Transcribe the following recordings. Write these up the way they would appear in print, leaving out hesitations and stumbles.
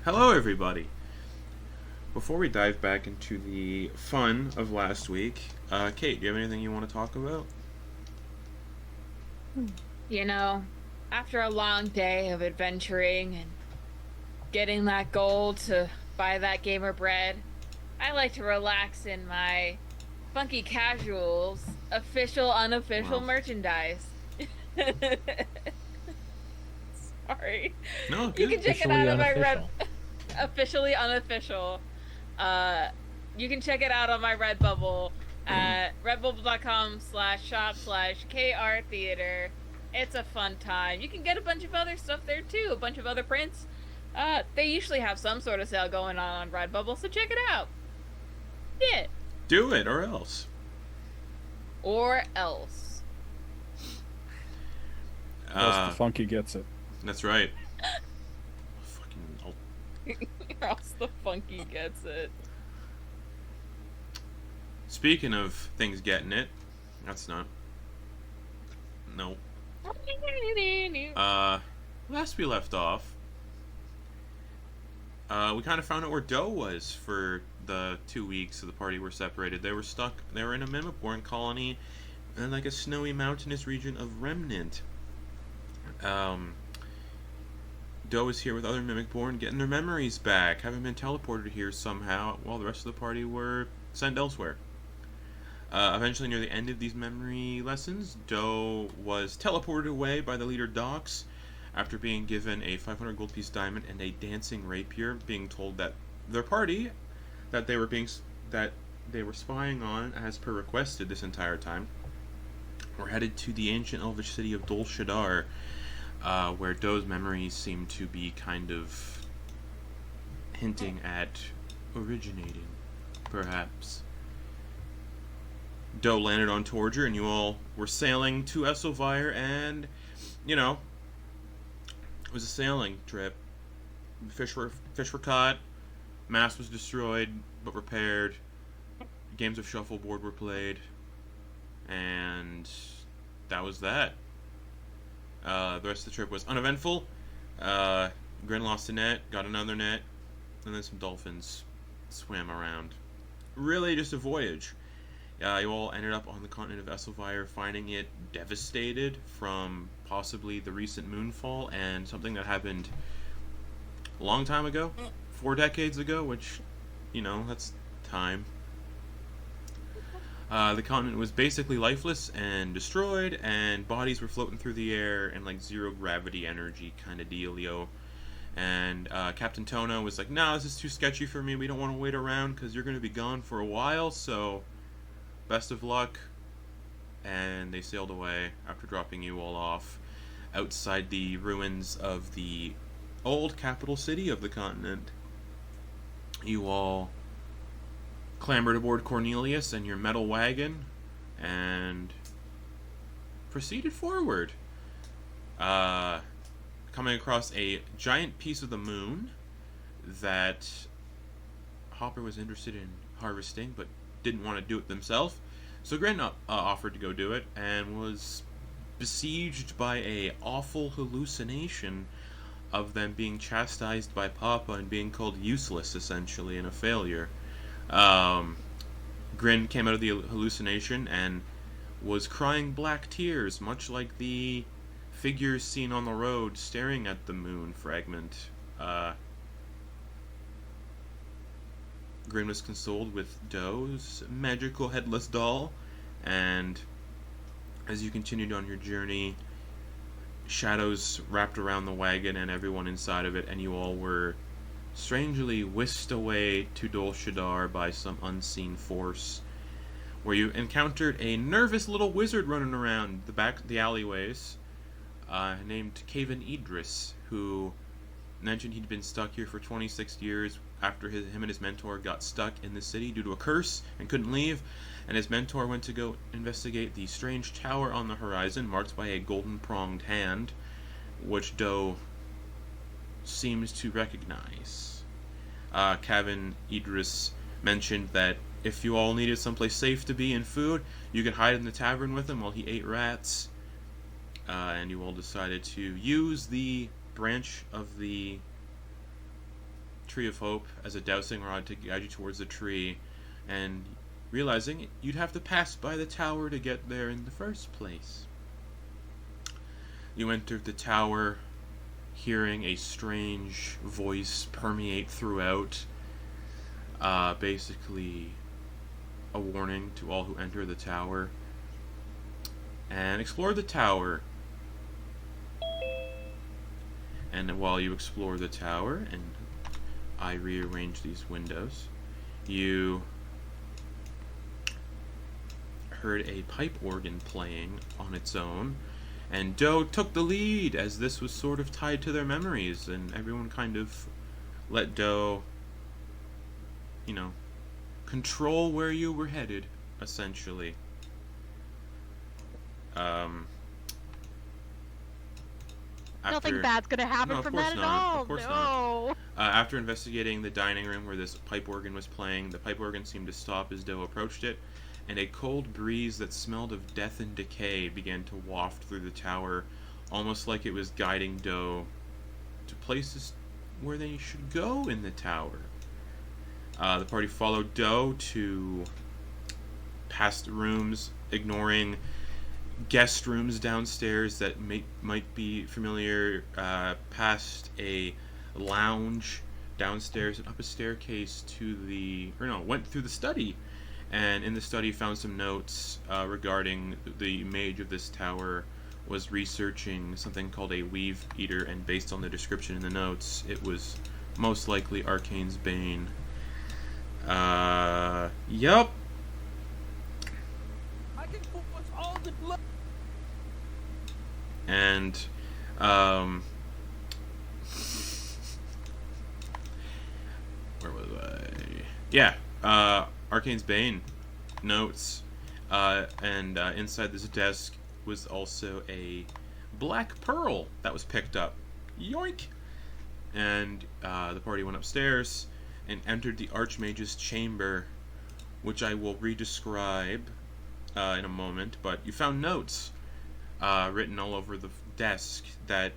Hello, everybody. Before we dive back into the fun of last week, Kate, do you have anything you want to talk about? You know, after a long day of adventuring and getting that gold to buy that gamer bread, I like to relax in my funky casuals, official, unofficial Well, merchandise. Sorry. no, You good. can check it Officially out on my unofficial. officially unofficial. Uh, you can check it out on my Redbubble at redbubble.com/shop/KR Theater. It's a fun time. You can get a bunch of other stuff there too, a bunch of other prints. They usually have some sort of sale going on Redbubble, so check it out. Yeah. Do it, or else. Or else. Else the Uh, funky gets it. that's right. Fucking. Or else the funky gets it. Speaking of things getting it, that's not. No. Last we left off, we kind of found out where Doe was for the 2 weeks of the party were separated. They were stuck. They were in a Mimicborn colony in like a snowy mountainous region of Remnant. Um, Doe is here with other Mimicborn, getting their memories back, having been teleported here somehow, while the rest of the party were sent elsewhere. Eventually, near the end of these memory lessons, Doe was teleported away by the leader Dox after being given a 500 gold piece diamond and a dancing rapier, being told that their party that they were being that they were spying on, as per requested this entire time, were headed to the ancient elvish city of Dol Shadar, where Doe's memories seem to be kind of hinting at originating, perhaps. Doe landed on Torger, and you all were sailing to Esselvire, and, you know, it was a sailing trip. Fish were caught, Mass was destroyed, but repaired, games of shuffleboard were played, and that was that. The rest of the trip was uneventful. Grin lost a net, got another net, and then some dolphins swam around. Really just a voyage. You all ended up on the continent of Esselvire, finding it devastated from possibly the recent moonfall and something that happened a long time ago, 4 decades ago, which, that's time. The continent was basically lifeless and destroyed, and bodies were floating through the air in like zero gravity energy kind of dealio. And Captain Tona was like, "Nah, this is too sketchy for me. We don't want to wait around because you're going to be gone for a while, so best of luck." And they sailed away after dropping you all off outside the ruins of the old capital city of the continent. You all clambered aboard Cornelius and your metal wagon and proceeded forward. Coming across a giant piece of the moon that Hopper was interested in harvesting but didn't want to do it themselves. So Grin offered to go do it and was besieged by a awful hallucination of them being chastised by Papa and being called useless, essentially, and a failure. Grin came out of the hallucination and was crying black tears, much like the figures seen on the road staring at the moon fragment. Grin was consoled with Doe's magical headless doll, and as you continued on your journey, shadows wrapped around the wagon and everyone inside of it, and you all were strangely whisked away to Dol Shadar by some unseen force, where you encountered a nervous little wizard running around the alleyways, named Caven Idris, who mentioned he'd been stuck here for 26 years after him and his mentor got stuck in the city due to a curse and couldn't leave, and his mentor went to go investigate the strange tower on the horizon marked by a golden-pronged hand, which Doe seems to recognize. Caven Idris mentioned that if you all needed someplace safe to be and food, you could hide in the tavern with him while he ate rats, and you all decided to use the branch of the Tree of Hope as a dowsing rod to guide you towards the tree, and realizing you'd have to pass by the tower to get there in the first place. You entered the tower, hearing a strange voice permeate throughout, basically a warning to all who enter the tower, and explore the tower. And while you explore the tower, and I rearrange these windows, you heard a pipe organ playing on its own, and Doe took the lead, as this was sort of tied to their memories, and everyone kind of let Doe, control where you were headed, essentially. Nothing bad's gonna happen from that at all. Of course not. After investigating the dining room where this pipe organ was playing, the pipe organ seemed to stop as Doe approached it, and a cold breeze that smelled of death and decay began to waft through the tower, almost like it was guiding Doe to places where they should go in the tower. The party followed Doe to past rooms, ignoring guest rooms downstairs that might be familiar, past a lounge downstairs and up a staircase went through the study, and in the study found some notes regarding the mage of this tower was researching something called a weave eater, and based on the description in the notes, it was most likely Arcane's Bane. Yup. And, where was I? Yeah, Arcane's Bane notes, and inside this desk was also a black pearl that was picked up. Yoink! And the party went upstairs and entered the Archmage's chamber, which I will re-describe in a moment, but you found notes written all over the desk that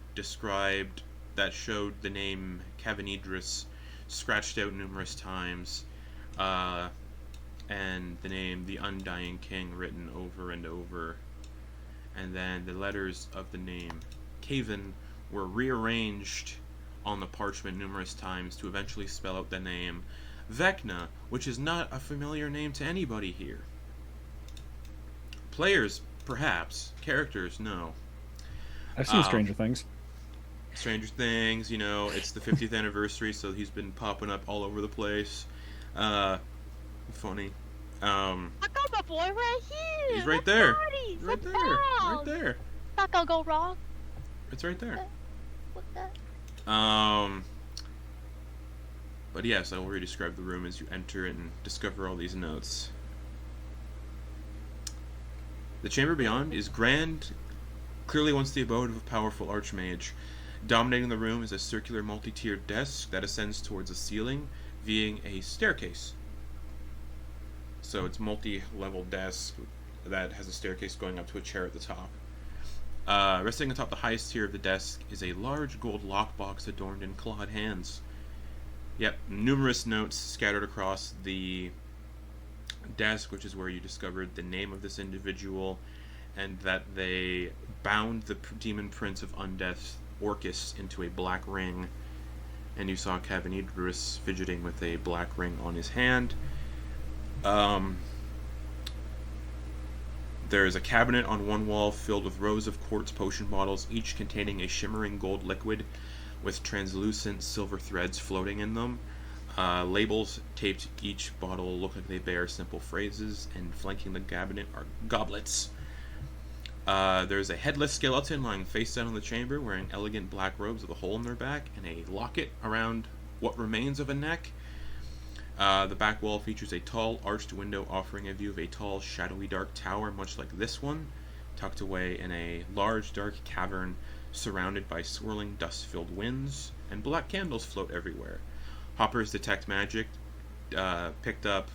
showed the name Cavanidris scratched out numerous times, and the name the Undying King written over and over, and then the letters of the name Caven were rearranged on the parchment numerous times to eventually spell out the name Vecna, which is not a familiar name to anybody here. Players, perhaps. Characters, no. I've seen Stranger Things. Stranger Things, it's the 50th anniversary, so he's been popping up all over the place. Funny. I got my boy right here. He's right there. He's right there. Right there. Not gonna go wrong. It's right there. What the? But yes, I will re-describe the room as you enter and discover all these notes. The chamber beyond is grand, clearly once the abode of a powerful archmage. Dominating the room is a circular multi-tiered desk that ascends towards the ceiling via a staircase. So it's multi-level desk that has a staircase going up to a chair at the top. Resting atop the highest tier of the desk is a large gold lockbox adorned in clawed hands. Yep, numerous notes scattered across the desk, which is where you discovered the name of this individual, and that they bound the demon prince of undeath, Orcus, into a black ring, and you saw Cavanidris fidgeting with a black ring on his hand. There is a cabinet on one wall filled with rows of quartz potion bottles, each containing a shimmering gold liquid with translucent silver threads floating in them. Labels taped to each bottle look like they bear simple phrases, and flanking the cabinet are goblets. There's a headless skeleton lying face down in the chamber, wearing elegant black robes with a hole in their back and a locket around what remains of a neck. The back wall features a tall, arched window offering a view of a tall, shadowy, dark tower, much like this one, tucked away in a large, dark cavern surrounded by swirling, dust-filled winds, and black candles float everywhere. Hoppers detect magic picked up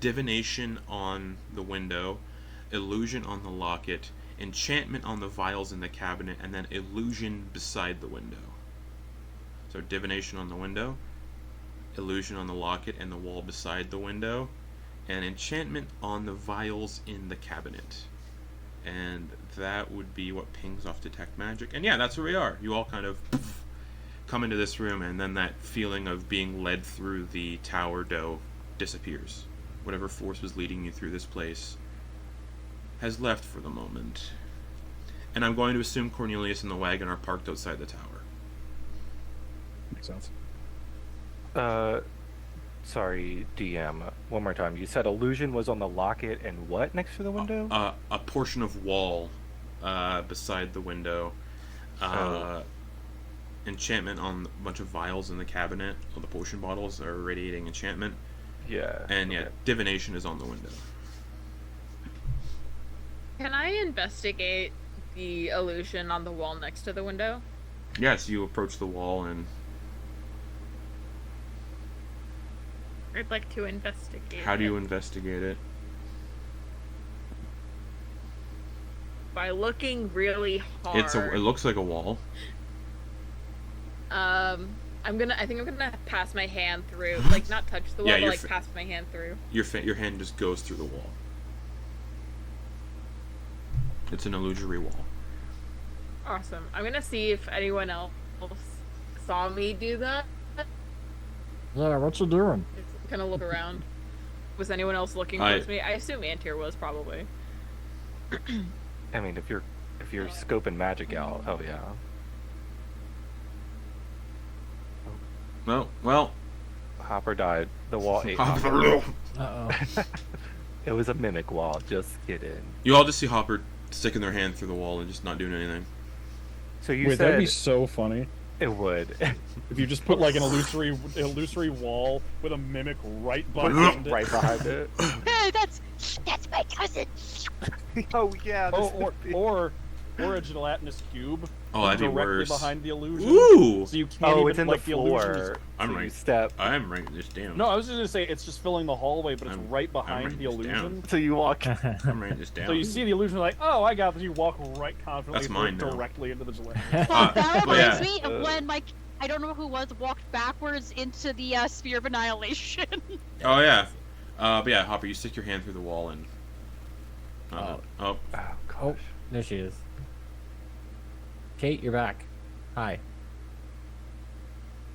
divination on the window, illusion on the locket, enchantment on the vials in the cabinet, and then illusion beside the window. So So divination on the window, illusion on the locket and the wall beside the window, and enchantment on the vials in the cabinet. And that would be what pings off detect magic. And yeah, that's where we are. You all kind of come into this room, and then that feeling of being led through the tower dough disappears. Whatever force was leading you through this place has left for the moment. And I'm going to assume Cornelius and the wagon are parked outside the tower. Makes sense. Sorry, DM. One more time. You said illusion was on the locket and what next to the window? A portion of wall beside the window. Enchantment on a bunch of vials in the cabinet. All the potion bottles are radiating enchantment. Yeah. And yeah, divination is on the window. Can I investigate the illusion on the wall next to the window? Yes, you approach the wall and... I'd like to investigate. How do you investigate it? By looking really hard. It looks like a wall. I think I'm gonna pass my hand through, like not touch the wall, Yeah, but like pass my hand through. Your hand just goes through the wall. It's an illusory wall. Awesome. I'm gonna see if anyone else saw me do that. Yeah, what you doing? Just kind of look around. Was anyone else looking towards me? I assume Antyr was probably. I mean, if you're scoping magic out, hell yeah. Well. Hopper died. The wall ate Hopper. Hopper. Uh-oh. It was a mimic wall. Just kidding. You all just see Hopper sticking their hand through the wall and just not doing anything. So you Wait, said that'd be so funny. it would. If you just put like an illusory wall with a mimic right behind it. Right behind it. Hey, that's my cousin. Oh yeah. Or a gelatinous cube. Oh, that'd be directly worse. behind the illusion. Ooh! So you can't Oh, even it's in like the illusion floor. is- I'm So you right. step. I'm writing this down. No, I was just gonna say it's just filling the hallway, but it's I'm- right I'm behind writing the this illusion. So you walk. I'm writing this down. So you see the illusion, like, oh, I got this. You walk right confidently That's mine now. directly into the gelatinous. Well, that well, yeah. reminds me of when I don't know who was walked backwards into the sphere of annihilation. Oh, yeah. But yeah, Hopper, you stick your hand through the wall and... Oh. Oh. Oh gosh. Oh, there she is. Kate, you're back. Hi.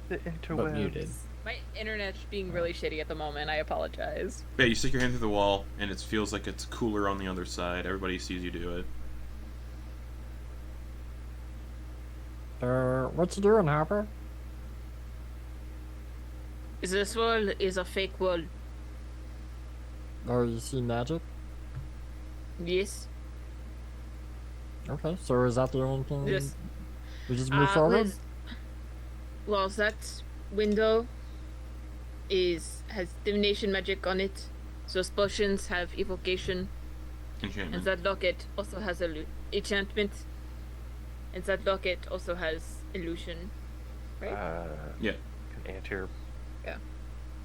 The But interwebs. muted. My internet's being really shitty at the moment. I apologize. Yeah, you stick your hand through the wall, and it feels like it's cooler on the other side. Everybody sees you do it. What you doing, Hopper? This wall is a fake wall. Oh, you see magic? Yes. Okay, so is that the only thing Yes. we just move forward? Well, that window has divination magic on it. Those potions have evocation, and Enchantment. that locket also has enchantment, and that locket also has illusion. Right? Yeah. Antyr. Yeah.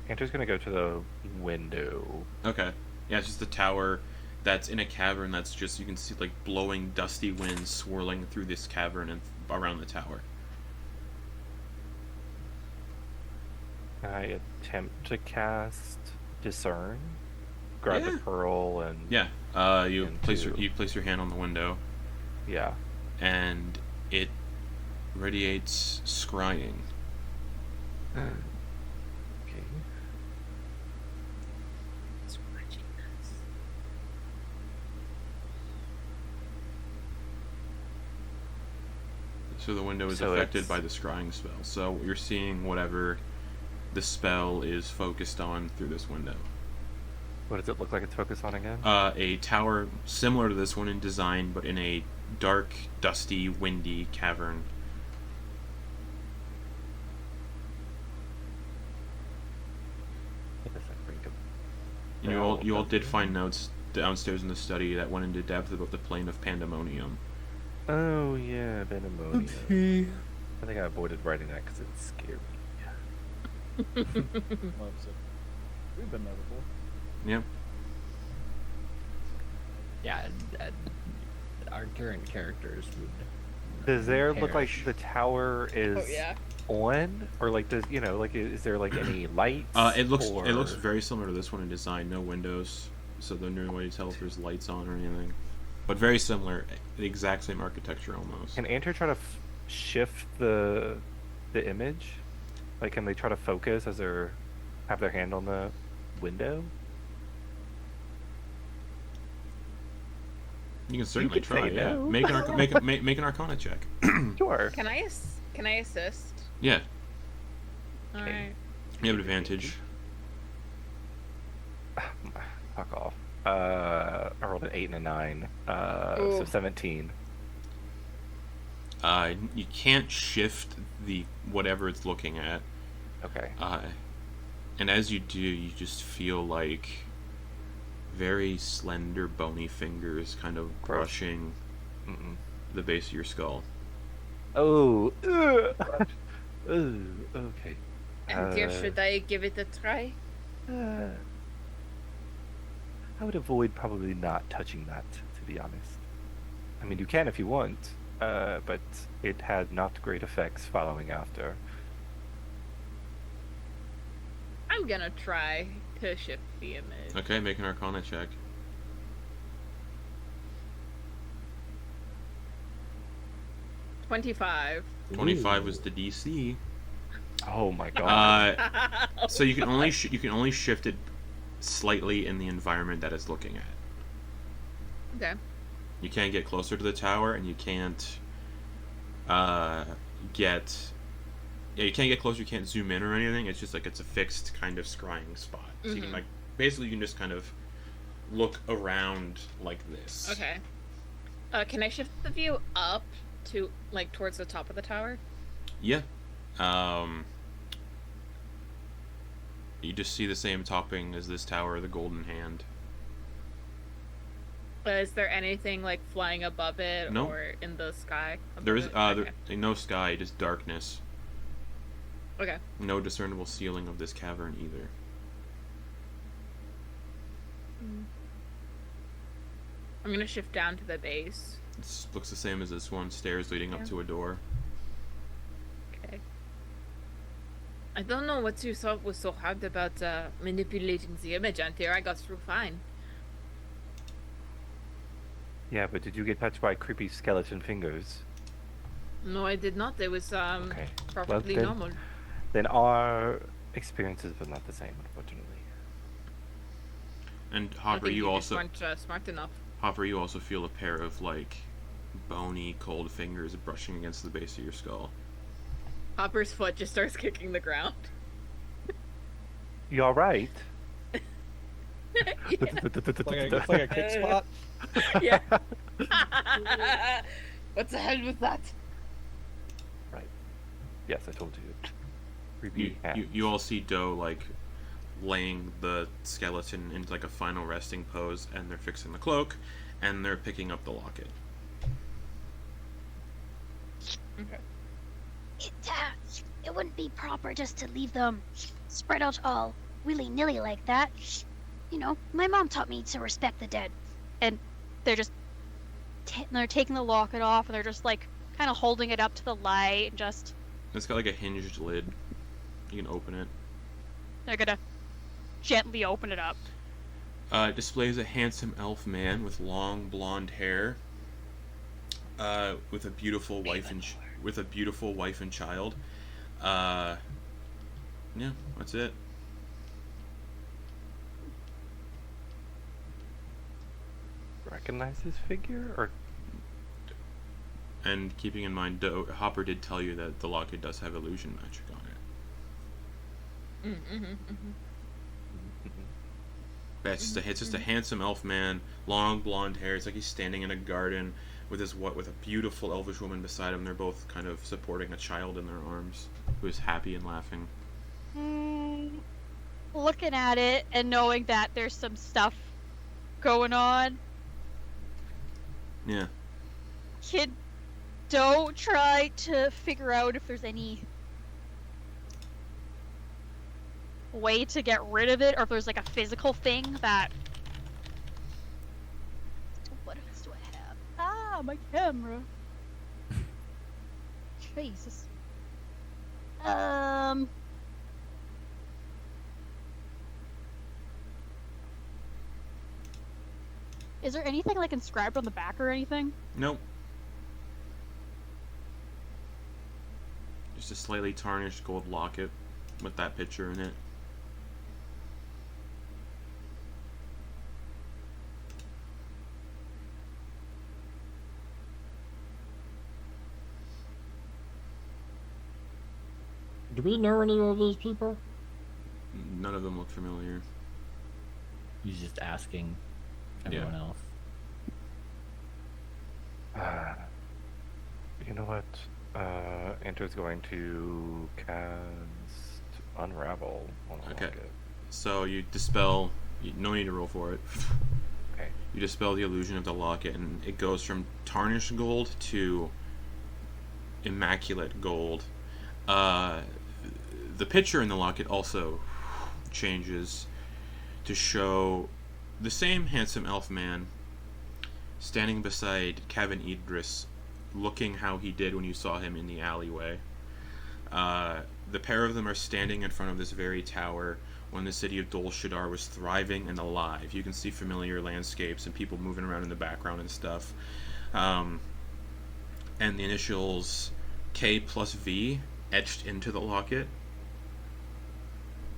Antyr's gonna go to the window. Okay. Yeah, it's just the tower that's in a cavern that's just, you can see, like, blowing dusty winds swirling through this cavern and around the tower. I attempt to cast discern. Grab Yeah. the pearl and Yeah. You Into- place your hand on the window, yeah. and it radiates scrying. Okay. So the window is So affected it's- by the scrying spell. So you're seeing whatever the spell is focused on through this window. What does it look like it's focused on again? A tower similar to this one in design, but in a dark, dusty, windy cavern. You all did find notes downstairs in the study that went into depth about the plane of pandemonium. Oh yeah, Pandemonium. I think I avoided writing that because it's scary. We've been there before. Yeah. Yeah, our current characters would. Does there look like perish. the tower is Oh yeah. on, or like does is there like any lights? It looks or... very similar to this one in design. No windows, so there's no way to tell if there's lights on or anything. But very similar, the exact same architecture almost. Can Antyr try to shift the image? Like, can they try to focus as they're have their hand on the window? You can certainly could try. say Yeah, no. make an Arcana check. Sure. Can I assist? Yeah, All right. you have advantage. Fuck off. I rolled an 8 and a 9. So Ooh. 17. You can't shift the whatever it's looking at. Okay. And as you do, you just feel like very slender, bony fingers kind of Gross. brushing the base of your skull. Oh. Okay. And dear, should I give it a try? I would avoid probably not touching that, to be honest. I mean, you can if you want, but it had not great effects following after. I'm gonna try to shift the image. Okay, make an Arcana check. – 25. 25 was the DC. Oh my god. So you can only shift it slightly in the environment that it's looking at. Okay. You can't get closer to the tower, and you can't you can't get closer. You can't zoom in or anything. It's just like it's a fixed kind of scrying spot. So you can basically you can just kind of look around like this. Okay. Can I shift the view up to like towards the top of the tower? Yeah. You just see the same topping as this tower, the Golden Hand. Is there anything like flying above it No. or in the sky? There above is it? Okay. no sky, just darkness. Okay. No discernible ceiling of this cavern either. I'm gonna shift down to the base. It looks the same as this one, stairs leading up to a door. Okay. I don't know what you thought was so hard about manipulating the image, Antyr. I got through fine. Yeah, but did you get touched by creepy skeleton fingers? No, I did not. It was Okay. perfectly then- normal. Then our experiences were not the same, unfortunately. And I Hopper, think you just also weren't smart enough. feel a pair of like bony, cold fingers brushing against the base of your skull. Hopper's foot just starts kicking the ground. You alright? It's like a kick spot. Yeah. What the hell was that? Right. Yes, I told you. You, Creepy hands. you all see Doe like laying the skeleton into like a final resting pose, and they're fixing the cloak, and they're picking up the locket. Okay. It wouldn't be proper just to leave them spread out all willy-nilly like that. You know, my mom taught me to respect the dead. And they're just they're taking the locket off, and they're just like kind of holding it up to the light, and just It's got like a hinged lid. You can open it. they're gonna gently open it up. It displays a handsome elf man with long blonde hair, with a beautiful wife and child. Yeah, that's it. Recognize his figure? Or And keeping in mind, Hopper did tell you that the locket does have illusion magic on it. But it's just a handsome elf man, long blonde hair. It's like he's standing in a garden with with a beautiful elvish woman beside him. They're both kind of supporting a child in their arms who is happy and laughing. Looking at it and knowing that there's some stuff going on, Yeah. kid, don't try to figure out if there's any way to get rid of it, or if there's like a physical thing that. What else do I have? Ah, my camera. Jesus. Is there anything like inscribed on the back or anything? Nope. Just a slightly tarnished gold locket with that picture in it. Do we know any of these people? None of them look familiar. He's just asking everyone else. You know what? Antyr's going to cast Unravel on the Okay. locket. So you dispel. No need to roll for it. Okay. You dispel the illusion of the locket, and it goes from tarnished gold to immaculate gold. The picture in the locket also changes to show the same handsome elf man standing beside Kevin Idris, looking how he did when you saw him in the alleyway. The pair of them are standing in front of this very tower when the city of Dol Shadar was thriving and alive. You can see familiar landscapes and people moving around in the background and stuff. And the initials K plus V etched into the locket.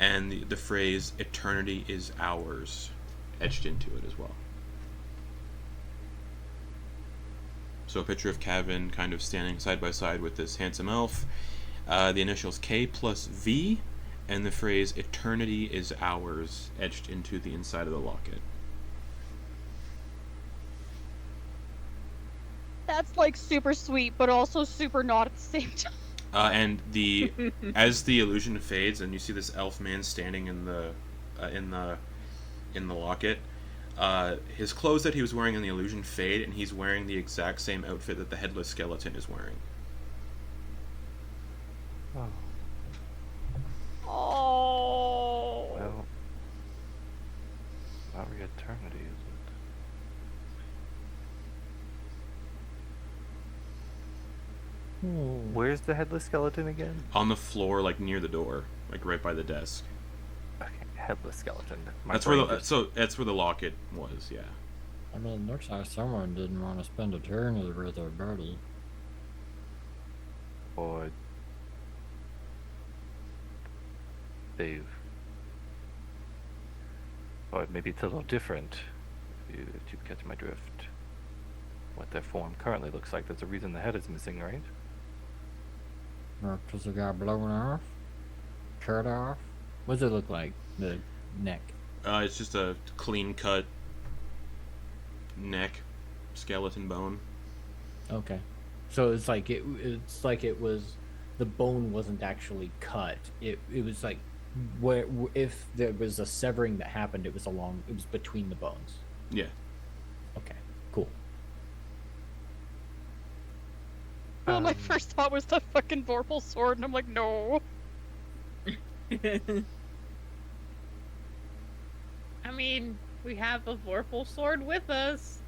And the phrase "Eternity is ours" etched into it as well. So a picture of Kevin kind of standing side by side with this handsome elf. The initials K plus V and the phrase "Eternity is ours" etched into the inside of the locket. That's like super sweet, but also super not at the same time. And the as the illusion fades, and you see this elf man standing in the locket. His clothes that he was wearing in the illusion fade, and he's wearing the exact same outfit that the headless skeleton is wearing. Oh. Oh. Well, not really eternity, is it? Where's the headless skeleton again? On the floor, like near the door, like right by the desk. Okay, headless skeleton. That's where the locket was. Yeah. I mean, it looks like someone didn't want to spend eternity with their buddy. Or they've... Or maybe it's a little different, if you catch my drift. What their form currently looks like. There's a reason the head is missing, right? Or because it got blown off? Cut off? What does it look like? The neck? It's just a clean cut neck, skeleton bone. Okay. So it's like it's like it was, the bone wasn't actually cut. It was like where if there was a severing that happened, it was between the bones. Yeah. Okay. Cool. Well, my first thought was the fucking Vorpal sword, and I'm like, no. I mean, we have the Vorpal sword with us.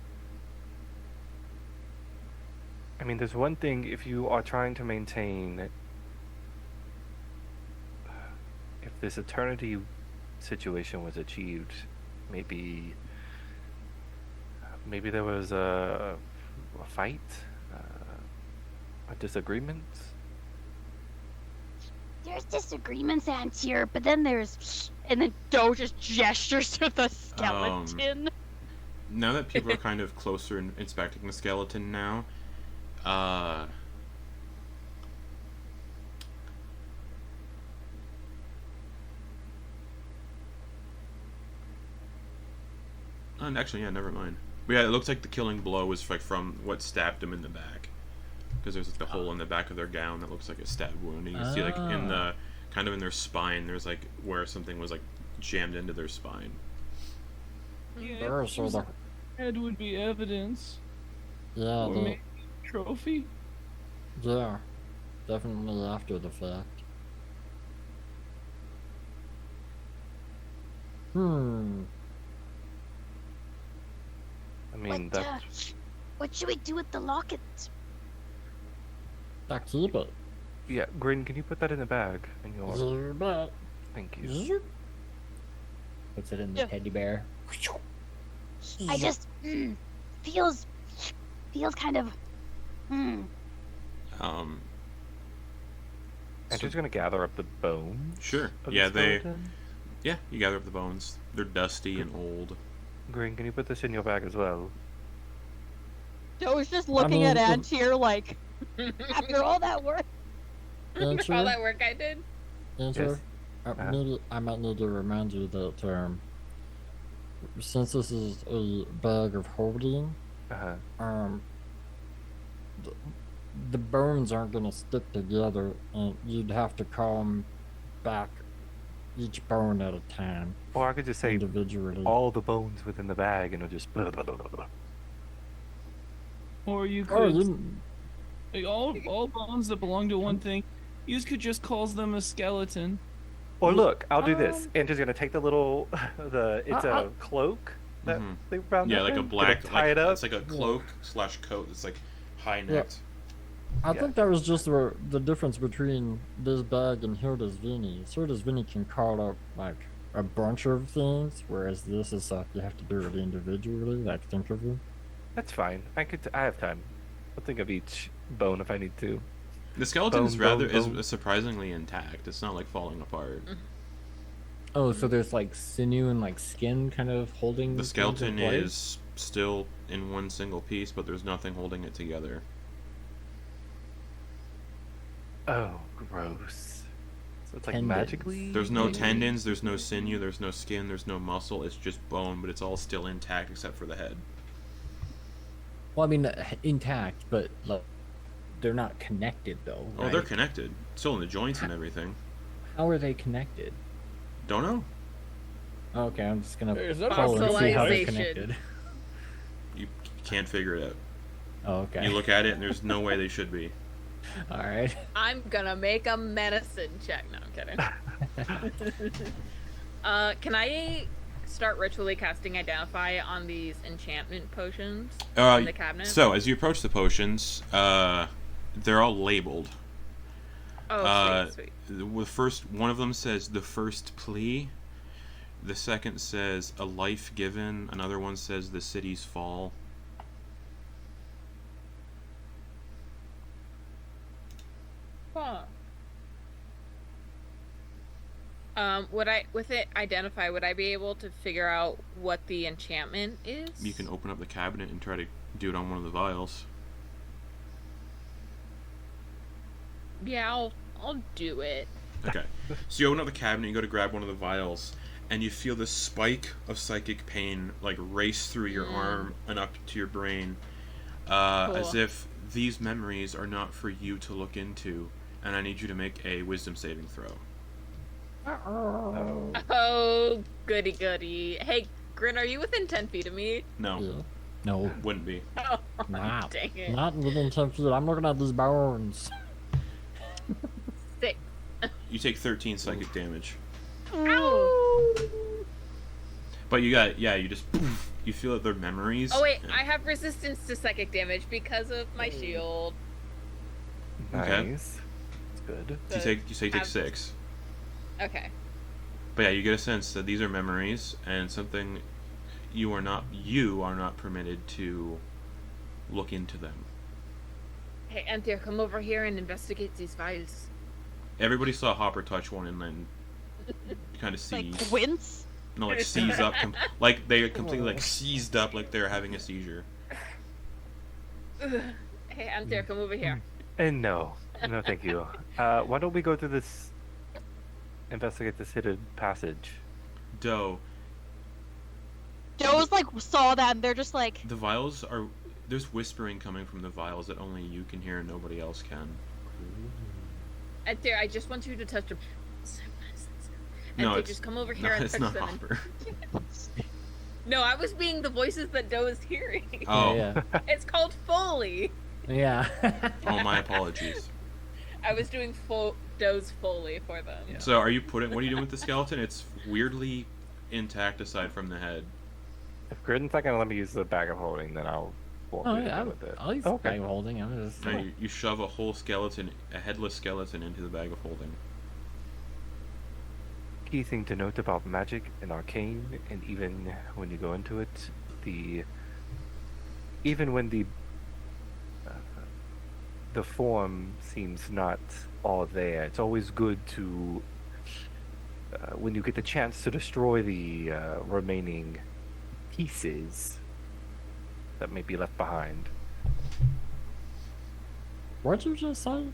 I mean, there's one thing if you are trying to maintain... If this eternity situation was achieved, maybe there was a fight, a disagreement. There's disagreements, Antyr, but then and then Doe just gestures to the skeleton. Now that people are kind of closer in inspecting the skeleton now, and actually, yeah, never mind. But yeah, it looks like the killing blow was like from what stabbed him in the back, because there's like the hole in the back of their gown that looks like a stab wound. And you can see like in the kind of in their spine, there's like where something was like jammed into their spine. Yeah, so the head would be evidence. yeah, Or the, maybe trophy. yeah, definitely after the fact. I mean, that... What should we do with the locket? I keep it. Yeah, Grin, can you put that in the bag? In your... Zip. Thank you. Zip. Puts it in the Yeah. teddy bear. I just feels kind of. Um, And just gonna gather up the bones. sure. of Yeah, the skeleton. Yeah, you gather up the bones. They're dusty and old. Grin, can you put this in your bag as well? Joe's just looking at mean, Antyr like, after all that work. All Answer, that work I did. answer. Uh-huh. I might need to remind you that since this is a bag of holding, Uh-huh. the bones aren't gonna stick together, and you'd have to calm back each bone at a time Or I could just say individually. all the bones within the bag and it'll just blah, blah, blah, blah, blah. Or you Oh, could you, all bones that belong to one thing. You could just call them a skeleton. Or look, I'll do this. And just gonna take the little it's a cloak that Mhm. they found. Yeah, up like a in, black. gonna tie it up. It's like a cloak / coat. It's like high necked. I Yeah. think that was just the difference between this bag and Hilda's Vinny. Hilda's Vinny can call up like a bunch of things, whereas this is you have to do it individually, like think of it. That's fine. I have time. I'll think of each bone if I need to. The skeleton is Bone, bone, is bone. surprisingly intact. It's not like falling apart. Oh, so there's like sinew and like skin kind of holding The things in skeleton place? is still in one single piece, but there's nothing holding it together. Oh, gross. So it's like Tendons. magically. There's no Maybe. tendons, there's no sinew, there's no skin, there's no muscle. It's just bone, but it's all still intact except for the head. Well, I mean, intact, but like they're not connected though. Oh, they're right? connected. Still in the joints and everything. How are they connected? Don't know. Okay, I'm just gonna Is that pull and see how they're fossilization? connected. You can't figure it out. Oh, okay. You look at it and there's no way they should be. All right. I'm gonna make a medicine check. No, I'm kidding. Can I start ritually casting Identify on these enchantment potions in the cabinet? So, as you approach the potions, they're all labeled. Oh, sweet. The first one of them says the first plea. The second says a life given. Another one says the city's fall. Huh. Would I, with it Identify, would I be able to figure out what the enchantment is? You can open up the cabinet and try to do it on one of the vials. Yeah, I'll do it. Okay. So you open up the cabinet, you go to grab one of the vials, and you feel this spike of psychic pain like race through your arm and up to your brain, as Cool. if these memories are not for you to look into, and I need you to make a wisdom saving throw. Oh. Oh, goody goody. Hey, Grin, are you within 10 feet of me? No, Yeah. No, wouldn't be. Oh, nah. dang it. Not within 10 feet. I'm looking at these bones. 6. You take 13 psychic damage. Ow! But you just you feel that they're memories. Oh, wait, and- I have resistance to psychic damage because of my shield. Okay. Nice. That's good. you take have- 6. Okay. But yeah, you get a sense that these are memories and something you are not permitted to look into them. Hey, Antyr, come over here and investigate these files. Everybody saw Hopper touch one and then kind of Like seize. wince. No, like seize up, like they completely like seized up, like they're having a seizure. Hey, Antyr, come over here. And no, thank you. Why don't we go through this? Investigate this hidden passage. Doe, Joe's like saw that and they're just like, the vials are. There's whispering coming from the vials that only you can hear and nobody else can. Antyr, I just want you to touch them. No, Antyr, it's just come over no, here and it's touch not them. Hopper. No, I was being the voices that Doe is hearing. Oh, Yeah. It's called Foley. Yeah. oh, my apologies. I was doing Doe's Foley for them. So, what are you doing with the skeleton? It's weirdly intact aside from the head. If Grin's not gonna let me use the bag of holding, then I'll walk Oh, you yeah, with it. I'll use Okay. the bag of holding. I'm just. No, you shove a whole skeleton, a headless skeleton, into the bag of holding. Key thing to note about magic and arcane, and even when you go into it, even when the form seems not all there, it's always good to when you get the chance to destroy the remaining pieces that may be left behind. What'd you just say?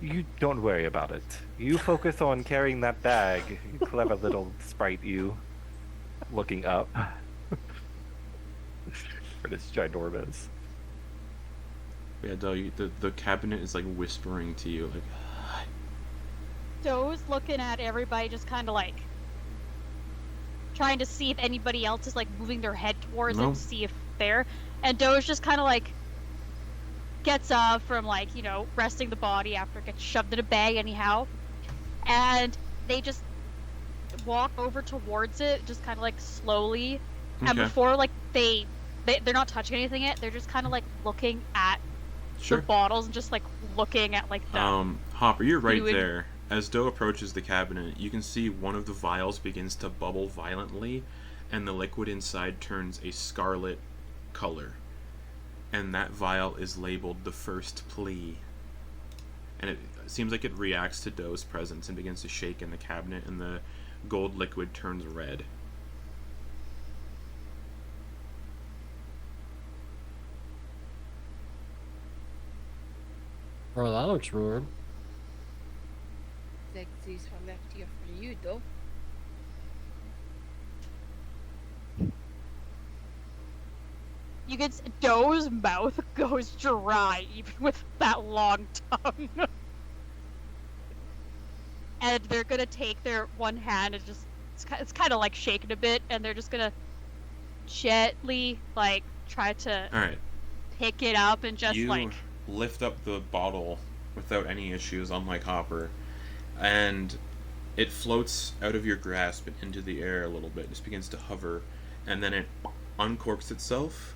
You don't worry about it. You focus on carrying that bag. You clever little sprite, you. Looking up. For this ginormous. Yeah, the cabinet is like whispering to you, like. Doe's looking at everybody, just kind of like trying to see if anybody else is like moving their head towards No. it to see if they're. And Doe's just kind of like gets up from like, you know, resting the body after it gets shoved in a bag anyhow, and they just walk over towards it, just kind of like slowly. And Okay. before like they're not touching anything yet, they're just kind of like looking at Sure. the bottles and just like looking at like the Hopper, you're right fluid. there. As Doe approaches the cabinet, you can see one of the vials begins to bubble violently, and the liquid inside turns a scarlet color. And that vial is labeled the first plea. And it seems like it reacts to Doe's presence and begins to shake in the cabinet, and the gold liquid turns red. Oh, that looks weird. Like these are left here for you, though. You can Doe's mouth goes dry even with that long tongue. And they're gonna take their one hand and just it's kind of like shaking a bit, and they're just gonna gently like try to Alright. pick it up and just You like lift up the bottle without any issues, unlike Hopper, and it floats out of your grasp and into the air a little bit. It just begins to hover, and then it uncorks itself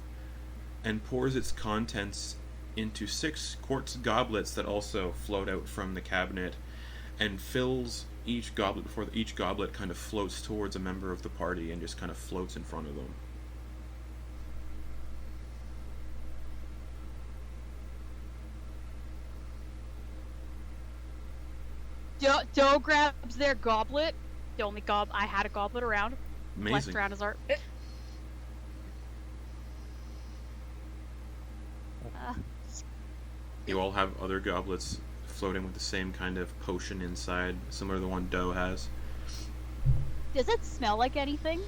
and pours its contents into 6 quartz goblets that also float out from the cabinet, and fills each goblet before each goblet kind of floats towards a member of the party and just kind of floats in front of them. Doe grabs their goblet. The only I had a goblet around. Left Amazing. around his art. You all have other goblets floating with the same kind of potion inside, similar to the one Doe has. Does it smell like anything?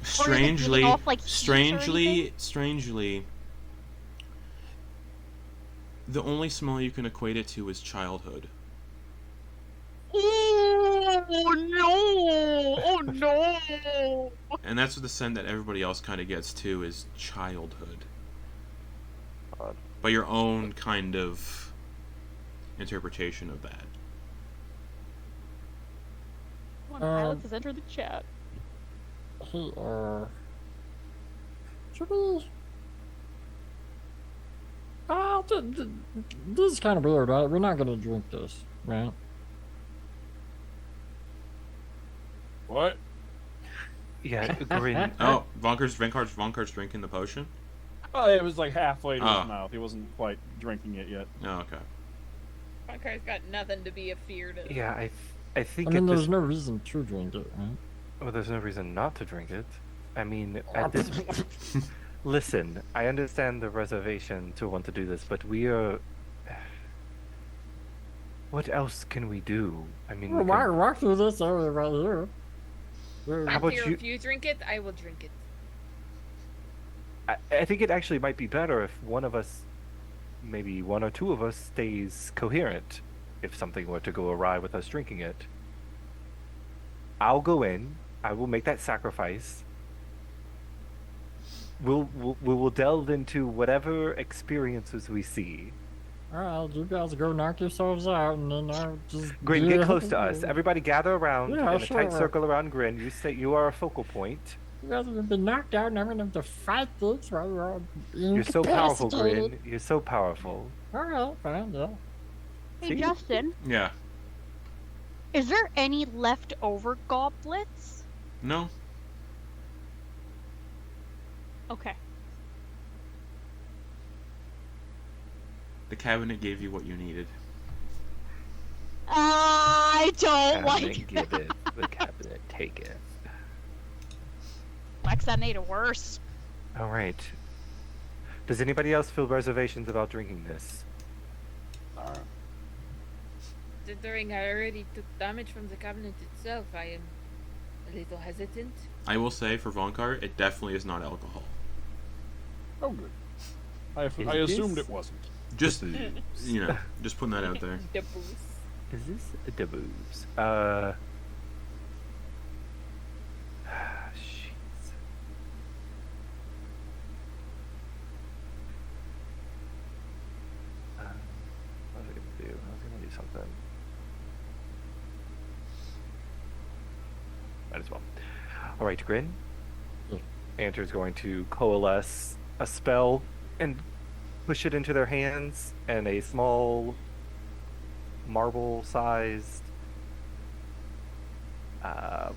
Strangely, off, like, heat or anything? strangely, the only smell you can equate it to is childhood. Oh no! Oh no! And that's what the scent that everybody else kind of gets too, is childhood. By your own kind of interpretation of that. One pilot has entered the chat. Hey, should we? This is kind of weird, right? We're not gonna drink this, right? What? Yeah, Grin. Oh, Vonkar's drinking the potion? Oh, it was like halfway to Oh. his mouth. He wasn't quite drinking it yet. Oh, okay. Vonkar's got nothing to be afeared of. Yeah, I think I mean, at there's this... no reason to drink it, right? Well, there's no reason not to drink it. I mean, at this... Listen, I understand the reservation to want to do this, but we are... What else can we do? I mean, we can- Walk through this area right here. How about Here, you... if you drink it, I will drink it. I think it actually might be better if one of us, maybe one or two of us, stays coherent if something were to go awry with us drinking it. I'll go in. I will make that sacrifice. We will delve into whatever experiences we see. Alright, you guys go knock yourselves out, and then I'll just... Grin, do get close it. to us. Everybody gather around Yeah, in a tight sure. circle around Grin. You are a focal point. You guys have been knocked out, and I'm gonna have to fight this while you're all You're so powerful, incapacitated. Grin. You're so powerful. Alright, fine, yeah. Hey See? Justin, Yeah. is there any leftover goblets? No? Okay. The cabinet gave you what you needed. I don't Cabinet like give that. it, the cabinet take it. Lex, that made it worse. All right. Does anybody else feel reservations about drinking this? Considering I already took damage from the cabinet itself, I am a little hesitant. I will say, for Vonkar, it definitely is not alcohol. Oh, good. I Is assumed this- it wasn't. Just, just putting that out there. The booze. Is this the boobs? Jeez. What was I gonna do? I was gonna do something. Might as well. All right, Grin. Yeah. Antyr's going to coalesce a spell and push it into their hands, and a small marble-sized, I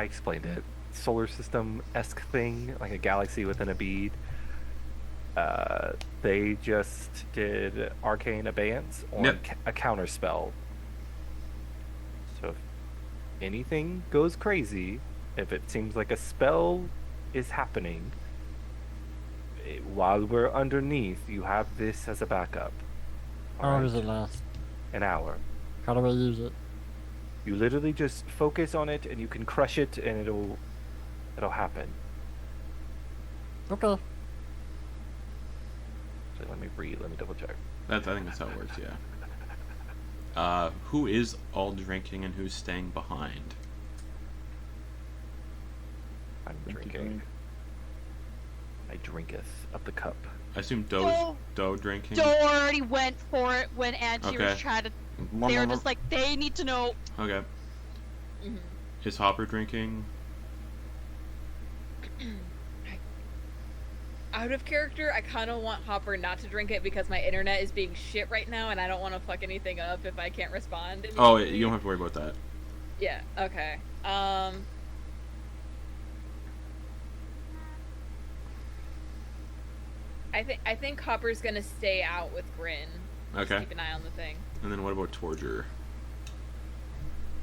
explained it, solar system-esque thing, like a galaxy within a bead. They just did Arcane Abeyance on Yep. a counter spell. So if anything goes crazy, if it seems like a spell is happening, while we're underneath, you have this as a backup. How long Alright? does it last? An hour. How do I use it? You literally just focus on it, and you can crush it, and it'll happen. Okay. So let me double check. I think that's how it works, yeah. Who is all drinking and who's staying behind? I'm Empty drinking. drink. I drinketh of the cup. I assume Doe- Doe drinking? Doe already went for it when Antyr Okay. was trying to. They were just like, they need to know. Okay. Mhm. Is Hopper drinking? Out of character, I kind of want Hopper not to drink it because my internet is being shit right now, and I don't want to fuck anything up if I can't respond. Oh, immediately. you don't have to worry about that. Yeah. Okay. I think Hopper's gonna stay out with Grin. Just Okay. keep an eye on the thing. And then what about Torger?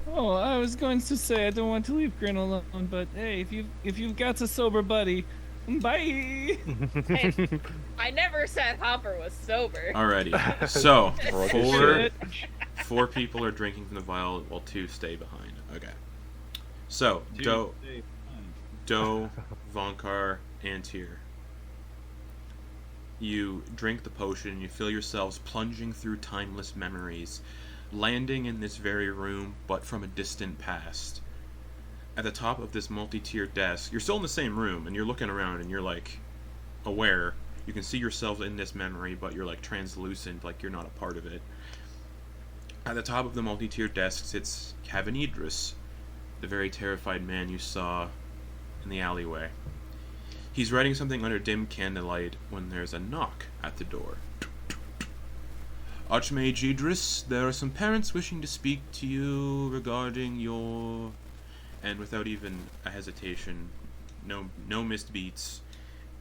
Oh, I was going to say I don't want to leave Grin alone, but hey, if you've got a sober buddy, bye. Hey, I never said Hopper was sober. Alrighty. So, Shit. four people are drinking from the vial while two stay behind. Okay. So, Doe, Vonkar, Antyr. You drink the potion, you feel yourselves plunging through timeless memories, landing in this very room, but from a distant past. At the top of this multi-tiered desk, you're still in the same room, and you're looking around, and you're, like, aware. You can see yourself in this memory, but you're, like, translucent, like you're not a part of it. At the top of the multi-tiered desk sits Cavanidris, the very terrified man you saw in the alleyway. He's writing something under dim candlelight when there's a knock at the door. Archmage Idris, there are some parents wishing to speak to you regarding your... And without even a hesitation, no missed beats,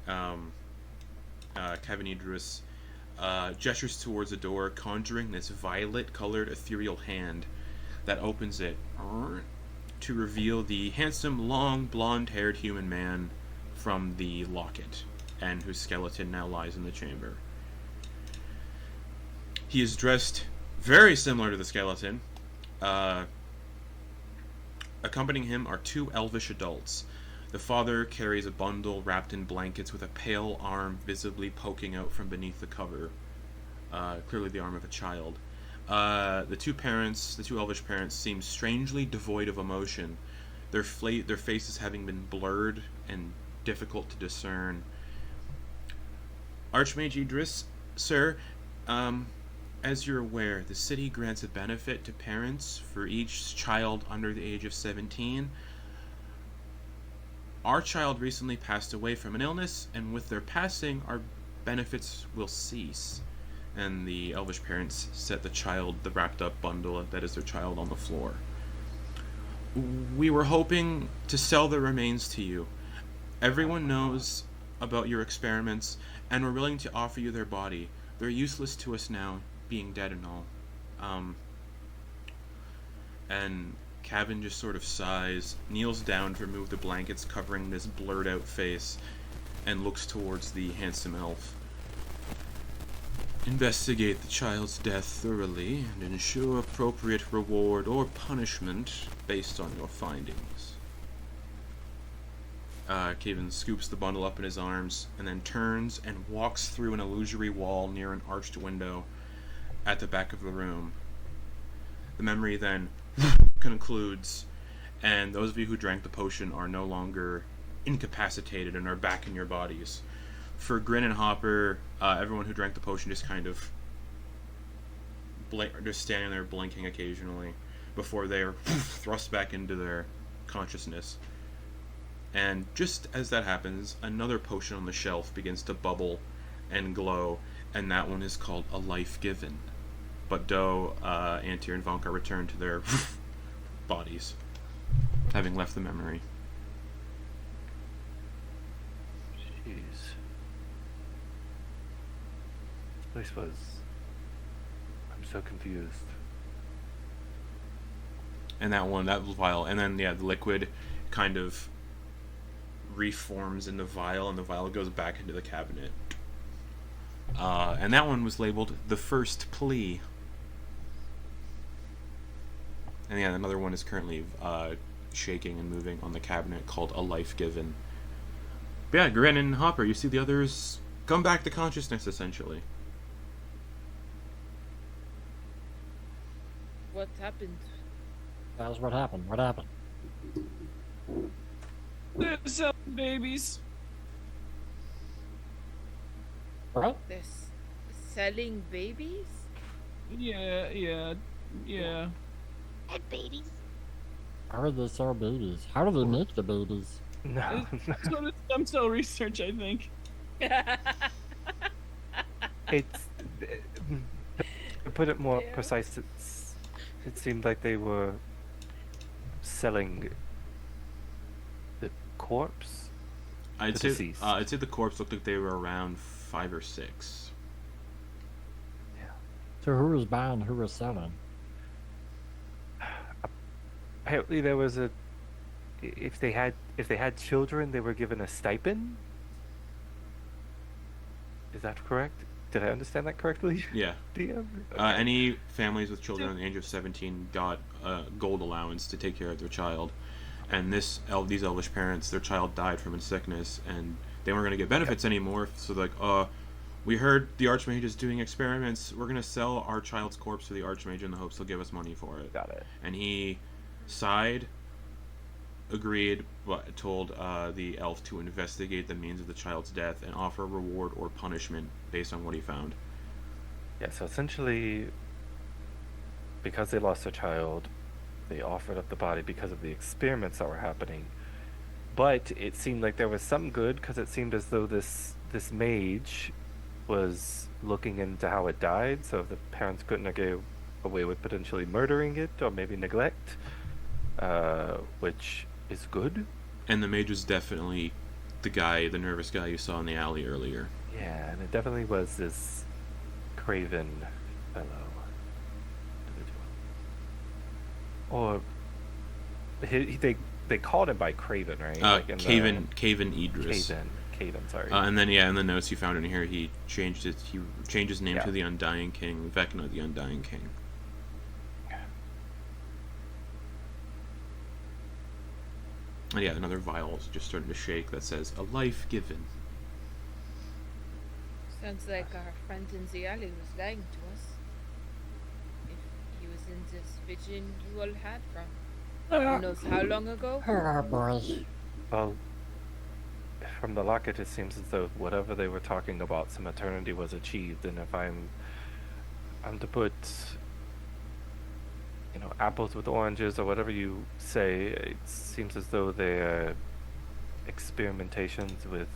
Kevin Idris gestures towards the door, conjuring this violet-colored ethereal hand that opens it to reveal the handsome, long, blonde-haired human man from the locket, and whose skeleton now lies in the chamber. He is dressed very similar to the skeleton. Accompanying him are two elvish adults. The father carries a bundle wrapped in blankets with a pale arm visibly poking out from beneath the cover. Clearly the arm of a child. The two elvish parents, seem strangely devoid of emotion, their faces having been blurred and difficult to discern. Archmage Idris, sir, as you're aware, the city grants a benefit to parents for each child under the age of 17. Our child recently passed away from an illness, and with their passing, our benefits will cease. And the elvish parents set the wrapped up bundle that is their child, on the floor. We were hoping to sell the remains to you. Everyone knows about your experiments and we're willing to offer you their body. They're useless to us now, being dead and all. And Cavan just sort of sighs, kneels down to remove the blankets covering this blurred out face, and looks towards the handsome elf. Investigate the child's death thoroughly and ensure appropriate reward or punishment based on your findings. Cavan scoops the bundle up in his arms and then turns and walks through an illusory wall near an arched window at the back of the room. The memory then concludes, and those of you who drank the potion are no longer incapacitated and are back in your bodies. For Grin and Hopper, everyone who drank the potion just kind of just standing there blinking occasionally before they are thrust back into their consciousness. And just as that happens, another potion on the shelf begins to bubble and glow, and that one is called a Life Given. But Doe, Antyr, and Vonkar return to their bodies, having left the memory. Jeez. This place was... I'm so confused. And that vial, and then, the liquid kind of reforms in the vial, and the vial goes back into the cabinet. And that one was labeled The First Plea. And another one is currently shaking and moving on the cabinet called A Life Given. But yeah, Grin and Hopper, you see the others come back to consciousness, essentially. What happened? That's what happened. What happened? They're selling babies. What? They're selling babies? Yeah. Dead babies. How do they sell babies? How do they make the babies? No. Sort of stem cell research, I think. It's... To put it more precise, it seemed like they were selling the corpse. I'd The say deceased. the corpse looked like they were around 5 or 6. So who was buying, who was selling? Apparently there was a... If they had children, they were given a stipend? Is that correct? Did I understand that correctly? Yeah. DM? Any families with children under the age of 17 got a gold allowance to take care of their child. And these elvish parents, their child died from a sickness, and they weren't going to get benefits anymore. So they're like, we heard the Archmage is doing experiments. We're going to sell our child's corpse to the Archmage in the hopes he'll give us money for it. Got it. And he sighed, agreed, but told the elf to investigate the means of the child's death and offer reward or punishment based on what he found. Yeah, so essentially, because they lost their child, they offered up the body because of the experiments that were happening. But it seemed like there was some good, because it seemed as though this mage was looking into how it died, so if the parents couldn't get away with potentially murdering it, or maybe neglect, which is good. And the mage was definitely the nervous guy you saw in the alley earlier. Yeah, and it definitely was this craven fellow. Or they called him by Craven, right? Caven Idris. Caven, sorry. And then in the notes you found in here, he changed his name to the Undying King, Vecna the Undying King. And another vial just started to shake that says, A Life Given. Sounds like our friend in the alley was lying to us. If he was in this vision you all had from who knows how long ago? Hello, boys. Well, from the locket, it seems as though whatever they were talking about, some eternity was achieved. And if I'm to put, apples with oranges or whatever you say, it seems as though their experimentations with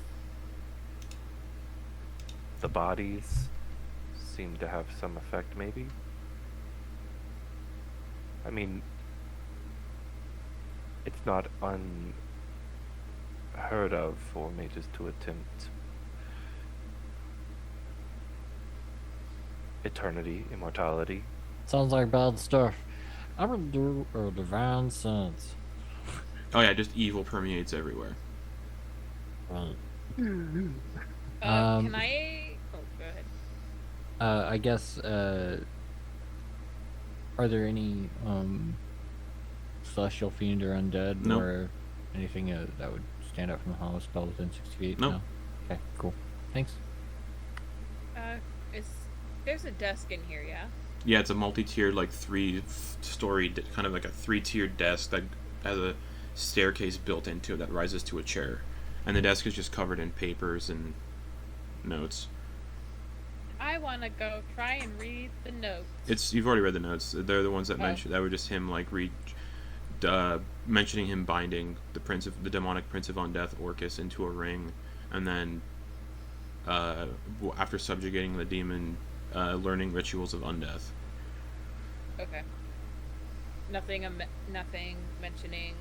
the bodies seem to have some effect, maybe. I mean, it's not heard of for mages to attempt eternity, immortality. Sounds like bad stuff. I would do a divine sense. Oh yeah, just evil permeates everywhere. Right. Can I? Oh, go ahead. I guess. Are there any celestial fiend or undead No. or anything that would stand out from the hollow spell within 60 feet? No. No. Okay. Cool. Thanks. There's a desk in here, yeah. Yeah, it's a multi-tiered, like three-story, kind of like a three-tiered desk that has a staircase built into it that rises to a chair, and the desk is just covered in papers and notes. I want to go try and read the notes. You've already read the notes. They're the ones that Oh. that were just him like mentioning him binding the demonic prince of undeath Orcus into a ring, and then after subjugating the demon, learning rituals of undeath. Okay. Nothing mentioning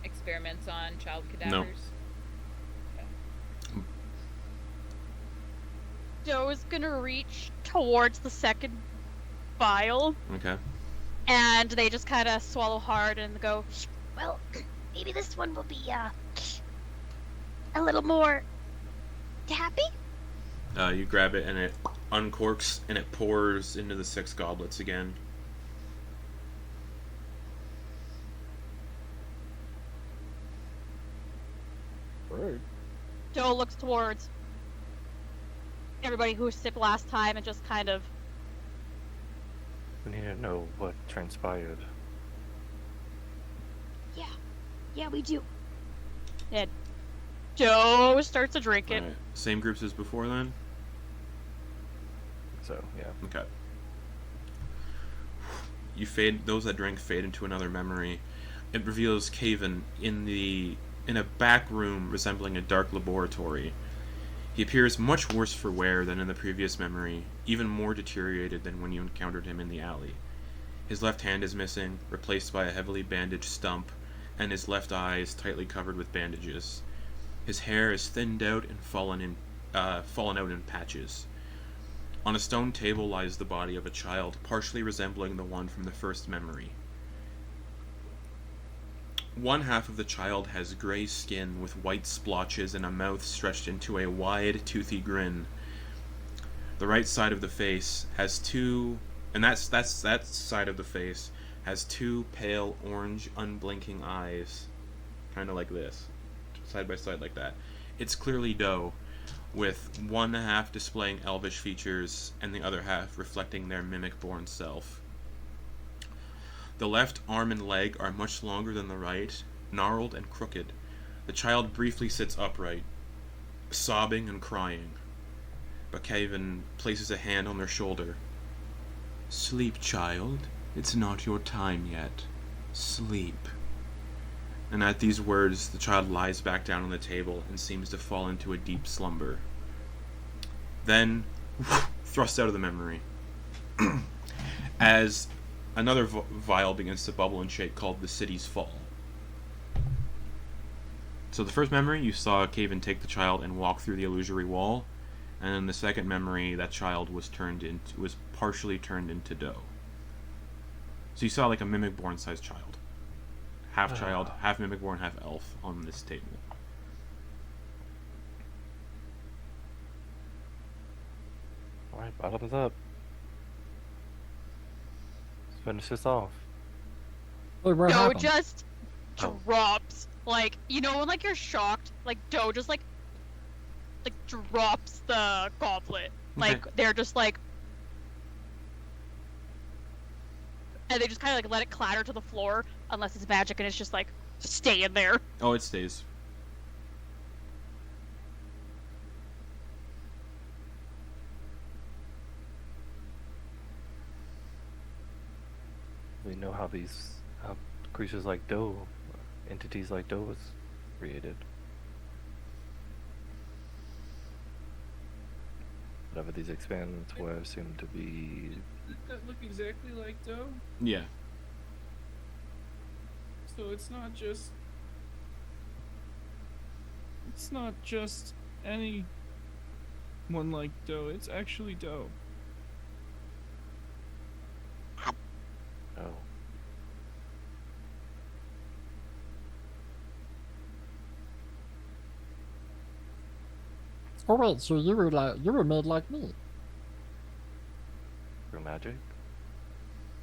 experiments on child cadavers. Joe's gonna reach towards the second vial, Okay. and they just kind of swallow hard and go, Well, maybe this one will be a little more happy. You grab it and it uncorks and it pours into the 6 goblets again. Right. Joe looks towards everybody who sipped last time and just kind of, We need to know what transpired. Yeah, we do. Joe starts to drink it. Alright. Same groups as before then? So, yeah. Okay. Those that drink fade into another memory. It reveals Caven in a back room resembling a dark laboratory. He appears much worse for wear than in the previous memory, even more deteriorated than when you encountered him in the alley. His left hand is missing, replaced by a heavily bandaged stump, and his left eye is tightly covered with bandages. His hair is thinned out and fallen out in patches. On a stone table lies the body of a child, partially resembling the one from the first memory. One half of the child has gray skin with white splotches and a mouth stretched into a wide, toothy grin. The right side of the face has that side of the face has 2 pale orange, unblinking eyes, kind of like this, side by side like that. It's clearly doe, with one half displaying elvish features and the other half reflecting their Mimicborn self. The left arm and leg are much longer than the right, gnarled and crooked. The child briefly sits upright, sobbing and crying. But Caven places a hand on their shoulder. "Sleep, child. It's not your time yet. Sleep." And at these words, the child lies back down on the table and seems to fall into a deep slumber. Then, thrust out of the memory. As another vial begins to bubble and shake called the City's Fall. So the first memory, you saw Caven take the child and walk through the illusory wall. And in the second memory, that child was partially turned into doe. So you saw like a Mimicborn sized child. Half child, half Mimicborn, half elf on this table. Alright, bottoms up. Let's finish this off. What Joe happened? just Oh. drops, like, you know when like you're shocked, like Joe just like drops the goblet. Like they're just like, and they just kind of like let it clatter to the floor unless it's magic and it's just like staying there. Oh, it stays. We know how creatures like doe, entities like doe was created. Whatever these experiments were seem to be. Did that look exactly like dough? Yeah. So it's not just It's not just any one like dough. It's actually dough. Oh. Oh wait, so you were made like me? Through magic?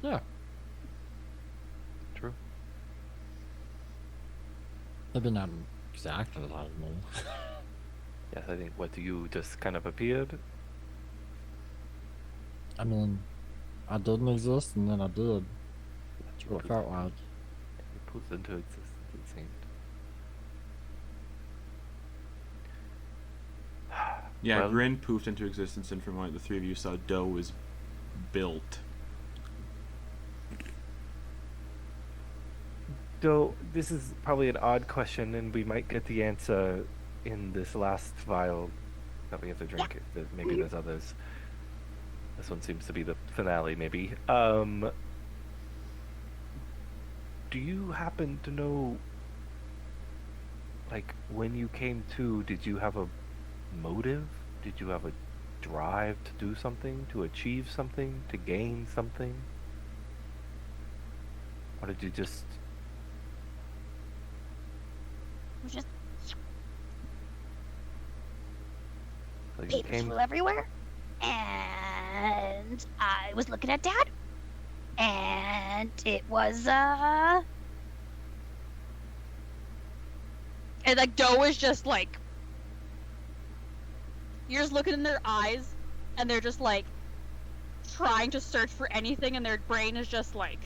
Yeah. True. Maybe not exactly like me. Yes, I think, what, you just kind of appeared? I mean, I didn't exist and then I did. That's what it felt like. It puts into existence, it seemed. Yeah, Well- Grin poofed into existence, and from what the three of you saw, Doe was built. Though, this is probably an odd question, and we might get the answer in this last vial that we have to drink. Maybe there's others. This one seems to be the finale, maybe. Do you happen to know, like, when you came to, did you have a motive? Did you have a drive to do something, to achieve something, to gain something? Or did you just... It was just like, you papers came... flew everywhere, and I was looking at Dad, and it was And like Doe is just like, you're just looking in their eyes, and they're just like trying to search for anything, and their brain is just like,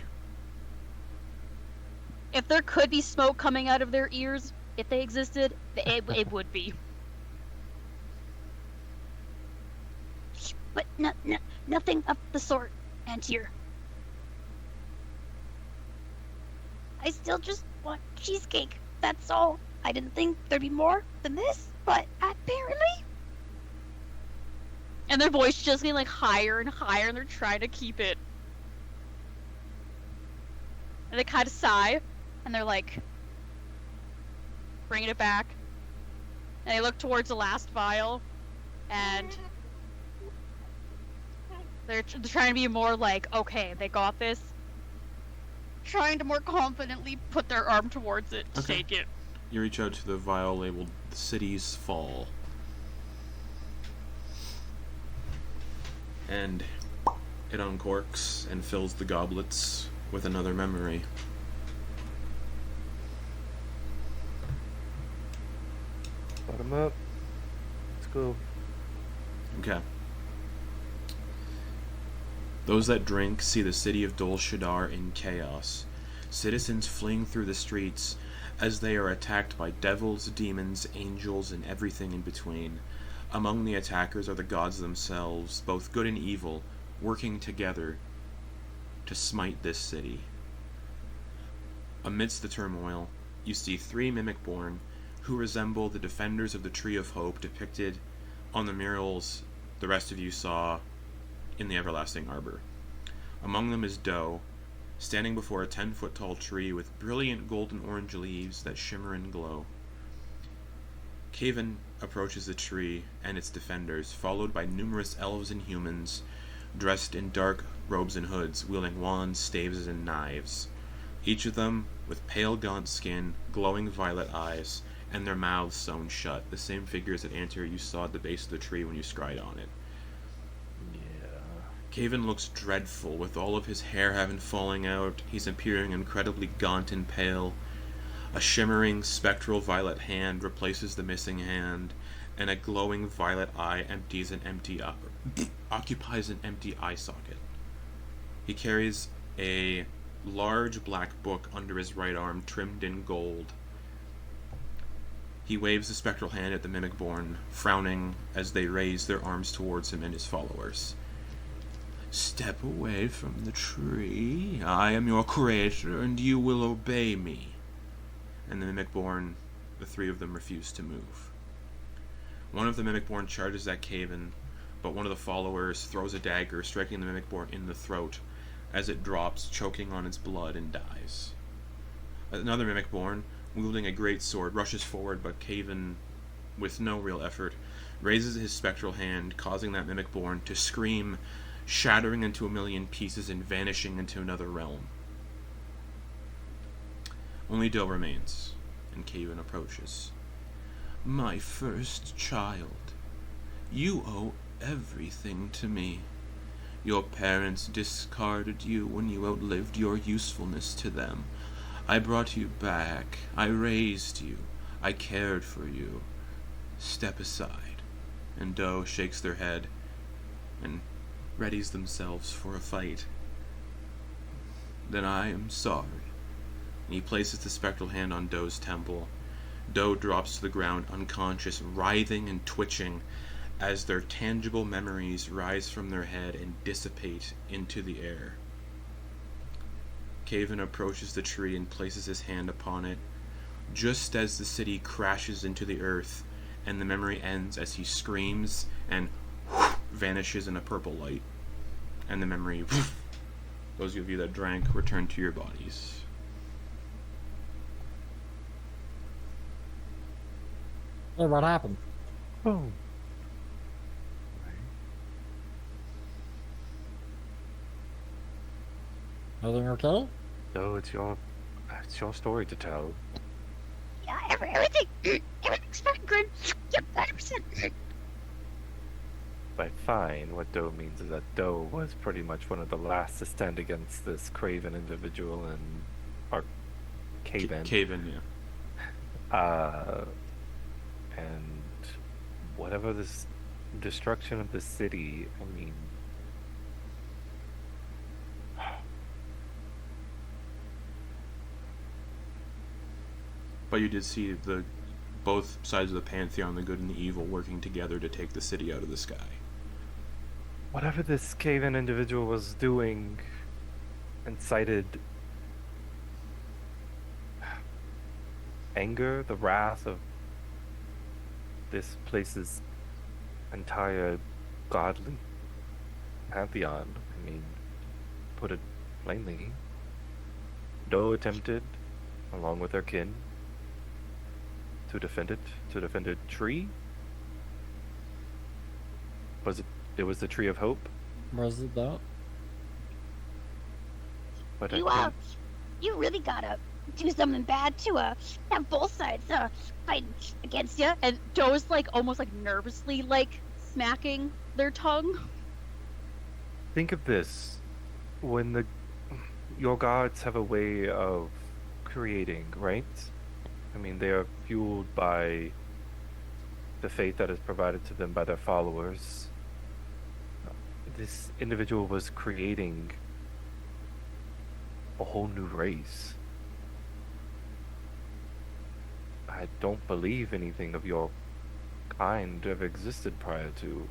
if there could be smoke coming out of their ears, if they existed, it would be. but nothing of the sort, Antyr. I still just want cheesecake. That's all. I didn't think there'd be more than this, but apparently. And their voice just getting like higher and higher, and they're trying to keep it. And they kind of sigh, and they're like, bringing it back. And they look towards the last vial, and they're trying to be more like, okay, they got this. Trying to more confidently put their arm towards it to Okay. take it. You reach out to the vial labeled "The City's Fall," and it uncorks and fills the goblets with another memory. Bottom up. Let's go. Okay. Those that drink see the city of Dol Shadar in chaos. Citizens fleeing through the streets as they are attacked by devils, demons, angels, and everything in between. Among the attackers are the gods themselves, both good and evil, working together to smite this city. Amidst the turmoil, you see three Mimicborn who resemble the defenders of the Tree of Hope depicted on the murals the rest of you saw in the Everlasting Arbor. Among them is Doe, standing before a 10-foot tall tree with brilliant golden orange leaves that shimmer and glow. Caven approaches the tree and its defenders, followed by numerous elves and humans dressed in dark robes and hoods, wielding wands, staves, and knives. Each of them with pale, gaunt skin, glowing violet eyes, and their mouths sewn shut, the same figures that Antyr you saw at the base of the tree when you scried on it. Caven looks dreadful, with all of his hair having falling out. He's appearing incredibly gaunt and pale. A shimmering, spectral violet hand replaces the missing hand, and a glowing violet eye occupies an empty eye socket. He carries a large black book under his right arm, trimmed in gold. He waves the spectral hand at the Mimicborn, frowning as they raise their arms towards him and his followers. "Step away from the tree. I am your creator, and you will obey me." And the Mimicborn, the three of them, refuse to move. One of the Mimicborn charges at Caven, but one of the followers throws a dagger, striking the Mimicborn in the throat as it drops, choking on its blood, and dies. Another Mimicborn, wielding a great sword, rushes forward, but Caven with no real effort, raises his spectral hand, causing that Mimicborn to scream, shattering into a million pieces and vanishing into another realm. Only Doe remains, and Kaven approaches. My first child, you owe everything to me. Your parents discarded you when you outlived your usefulness to them. I brought you back. I raised you. I cared for you. Step aside. And Doe shakes their head and readies themselves for a fight. Then I am sorry. And he places the spectral hand on Doe's temple. Doe drops to the ground unconscious, writhing and twitching as their tangible memories rise from their head and dissipate into the air. Kaven approaches the tree and places his hand upon it, just as the city crashes into the earth, and the memory ends as he screams and vanishes in a purple light. And the memory, those of you that drank, return to your bodies. Hey, what happened? Oh. Everything okay? No, it's your story to tell. Yeah, everything's fine, Grin. Yep, 100%. By fine, what Doe means is that Doe was pretty much one of the last to stand against this craven individual in Arcane. Kaven, yeah. And whatever this destruction of the city, I mean, But you did see both sides of the pantheon, the good and the evil, working together to take the city out of the sky. whatever this cave-in individual was doing incited anger, the wrath of this place's entire godly pantheon. I mean, put it plainly, Doe attempted, along with her kin, to defend a tree. It was the tree of hope. Was it that? But You really gotta do something bad to have both sides fight against you. And Doe's like almost like nervously like smacking their tongue. think of this: when your gods have a way of creating, right? I mean, they are fueled by the faith that is provided to them by their followers. This individual was creating a whole new race. I don't believe anything of your kind have existed prior to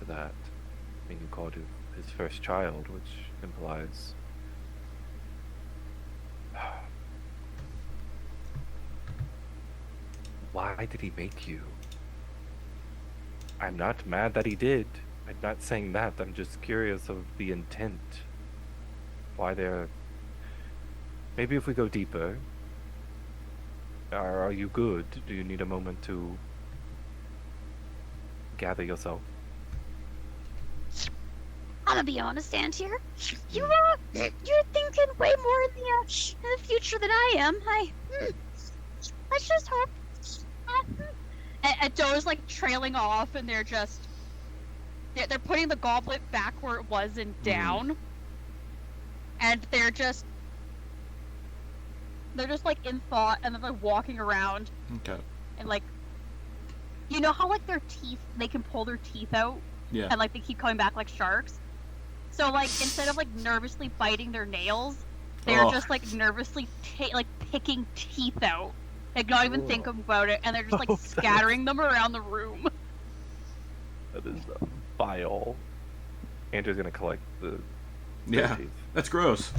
that. I mean, you called it his first child, which implies... Why did he make you? I'm not mad that he did. I'm not saying that. I'm just curious of the intent. Why they're... Maybe if we go deeper... Are you good? Do you need a moment to gather yourself? I'm gonna be honest, Antyr. You're thinking way more in the future than I am. Let's just hope. And Doe's like trailing off, and they're putting the goblet back where it was and down, and they're just like in thought, and they're like walking around. Okay. And like, you know how like their teeth, they can pull their teeth out, Yeah. and like they keep coming back like sharks. So like instead of like nervously biting their nails, they're just like nervously like picking teeth out, like not even thinking about it, and they're just like scattering them around the room. That is vile. Andrew's gonna collect the Yeah. teeth. That's gross.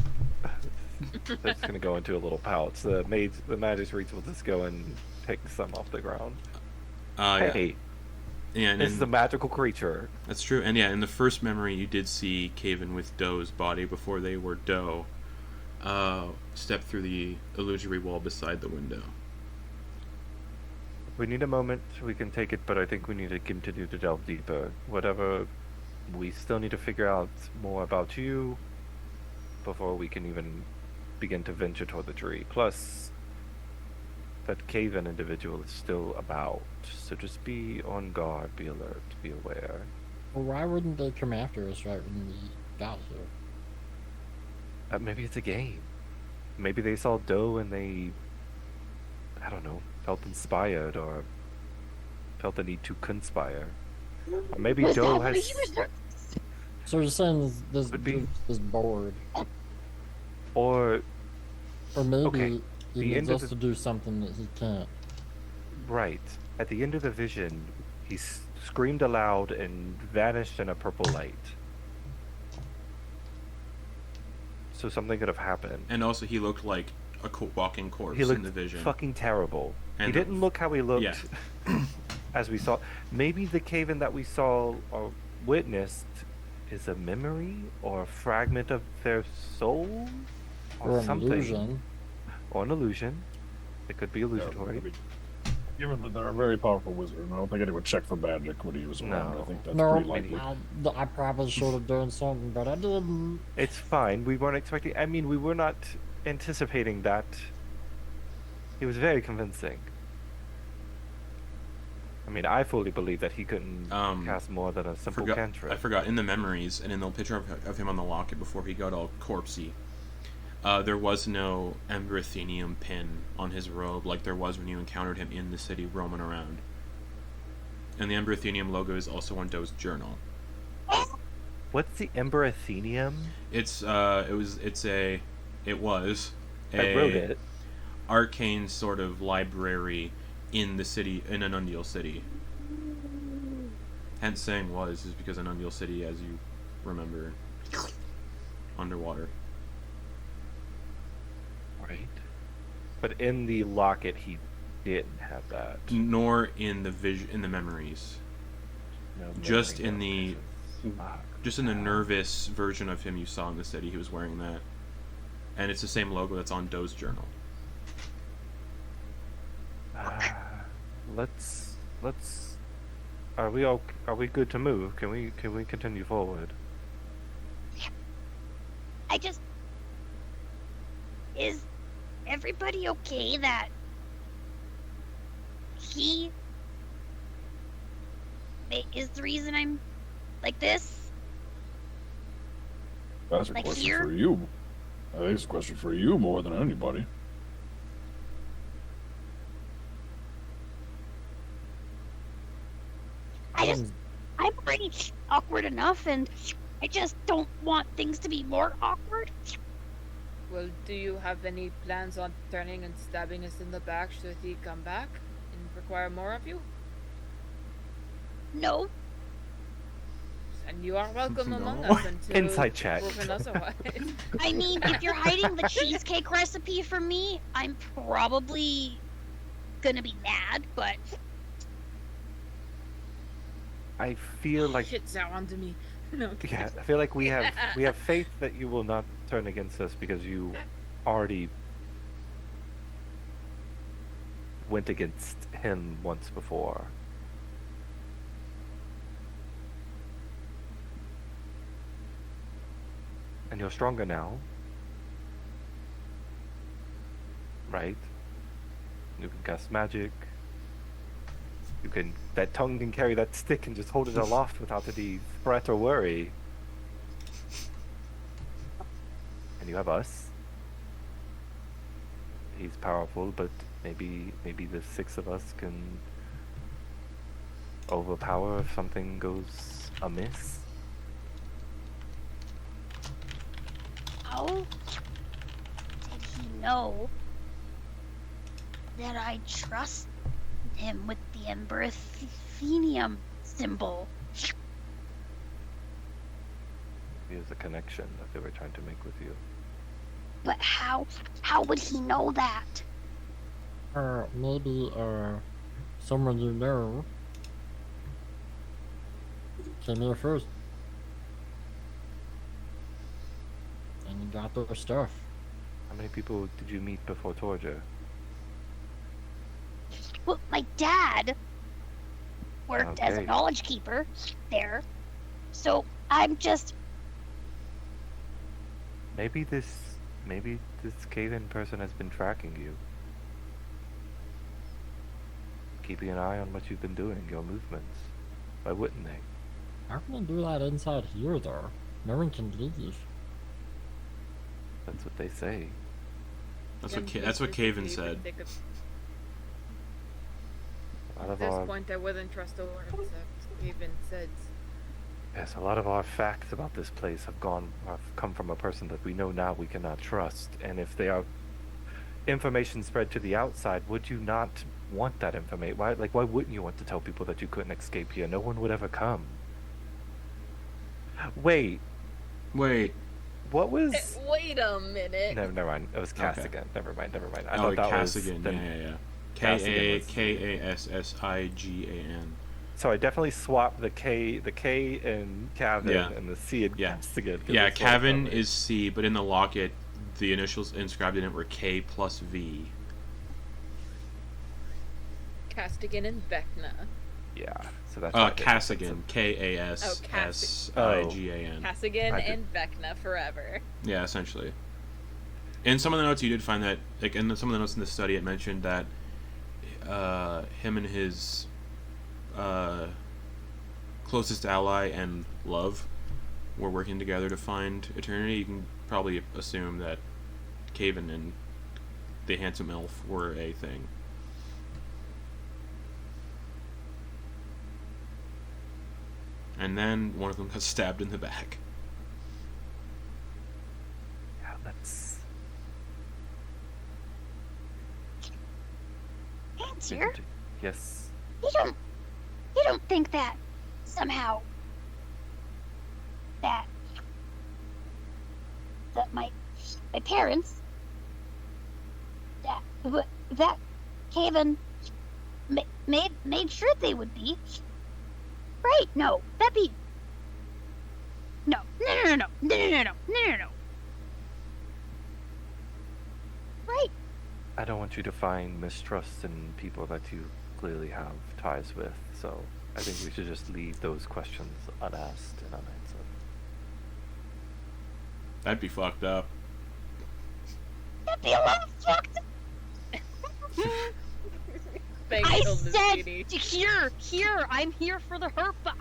They're just gonna go into a little pouch. The magistrates will just go and pick some off the ground. Yeah. Hey, Yeah, and this is a magical creature. that's true. And yeah, in the first memory, you did see Kaven with Doe's body before they were Doe step through the illusory wall beside the window. we need a moment, we can take it, but I think we need to continue to delve deeper. Whatever, we still need to figure out more about you before we can even begin to venture toward the tree. Plus, that cave-in individual is still about, so just be on guard, be alert, be aware. Well, why wouldn't they come after us right when we got here? Maybe it's a game. Maybe they saw Doe and they, I don't know, felt inspired or felt the need to conspire. Or maybe Was Doe that what has. he was- So you're saying this Could be. is bored, Or, or maybe Okay, he the needs end of us the- to do something that he can't. right, at the end of the vision, he screamed aloud and vanished in a purple light. So something could have happened. And also, he looked like a walking corpse He looked in the vision. fucking terrible. He And didn't look how he looked yeah. as we saw. Maybe the cave-in that we saw or witnessed is a memory or a fragment of their soul Or an something. illusion. Or an illusion. It could be Yeah, illusory. given that they're a very powerful wizard, and I don't think anyone would check for magic when he was around. No. I think that's No, pretty likely. I probably should have done something, but I didn't. It's fine. We weren't expecting. I mean, we were not anticipating that. He was very convincing. I mean, I fully believe that he couldn't cast more than a simple cantrip. I forgot, in the memories, and in the picture of him on the locket before he got all corpsey, there was no Emberethenium pin on his robe like there was when you encountered him in the city roaming around. And the Emberethenium logo is also on Doe's journal. What's the Emberethenium? It was I wrote it. arcane sort of library in the city, in Undying City. Hence saying was is because Undying City, as you remember, underwater. Right. But in the locket, he didn't have that. Nor in the memories. No Just memory in the- of Fuck. Just in the nervous version of him you saw in the city, he was wearing that. And it's the same logo that's on Doe's journal. Let's. Are we good to move? Can we continue forward? Is everybody okay that he is the reason I'm like this? That's a Like question here? for you. I think it's a question for you more than anybody. I'm already awkward enough, and I just don't want things to be more awkward. Well, do you have any plans on turning and stabbing us in the back should he come back and require more of you? No, And you are welcome among No. us until Insight check. proven otherwise. I mean, if you're hiding the cheesecake recipe from me, I'm probably gonna be mad, but I feel like Shit's out onto me. No. yeah, I feel like we have faith that you will not turn against us because you already went against him once before. And you're stronger now. Right? You can cast magic. That tongue can carry that stick and just hold it aloft without any threat or worry. And you have us. He's powerful, but maybe the six of us can overpower if something goes amiss. how did he know that I trust him with the Emberethenium symbol? There's a connection that they were trying to make with you. But how would he know that? Maybe, someone you know came here first. And you got their stuff. How many people did you meet before Torger? Well, my dad worked as a Okay. knowledge keeper there, so I'm just. Maybe this cave-in person has been tracking you. Keeping an eye on what you've been doing, your movements. Why wouldn't they? How can they do that inside here, though? No one can leave. That's what they say. That's what Caven said. A lot At of this our, point, I wouldn't trust a word that Caven said. yes, a lot of our facts about this place have come from a person that we know now we cannot trust. And if they are information spread to the outside, would you not want that information? Why wouldn't you want to tell people that you couldn't escape here? No one would ever come. Wait, what was? Wait a minute. No, never mind. It was Cass Okay. again. Never mind. I Oh, thought that Cassigan. was Yeah. Cassigan was- Kassigigan. So I definitely swapped the K in Cavan Yeah. and the C in Yeah. Cassigan. 'cause Yeah, it's all Cavan about is C, but in the locket, the initials inscribed in it were K plus V. Castigan and Vecna. Yeah, so that's why I did Cassigan. Kassigigan. Castigan I did- and Vecna forever. Yeah, essentially. In some of the notes, you did find that, like, in some of the notes in the study, it mentioned that him and his closest ally and love were working together to find eternity. You can probably assume that Caven and the handsome elf were a thing. And then one of them got stabbed in the back. Yeah, that's Antyr, yes. you don't think that somehow that my parents that Caven made sure they would be right? No, that'd be no. Right? I don't want you to find mistrust in people that you clearly have ties with, so I think we should just leave those questions unasked and unanswered. That'd be fucked up. That'd be a lot of fucked. Thanks, I Hilda said Sweetie. Here, I'm here for the hurt, but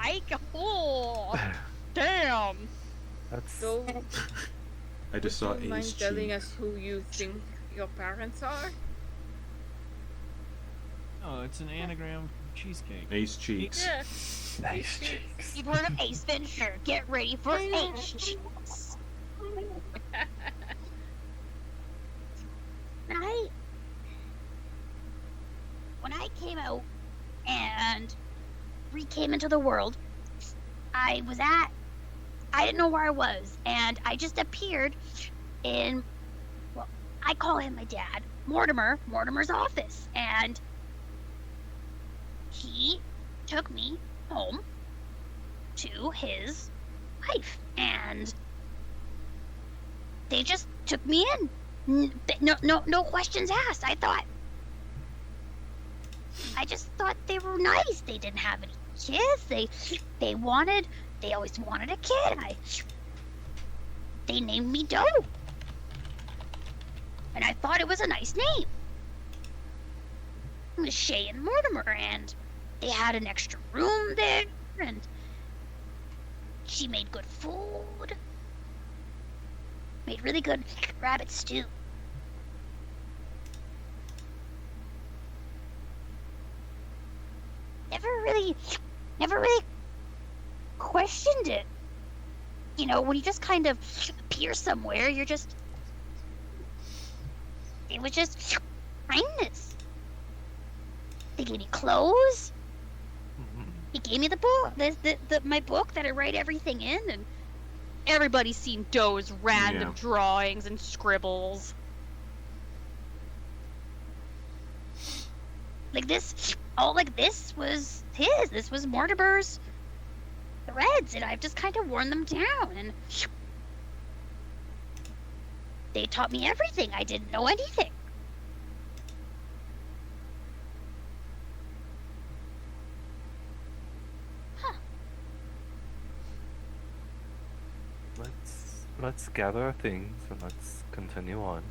oh, damn. That's So, I just saw would you mind Ace telling cheek. us who you think your parents are? Oh, it's an anagram for cheesecake. Ace cheeks. Yeah. nice cheeks. You've heard of Ace Venture. Get ready for Ace Cheeks. When I came out and came into the world, I didn't know where I was, and I just appeared in, well, I call him my dad, Mortimer's office, and he took me home to his wife, and they just took me in. No questions asked. I just thought they were nice. They didn't have any kids. They always wanted a kid. They named me Doe. And I thought it was a nice name. It was Shay and Mortimer, and they had an extra room there, and she made good food. Made really good rabbit stew. Never really questioned it. You know, when you just kind of appear somewhere, it was just kindness. They gave me clothes. He gave me the book, my book that I write everything in, and Everybody's seen Doe's random Yeah. drawings and scribbles. like this was his. This was Mortimer's threads, and I've just kind of worn them down, and they taught me everything. I didn't know anything. let's gather our things and let's continue on.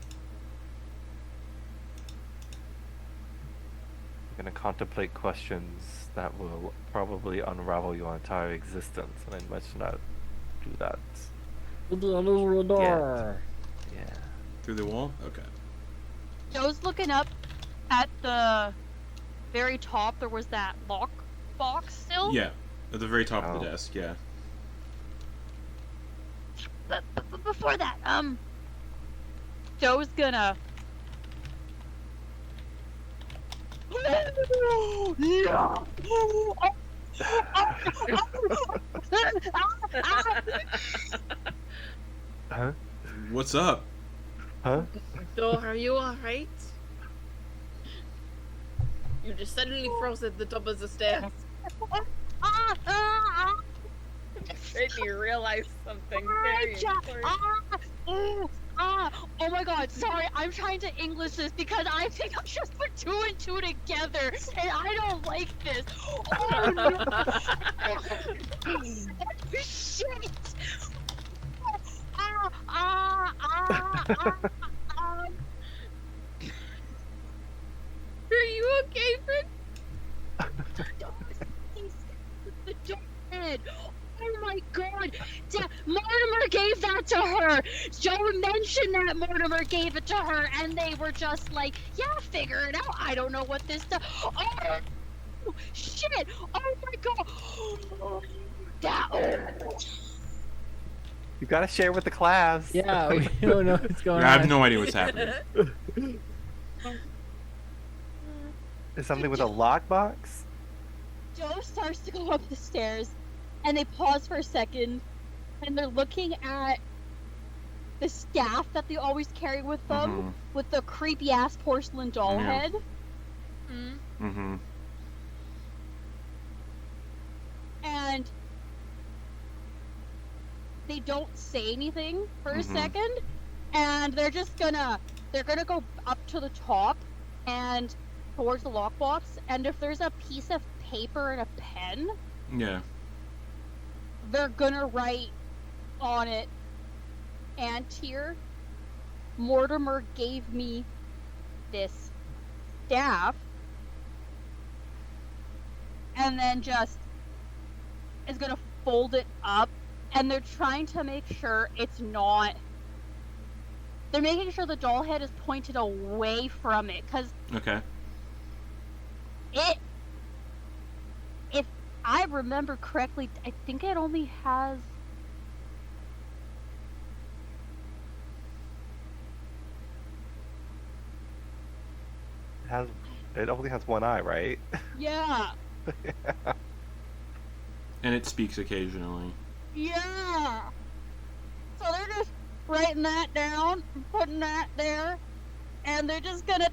I'm gonna contemplate questions that will probably unravel your entire existence, and I must not do that. Yeah. Through the wall? Okay. Joe's looking up at the very top. There was that lock box still. Yeah. At the very top of the Oh. desk, yeah. But before that, Joe's gonna. Huh? What's up? Huh? Dol, are you alright? You just suddenly froze at the top of the stairs. Made me realize something very important. Oh my god, sorry, I'm trying to English this because I think I just put 2 and 2 together and I don't like this. Oh no! Oh, shit! Are you okay, Britt? The head. Oh my god! Mortimer gave that to her! Joe mentioned that Mortimer gave it to her, and they were just like, yeah, figure it out. I don't know what this does. Oh, shit! Oh my god! You gotta share with the class. Yeah, we don't know what's going I on. have no idea what's happening. Is something with a lockbox? Joe starts to go up the stairs, and they pause for a second, and they're looking at the staff that they always carry with them, with the creepy ass porcelain doll Yeah. head. Mm-hmm. And they don't say anything for a second, and they're gonna go up to the top and towards the lockbox, and if there's a piece of paper and a pen, Yeah. they're gonna write on it, Antyr, Mortimer gave me this staff, and then just is gonna fold it up, and they're trying to make sure it's not. They're making sure the doll head is pointed away from it, because Okay. if I remember correctly, I think it only has. It only has one eye, right? Yeah. And it speaks occasionally. Yeah. So they're just writing that down, putting that there, and they're just gonna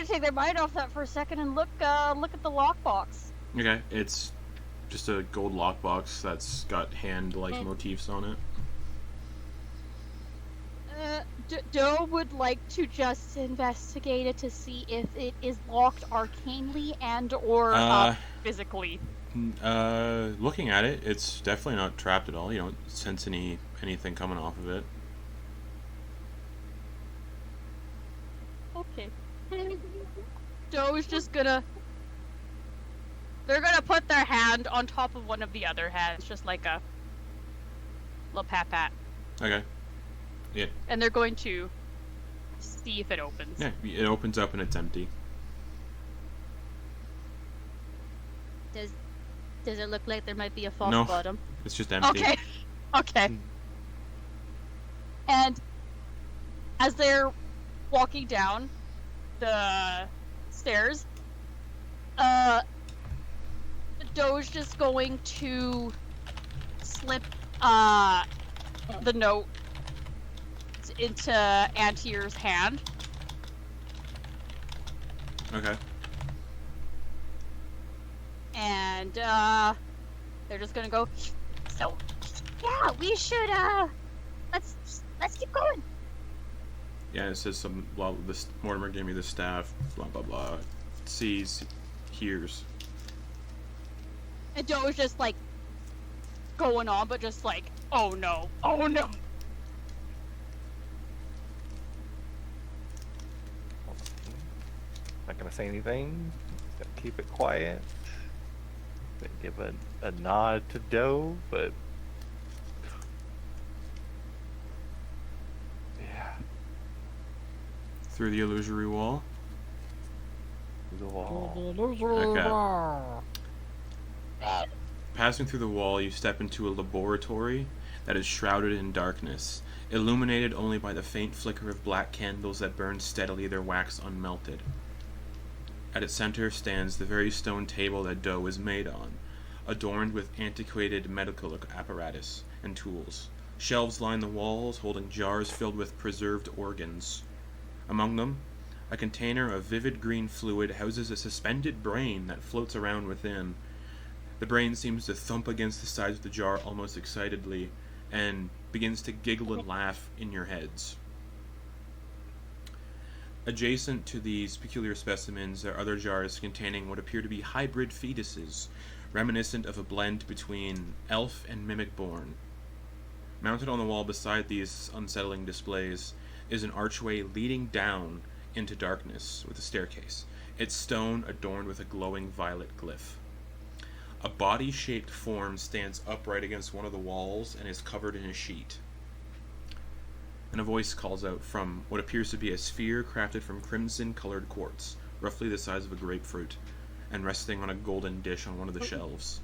take their mind off that for a second and look at the lockbox. Okay. It's just a gold lockbox that's got hand-like motifs on it. Doe would like to just investigate it to see if it is locked arcanely and or physically. Looking at it, it's definitely not trapped at all. You don't sense anything coming off of it. Okay. Doe is just gonna. They're gonna put their hand on top of one of the other hands, just like a little pat. Okay. Yeah. And they're going to see if it opens. Yeah. It opens up and it's empty. Does it look like there might be a false No. bottom? It's just empty. Okay. Okay. And as they're walking down the stairs, Doe's just going to slip the note into Antyr's hand. Okay. And they're just gonna go. So, yeah, we should let's keep going. Yeah, it says some. Well, this Mortimer gave me the staff. Blah blah blah. Sees, hears. And Joe was just like going on, but just like, oh no, say anything. Gotta keep it quiet. Gonna give a nod to Doe, but yeah, Through the illusory wall. the wall. Okay. Passing through the wall, you step into a laboratory that is shrouded in darkness, illuminated only by the faint flicker of black candles that burn steadily, their wax unmelted. At its center stands the very stone table that Doe was made on, adorned with antiquated medical apparatus and tools. Shelves line the walls, holding jars filled with preserved organs. Among them, a container of vivid green fluid houses a suspended brain that floats around within. The brain seems to thump against the sides of the jar almost excitedly, and begins to giggle and laugh in your heads. Adjacent to these peculiar specimens are other jars containing what appear to be hybrid fetuses, reminiscent of a blend between elf and Mimicborn. Mounted on the wall beside these unsettling displays is an archway leading down into darkness with a staircase, its stone adorned with a glowing violet glyph. A body-shaped form stands upright against one of the walls and is covered in a sheet. And a voice calls out from what appears to be a sphere crafted from crimson-colored quartz, roughly the size of a grapefruit, and resting on a golden dish on one of the shelves.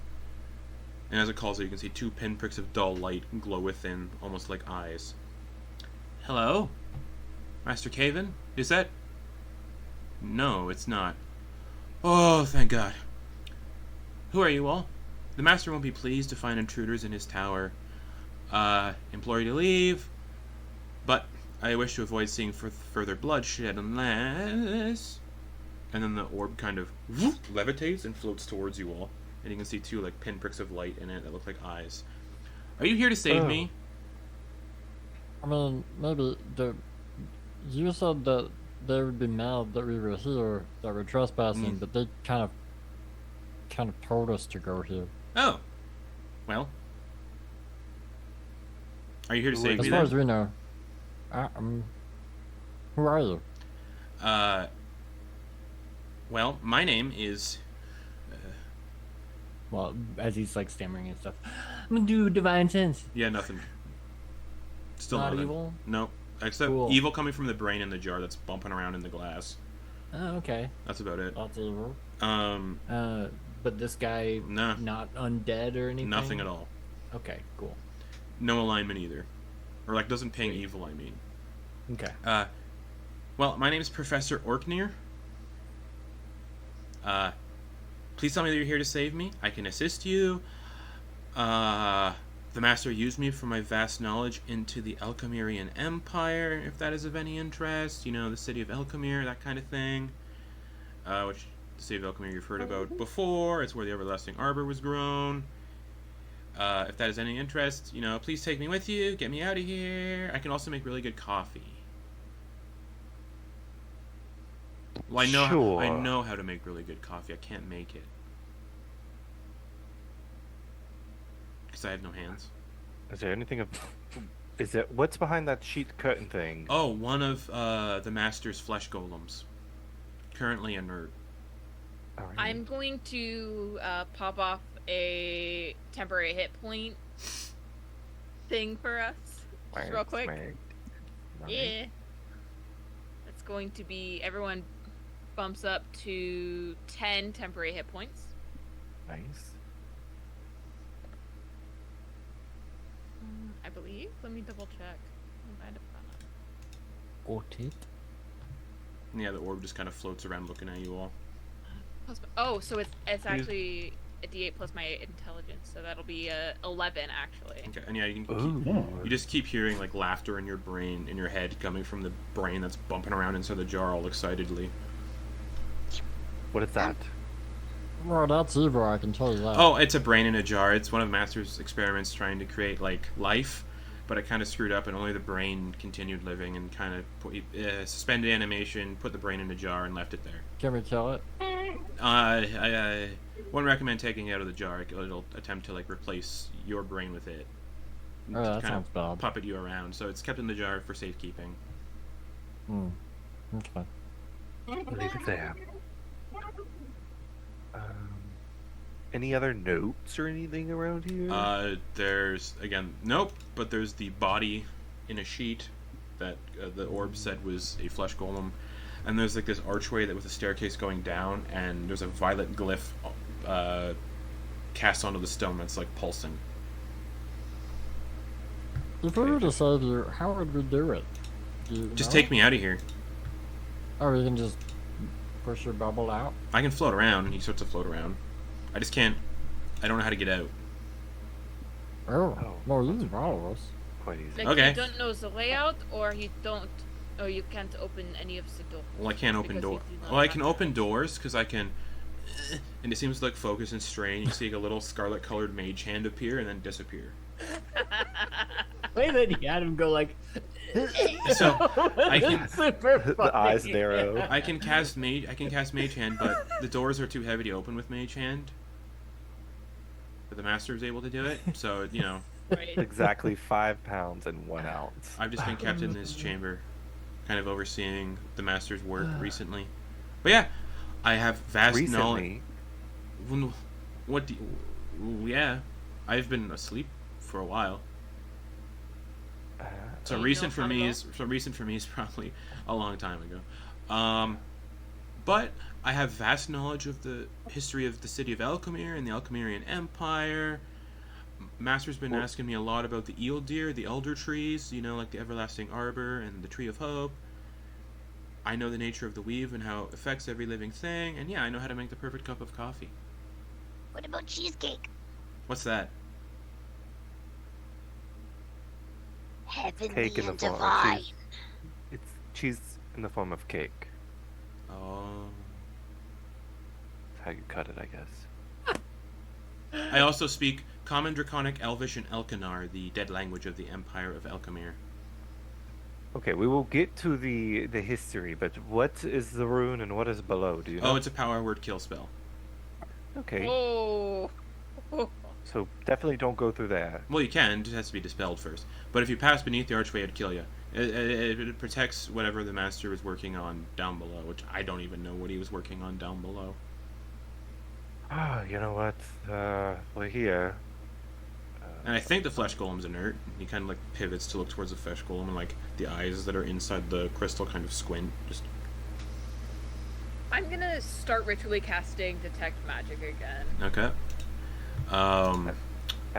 And as it calls out, you can see 2 pinpricks of dull light glow within, almost like eyes. Hello? Master Caven? Is that... No, it's not. Oh, thank God. Who are you all? The Master won't be pleased to find intruders in his tower. Implore you to leave, but I wish to avoid seeing further bloodshed unless... And then the orb kind of levitates and floats towards you all. And you can see 2 like pinpricks of light in it that look like eyes. Are you here to save me? I mean, maybe you said that they would be mad that we were here, that we're trespassing, but they kind of told us to go here. Oh. Well. Are you here to save me As far then? as we know. Who are you? Well, my name is... Well, as he's like stammering and stuff. I'm gonna do divine sense. Yeah, nothing. Still Not nothing. evil? No. Except Cool. evil coming from the brain in the jar that's bumping around in the glass. Oh, okay. That's about it. That's evil. But this guy nah, not undead or anything? nothing at all. Okay, cool. No alignment either. Or like doesn't ping evil, I mean. Okay. Well, my name is Professor Orknir. Please tell me that you're here to save me. I can assist you. The Master used me for my vast knowledge into the Elcamirian Empire, if that is of any interest. You know, the city of Elcamir, that kind of thing. Which the city of Elcamir you've heard about before. It's where the Everlasting Arbor was grown. If that is any interest, you know, please take me with you. Get me out of here. I can also make really good coffee. Well, I know how to make really good coffee. I can't make it. Because I have no hands. Is there anything of... Is it... What's behind that sheet curtain thing? Oh, one of the Master's flesh golems. Currently inert. Alright. I'm going to pop off a temporary hit point thing for us. Just real quick. Right. Yeah. It's going to be... Everyone bumps up to 10 temporary hit points. Nice. I believe. Let me double check. I might have done it. Got it. Yeah, the orb just kind of floats around looking at you all. Oh, so it's actually a D8 plus my intelligence, so that'll be 11 actually. Okay, and yeah, you just keep hearing like laughter in your brain, in your head, coming from the brain that's bumping around inside the jar all excitedly. What is that? Well, that's evil, I can tell you that. Oh, it's a brain in a jar. It's one of Master's experiments trying to create like life, but it kind of screwed up, and only the brain continued living, and kind of suspended animation, put the brain in a jar, and left it there. Can we kill it? I wouldn't recommend taking it out of the jar. It'll attempt to like replace your brain with it. Oh, that kind sounds of bad. puppet you around, so it's kept in the jar for safekeeping. Okay. Leave it there. Any other notes or anything around here? There's again nope, but there's the body in a sheet that the orb said was a flesh golem, and there's like this archway that with a staircase going down, and there's a violet glyph cast onto the stone that's like pulsing. If we were to say to you, how would we do it? Do you Just know? take me out of here. Or you can just push your bubble out. I can float around, and he starts to float around. I just can't. I don't know how to get out. Oh, well, you can follow us. Quite easy. Like Okay. you don't know the layout, or you don't, or you can't open any of the doors. Well, I can't open Because you doors. do not Well, I have can that. open doors because I can. And it seems like focus and strain. You see like a little scarlet-colored mage hand appear and then disappear. Wait, then you had him go like. So I can. Super The eyes funny. narrow. I can cast mage. I can cast mage hand, but the doors are too heavy to open with mage hand. But the master is able to do it, so you know. Right. Exactly 5 pounds and 1 ounce. I've just been kept in this chamber, kind of overseeing the master's work recently. But yeah, I have vast knowledge. Recently, What? Yeah, I've been asleep for a while. So You recent know for how to me go? is probably a long time ago. But I have vast knowledge of the history of the city of Elcomir and the Elcomirian Empire. Master's been asking me a lot about the Eildir, the Elder Trees, you know, like the Everlasting Arbor and the Tree of Hope. I know the nature of the weave and how it affects every living thing, and yeah, I know how to make the perfect cup of coffee. What about cheesecake? What's that? Heavenly cake in the and form of divine. cheese. It's cheese in the form of cake. Oh. That's how you cut it, I guess. I also speak Common, Draconic, Elvish, and Elkanar, the dead language of the Empire of Elcomir. Okay, we will get to the history, but what is the rune and what is below? Do you know? Oh, it's a power word kill spell. Okay, Oh. so definitely don't go through that. Well, you can, it just has to be dispelled first. But if you pass beneath the archway, it'd kill you. It protects whatever the master was working on down below, which I don't even know what he was working on down below. Ah, you know what? We're here. And I think the flesh golem's inert. He kind of like pivots to look towards the flesh golem, and like the eyes that are inside the crystal kind of squint. Just I'm gonna start ritually casting detect magic again. okay. And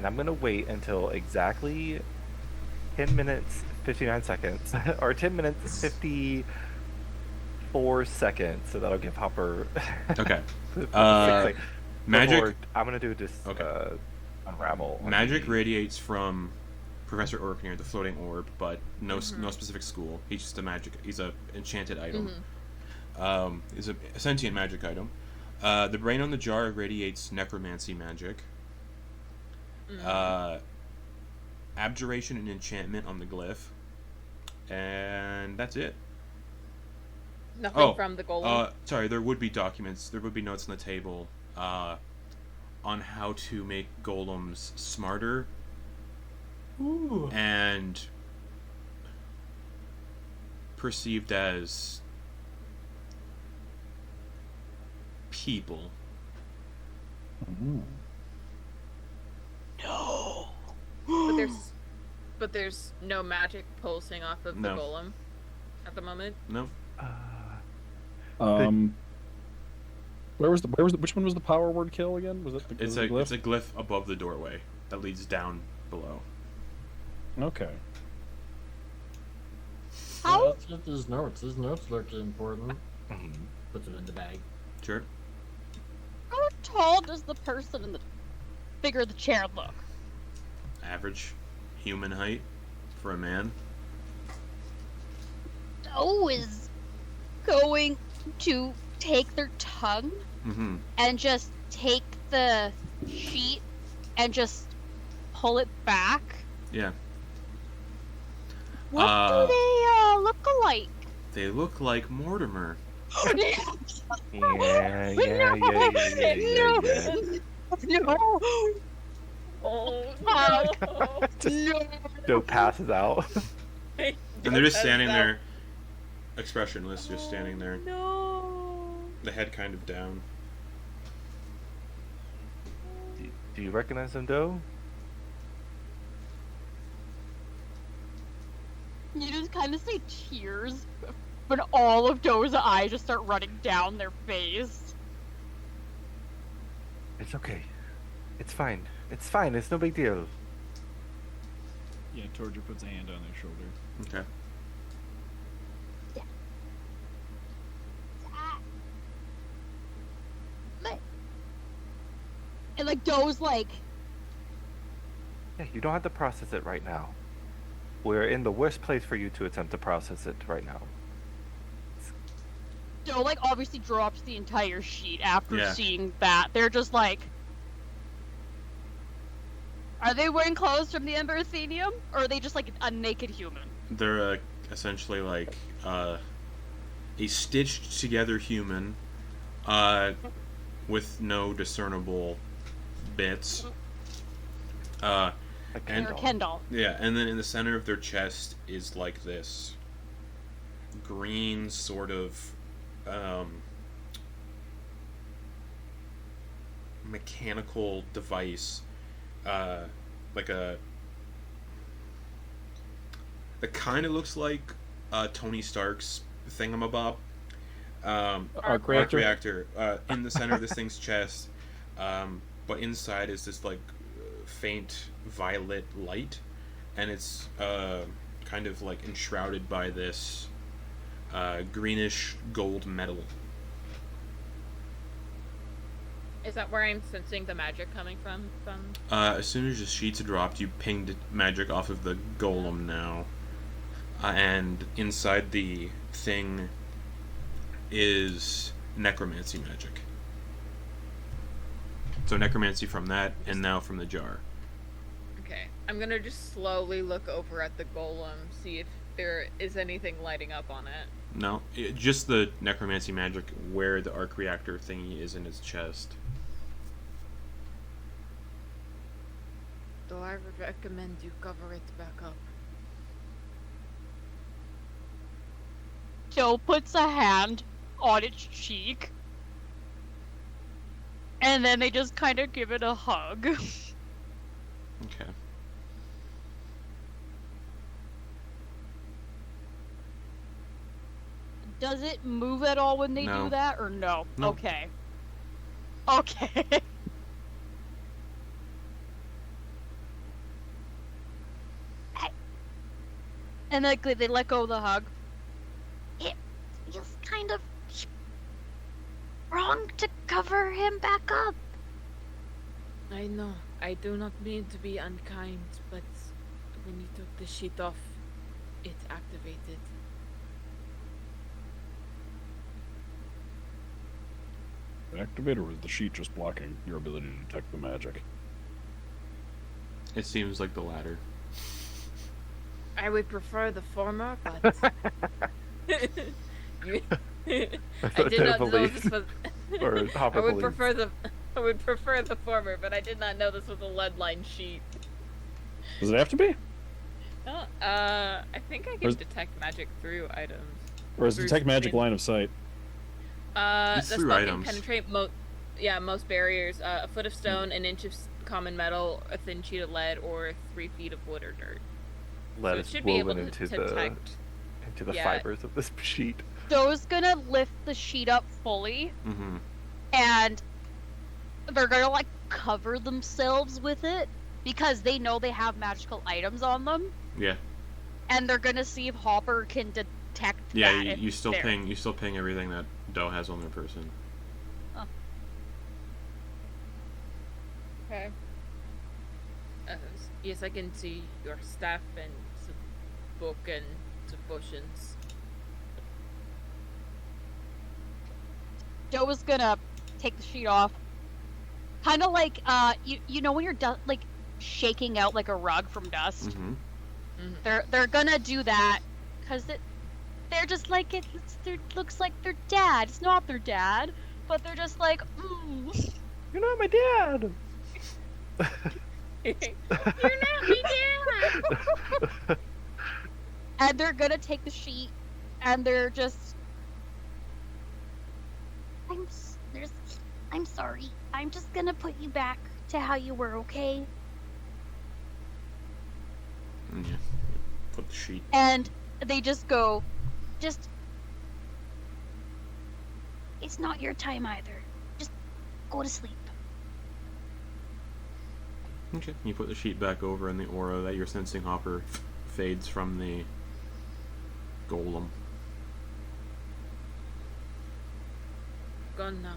I'm gonna wait until exactly 10 minutes, 59 seconds, or 10 minutes, 54 seconds, so that'll give Hopper... Okay. 6 Magic. before- I'm gonna do this Okay. unravel. on Magic the- radiates from Professor Orknir, the floating orb, but no specific school. He's just a magic. He's a enchanted item. Is a sentient magic item. The brain on the jar radiates necromancy magic. Abjuration and enchantment on the glyph, and that's it. Nothing from the golem. Sorry, there would be documents. There would be notes on the table on how to make golems smarter and perceived as people. But there's no magic pulsing off of the No. golem at the moment. No? Which one was the power word kill again? Was it the, It's the a glyph? it's a glyph above the doorway that leads down below. Okay. How Let's get these notes. These notes look important. Mhm. Puts them in the bag. Sure. how tall does the person in the figure of the chair look? Average human height for a man. Doe is going to take their tongue Mm-hmm. and just take the sheet and just pull it back. Yeah. What do they look alike? They look like Mortimer. Yeah. No. Oh No. Joe passes out. And they're just standing there, expressionless, just standing there. No. the head kind of down. Do you recognize him, Doe? You just kind of see tears, but all of Doe's eyes just start running down their face. It's okay. It's fine. It's fine. It's no big deal. Yeah, Torger puts a hand on their shoulder. Okay. And like Doe's like, Yeah, you don't have to process it right now. We're in the worst place for you to attempt to process it right now. Doe like obviously drops the entire sheet after Yeah. seeing that. They're just like, are they wearing clothes from the Emberthenium, or are they just like a naked human? They're essentially like a stitched together human with no discernible bits. Like And- They're a Kendall. Yeah, and then in the center of their chest is like this green sort of mechanical device, like a that kind of looks like Tony Stark's thingamabob. Arc Arc reactor. reactor in the center of this thing's chest, but inside is this like faint violet light, and it's kind of like enshrouded by this greenish gold metal. Is that where I'm sensing the magic coming from? As soon as the sheets dropped, you pinged magic off of the golem now, and inside the thing is necromancy magic. So necromancy from that, and now from the jar. Okay, I'm gonna just slowly look over at the golem, see if there is anything lighting up on it. No, just the necromancy magic where the arc reactor thingy is in its chest. So I would recommend you cover it back up. Joe puts a hand on its cheek, and then they just kind of give it a hug. Okay. Does it move at all when they No. do that, or no? No. Okay. Okay. And like they let go of the hug. It feels kind of wrong to cover him back up. I know. I do not mean to be unkind, but when you took the sheet off, it activated. Activate, or was the sheet just blocking your ability to detect the magic? It seems like the latter. I would prefer the former, but You- I did not know this was. Or Hopper I would believes. prefer the. I would prefer the former, but I did not know this was a lead line sheet. Does it have to be? Oh, I think I can Where's- detect magic through items. Or is Through detect magic screen. line of sight? The It's through spell can items. penetrate most barriers. A foot of stone, an inch of common metal, a thin sheet of lead, or 3 feet of wood or dirt. Let so it us should be able woven to into detect. the Yeah. fibers of this sheet. Joe's gonna lift the sheet up fully, Mm-hmm. and they're gonna like cover themselves with it because they know they have magical items on them, Yeah. and they're gonna see if Hopper can detect Yeah, that. you, if you still there. ping. You still ping everything that Doe has on their person. Okay. Yes, I can see your staff and some book and some potions. Joe was gonna take the sheet off, kind of like you know when you're like shaking out like a rug from dust. Mm-hmm. They're gonna do that because they're just like it looks like their dad. It's not their dad, but they're just like, You're not my dad. You're not me, Dad! and they're gonna take the sheet and they're just I'm sorry. I'm just gonna put you back to how you were, okay? And you put the sheet. And they just go, It's not your time either. Just go to sleep. Okay. You put the sheet back over, and the aura that you're sensing, Hopper, fades from the golem. Gone now.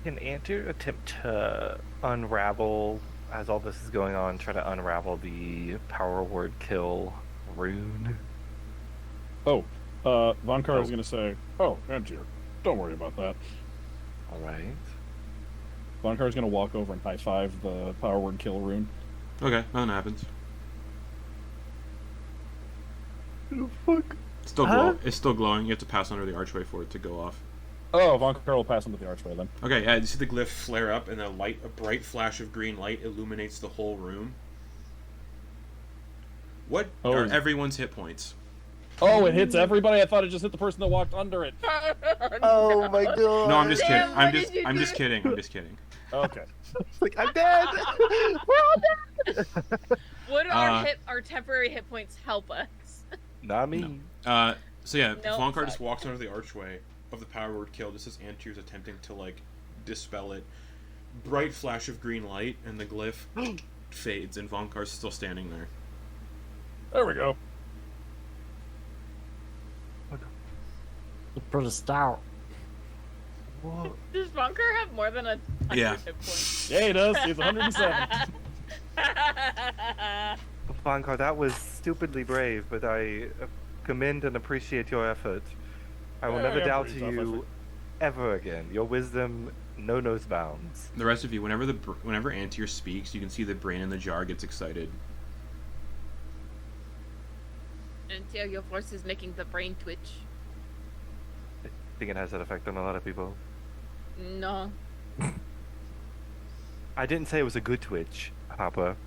Can Antyr attempt to unravel, as all this is going on, try to unravel the power word kill rune? Vonkar is going to say, "Oh, Antyr, don't worry about that." All right. Vonkar is going to walk over and high five the power word kill rune. Okay, nothing happens. Oh, fuck. It's still glowing. You have to pass under the archway for it to go off. Oh, Vonkar will pass into the archway then. Okay, yeah, you see the glyph flare up, and a bright flash of green light illuminates the whole room. What are everyone's hit points? Oh, it hits everybody. I thought it just hit the person that walked under it. Oh my god. No, I'm just kidding. Damn, I'm what just did you I'm do? just kidding. I'm just kidding. Okay. Like, I'm dead. We're all dead. Would our temporary hit points help us? Not me. So yeah, Nope. Vonkar just walks under the archway of the power word kill, just as Antyr's attempting to like dispel it. Bright flash of green light, and the glyph fades, and Vonkar's still standing there. There we go. Pretty stout. What? Does Vonkar have more than 100 Yeah. hit points? Yeah, he does. He's 107. Vonkar, that was stupidly brave, but I commend and appreciate your effort. I will Yeah, never yeah, doubt pretty tough you ever again. Your wisdom knows bounds. The rest of you, whenever Antyr speaks, you can see the brain in the jar gets excited. Until your force is making the brain twitch. I think it has that effect on a lot of people. No. I didn't say it was a good twitch, Hopper.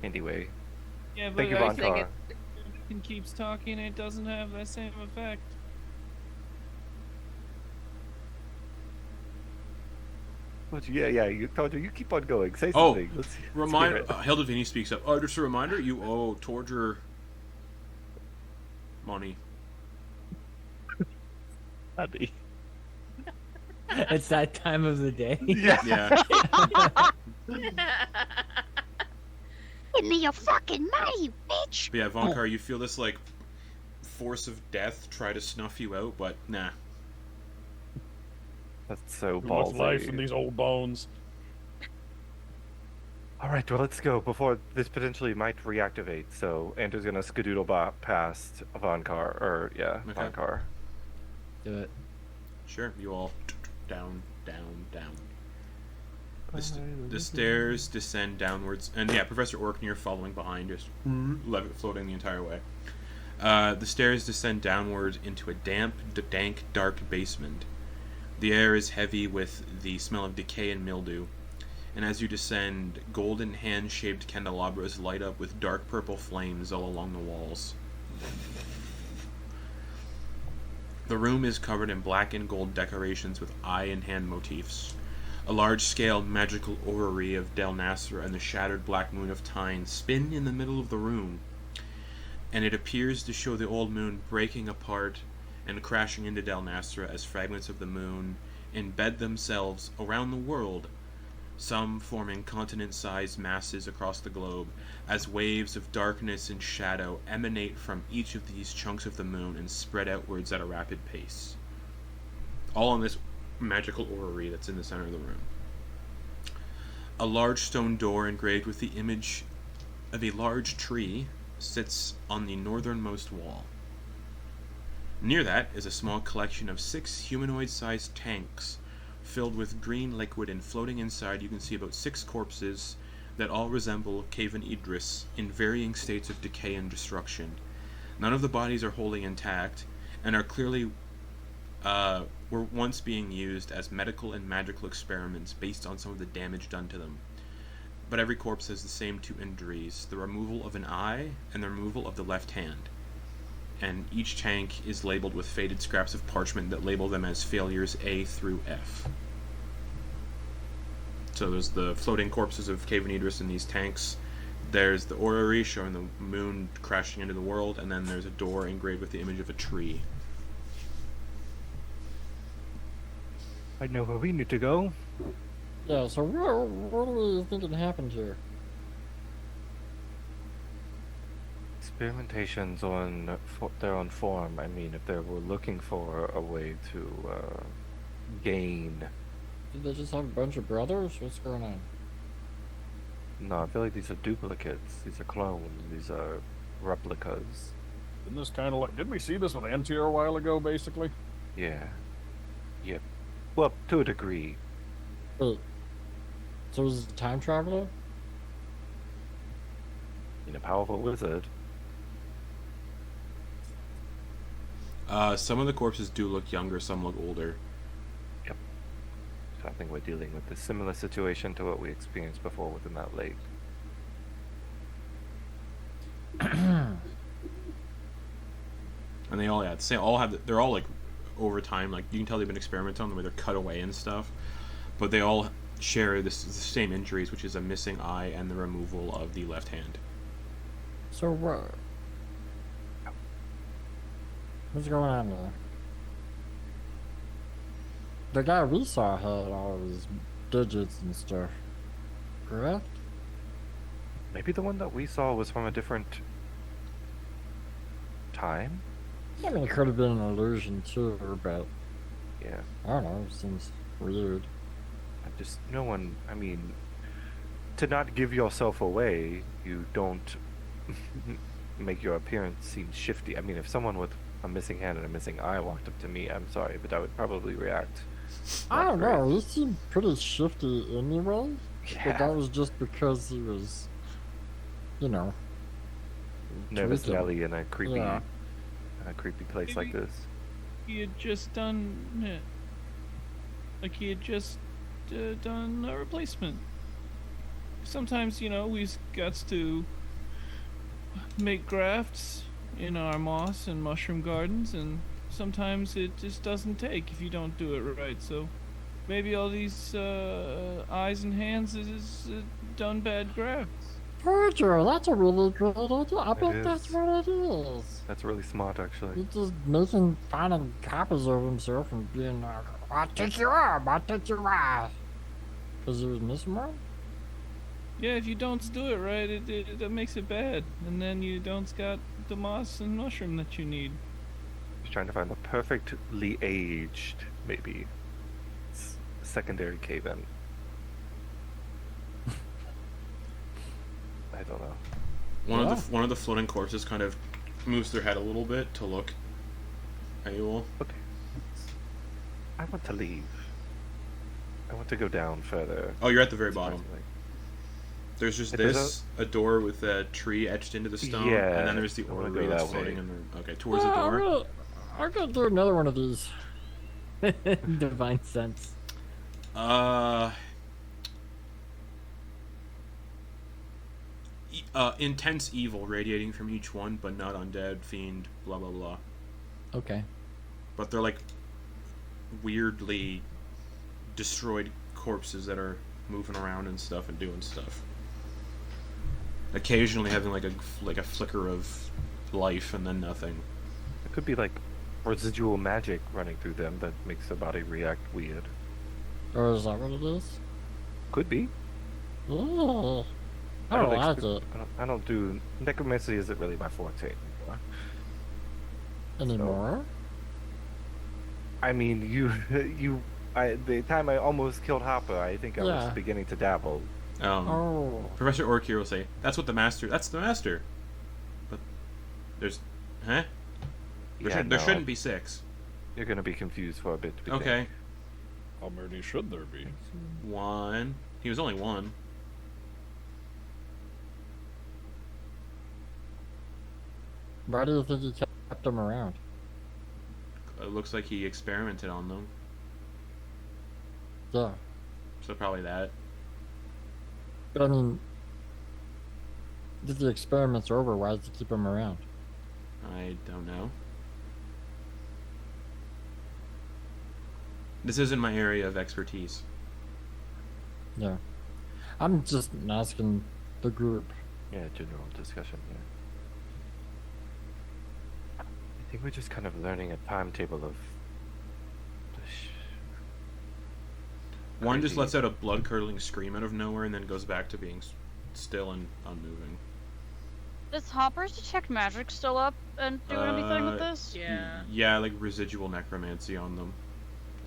Anyway, Yeah, but thank you, I think Vonkar. and keeps talking, it doesn't have that same effect. You told you keep on going. Say Oh, something. Let's hear Reminder. it. Hildovini speaks up. Oh, just a reminder. You owe Torger money. Honey. It's that time of the day. Yeah. Yeah. Give me your fucking money, you bitch! But yeah, Vonkar, you feel this like force of death try to snuff you out, but nah. That's so What's life in ballsy. these old bones? All right, well, let's go before this potentially might reactivate. So Antyr's gonna skadoodle past Vonkar, Okay. Vonkar. Do it. Sure, you all down. The stairs descend downwards, and yeah, Professor Orkney following behind, just floating the entire way. The stairs descend downward into a damp, dank, dark basement. The air is heavy with the smell of decay and mildew, and as you descend, golden hand-shaped candelabras light up with dark purple flames all along the walls. The room is covered in black and gold decorations with eye and hand motifs. A large-scale magical orrery of Del Nasra and the shattered black moon of Tyne spin in the middle of the room, and it appears to show the old moon breaking apart and crashing into Del Nasra as fragments of the moon embed themselves around the world, some forming continent-sized masses across the globe, as waves of darkness and shadow emanate from each of these chunks of the moon and spread outwards at a rapid pace. All on this magical orrery that's in the center of the room. A large stone door engraved with the image of a large tree sits on the northernmost wall. Near that is a small collection of 6 humanoid-sized tanks filled with green liquid, and floating inside you can see about 6 corpses that all resemble Caven Idris in varying states of decay and destruction. None of the bodies are wholly intact and are clearly were once being used as medical and magical experiments based on some of the damage done to them. But every corpse has the same 2 injuries: the removal of an eye and the removal of the left hand. and each tank is labeled with faded scraps of parchment that label them as failures A through F. So there's the floating corpses of Cave and Idris in these tanks. There's the orrery showing the moon crashing into the world, and then there's a door engraved with the image of a tree. I know where we need to go. Yeah, so what do we think happened here? Experimentations on their own form. I mean, if they were looking for a way to gain... Did they just have a bunch of brothers? What's going on? No, I feel like these are duplicates. These are clones. These are replicas. Isn't this kind of like... Didn't we see this with Antyr a while ago, basically? Yeah. Yep. Well, to a degree. Wait, so is it a time traveler? In a powerful wizard. Some of the corpses do look younger, some look older. So I think we're dealing with a similar situation to what we experienced before within that lake. And they all, they're all like over time, like you can tell they've been experimenting on the way they're cut away and stuff. But they all share the same injuries, which is a missing eye and the removal of the left hand. So what's going on there? The guy we saw had all his digits and stuff, correct? Maybe the one that we saw was from a different time? I mean, it could have been an illusion too, but Yeah. I don't know, it seems weird. I mean, to not give yourself away, you don't make your appearance seem shifty. I mean, if someone with a missing hand and a missing eye walked up to me, I'm sorry, but I would probably react. I don't not know, he seemed pretty shifty anyway, great. but that was just because he was, you know, Nervous tweaking. Nelly in a creepy, Yeah. creepy place like Maybe- this. He had just done it. Like he had just done a replacement. Sometimes, we've got to make grafts in our moss and mushroom gardens, and sometimes it just doesn't take if you don't do it right. So maybe all these eyes and hands is done bad grafts. Torger, that's a really good idea. I It bet that's is. what it is. That's really smart, actually. He's just finding copies of himself and being like, I'll take your arm, I'll take your eye. Because he was missing one? Yeah, if you don't do it right, it makes it bad, and then you don't got the moss and mushroom that you need. He's trying to find the perfectly aged, maybe, secondary cave-in. I don't know. One of the floating corpses kind of moves their head a little bit to look at you all. Okay. I want to leave. I want to go down further. Oh, you're at the very bottom. Surprisingly. There's just If there's this, a door with a tree etched into the stone, Yeah, and then there's the I wanna orrery go that's that way. floating in the... Okay, towards the door. I'm gonna do another one of these. Divine sense. Intense evil radiating from each one, but not undead, fiend, blah blah blah. Okay. But they're like weirdly destroyed corpses that are moving around and stuff and doing stuff. Occasionally having like a flicker of life and then nothing. It could be like residual magic running through them that makes the body react weird. Or is that what it is? Could be. Oh, I don't like it I don't do necromancy. Isn't really my forte anymore. anymore. I mean, the time I almost killed Hopper, I think I Yeah. was beginning to dabble. Oh. Professor Orkier will say, "That's what the master. That's the master." But there's, huh? There Yeah, shouldn't be 6. You're gonna be confused for a bit. we Okay, think. How many should there be? 1. He was only 1. Why do you think he kept them around? It looks like he experimented on them, Yeah. so probably that. But I mean, if the experiment's over, why does he keep them around? I don't know. This isn't my area of expertise. Yeah. I'm just asking the group. Yeah, general discussion, yeah. I think we're just kind of learning a timetable of... One just crazy- lets out a blood-curdling scream out of nowhere and then goes back to being still and unmoving. Is Hopper's detect magic still up and doing anything with this? Yeah. Yeah, like residual necromancy on them.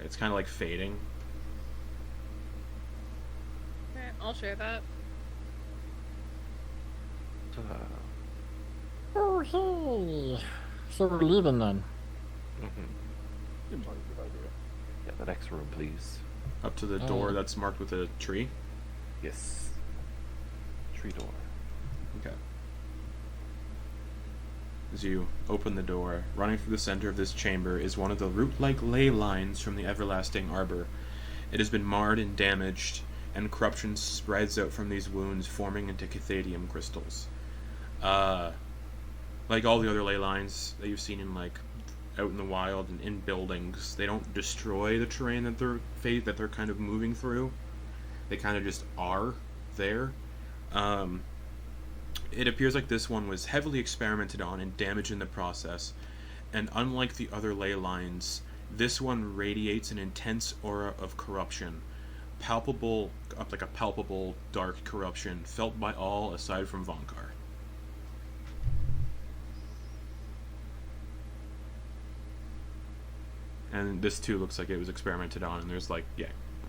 It's kind of like fading. Okay, I'll share that. Okay. So we're leaving then. mhm. Yeah, the next room, please. Up to the door that's marked with a tree. Yes. Tree door. Okay. As you open the door, running through the center of this chamber is one of the root-like ley lines from the everlasting arbor. It has been marred and damaged, and corruption spreads out from these wounds, forming into cathadium crystals. Like all the other ley lines that you've seen in out in the wild and in buildings, they don't destroy the terrain that they're kind of moving through. They kind of just are there. It appears like this one was heavily experimented on and damaged in the process, and unlike the other ley lines, this one radiates an intense aura of corruption, palpable, like a palpable dark corruption felt by all aside from Vonkar. And this too looks like it was experimented on, and there's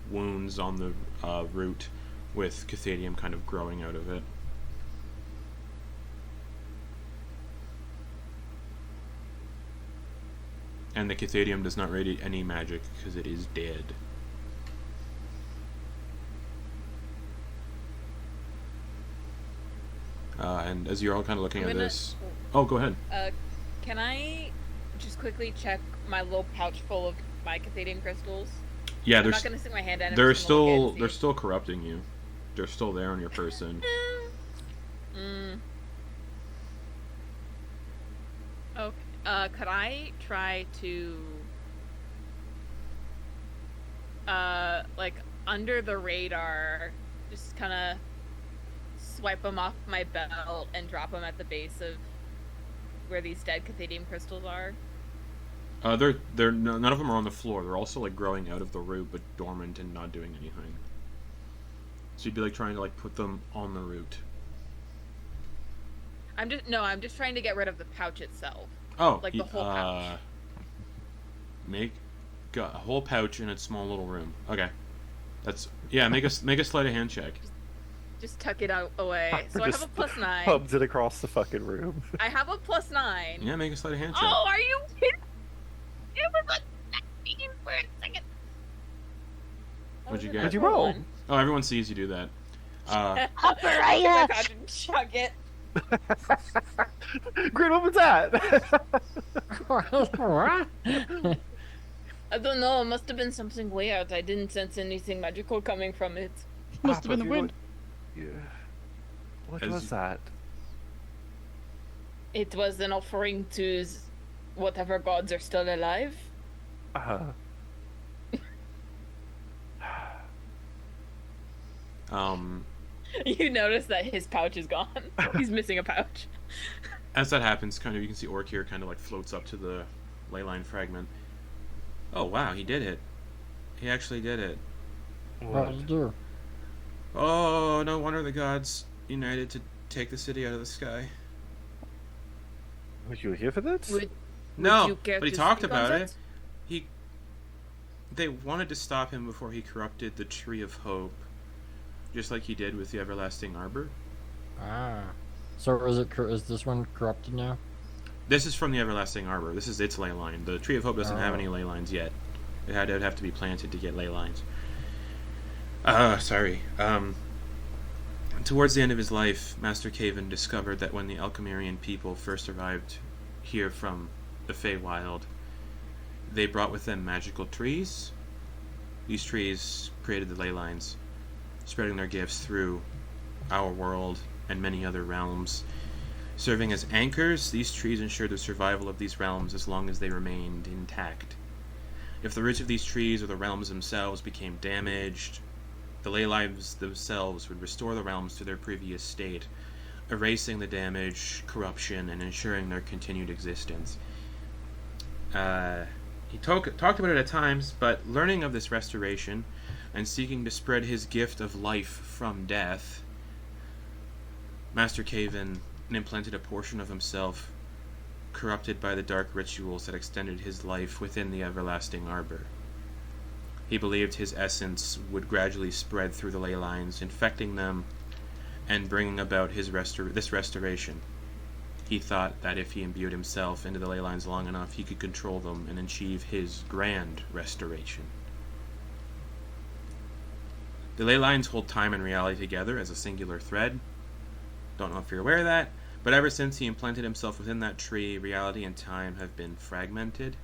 wounds on the root with cathadium kind of growing out of it. And the cathadium does not radiate any magic because it is dead. And as you're all kind of looking at this... Oh, go ahead. Can I just quickly check my little pouch full of my cathadium crystals? Yeah, I'm not gonna stick my hand in. they're still corrupting you. They're still there on your person. Okay. Could I try to, under the radar, just kind of swipe them off my belt and drop them at the base of where these dead cathadium crystals are? None of them are on the floor. They're also growing out of the root, but dormant and not doing anything. So you'd be trying to put them on the root. I'm just trying to get rid of the pouch itself. Oh, the whole pouch. Make a whole pouch in a small little room. Okay, make a sleight of hand check. Just tuck it out away. So I have a +9. Hubs it across the fucking room. I have a +9. Yeah, make a sleight of hand check. Oh, are you kidding? It was a 19 for a second. What'd you get? What'd you roll? One. Oh, everyone sees you do that. Hopper, I chug it. Grin, what was that? I don't know. It must have been something weird. I didn't sense anything magical coming from it. Must have been the wind. Yeah. What As was you- that? It was an offering to whatever gods are still alive. You notice that his pouch is gone. He's missing a pouch. As that happens, you can see Orkir kind of floats up to the leyline fragment. Oh wow, he did it. He actually did it. What? Oh, no wonder the gods united to take the city out of the sky. Was you here for this? No, you care but he to talked speak on about that? it. They wanted to stop him before he corrupted the Tree of Hope, just like he did with the Everlasting Arbor. So is this one corrupted now? This is from the Everlasting Arbor. This is its ley line. The Tree of Hope doesn't have any ley lines yet. It would have to be planted to get ley lines. Towards the end of his life, Master Caven discovered that when the Alchemirian people first arrived here from the Feywild, they brought with them magical trees. These trees created the ley lines, spreading their gifts through our world and many other realms. Serving as anchors, these trees ensured the survival of these realms as long as they remained intact. If the roots of these trees or the realms themselves became damaged, the ley lines themselves would restore the realms to their previous state, erasing the damage, corruption, and ensuring their continued existence. He talked about it at times, but learning of this restoration and seeking to spread his gift of life from death, Master Caven implanted a portion of himself corrupted by the dark rituals that extended his life within the Everlasting Arbor. He believed his essence would gradually spread through the ley lines, infecting them and bringing about this restoration. He thought that if he imbued himself into the ley lines long enough, he could control them and achieve his grand restoration. The ley lines hold time and reality together as a singular thread. Don't know if you're aware of that, but ever since he implanted himself within that tree, reality and time have been fragmented.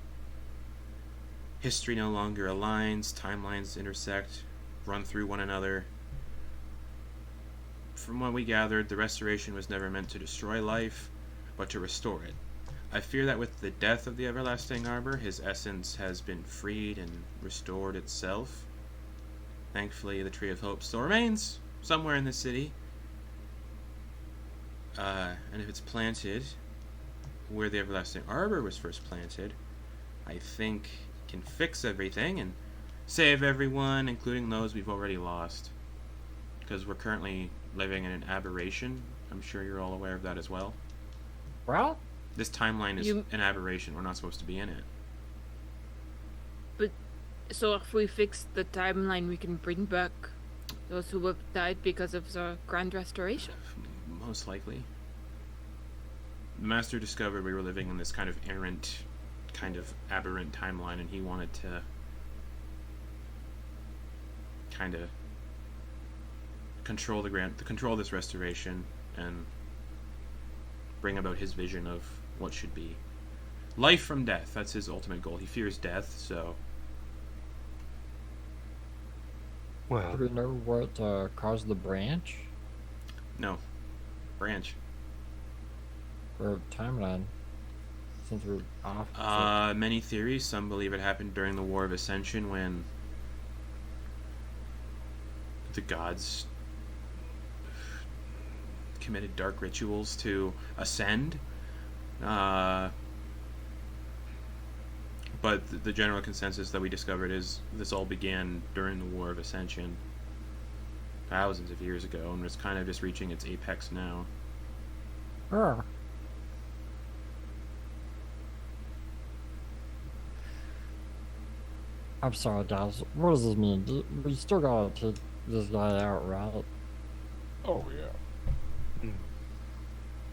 History no longer aligns, timelines intersect, run through one another. From what we gathered, the restoration was never meant to destroy life, but to restore it. I fear that with the death of the Everlasting Arbor, his essence has been freed and restored itself. Thankfully, the Tree of Hope still remains somewhere in the city. And if it's planted where the Everlasting Arbor was first planted, I think it can fix everything and save everyone, including those we've already lost. Because we're currently living in an aberration. I'm sure you're all aware of that as well. Well, This timeline is an aberration. We're not supposed to be in it. So if we fix the timeline, we can bring back those who have died because of the Grand Restoration. Most likely. The Master discovered we were living in this kind of errant, kind of aberrant timeline, and he wanted to kind of control this restoration and bring about his vision of what should be. Life from death, that's his ultimate goal. He fears death, so... Well, do we know what caused the branch No. Branch. or timeline? Since we're off. Many theories. Some believe it happened during the War of Ascension when the gods committed dark rituals to ascend. But the general consensus that we discovered is this all began during the War of Ascension thousands of years ago and was kind of just reaching its apex now. Oh. I'm sorry, guys. What does this mean? We still gotta take this guy out, right? Oh yeah. Hmm.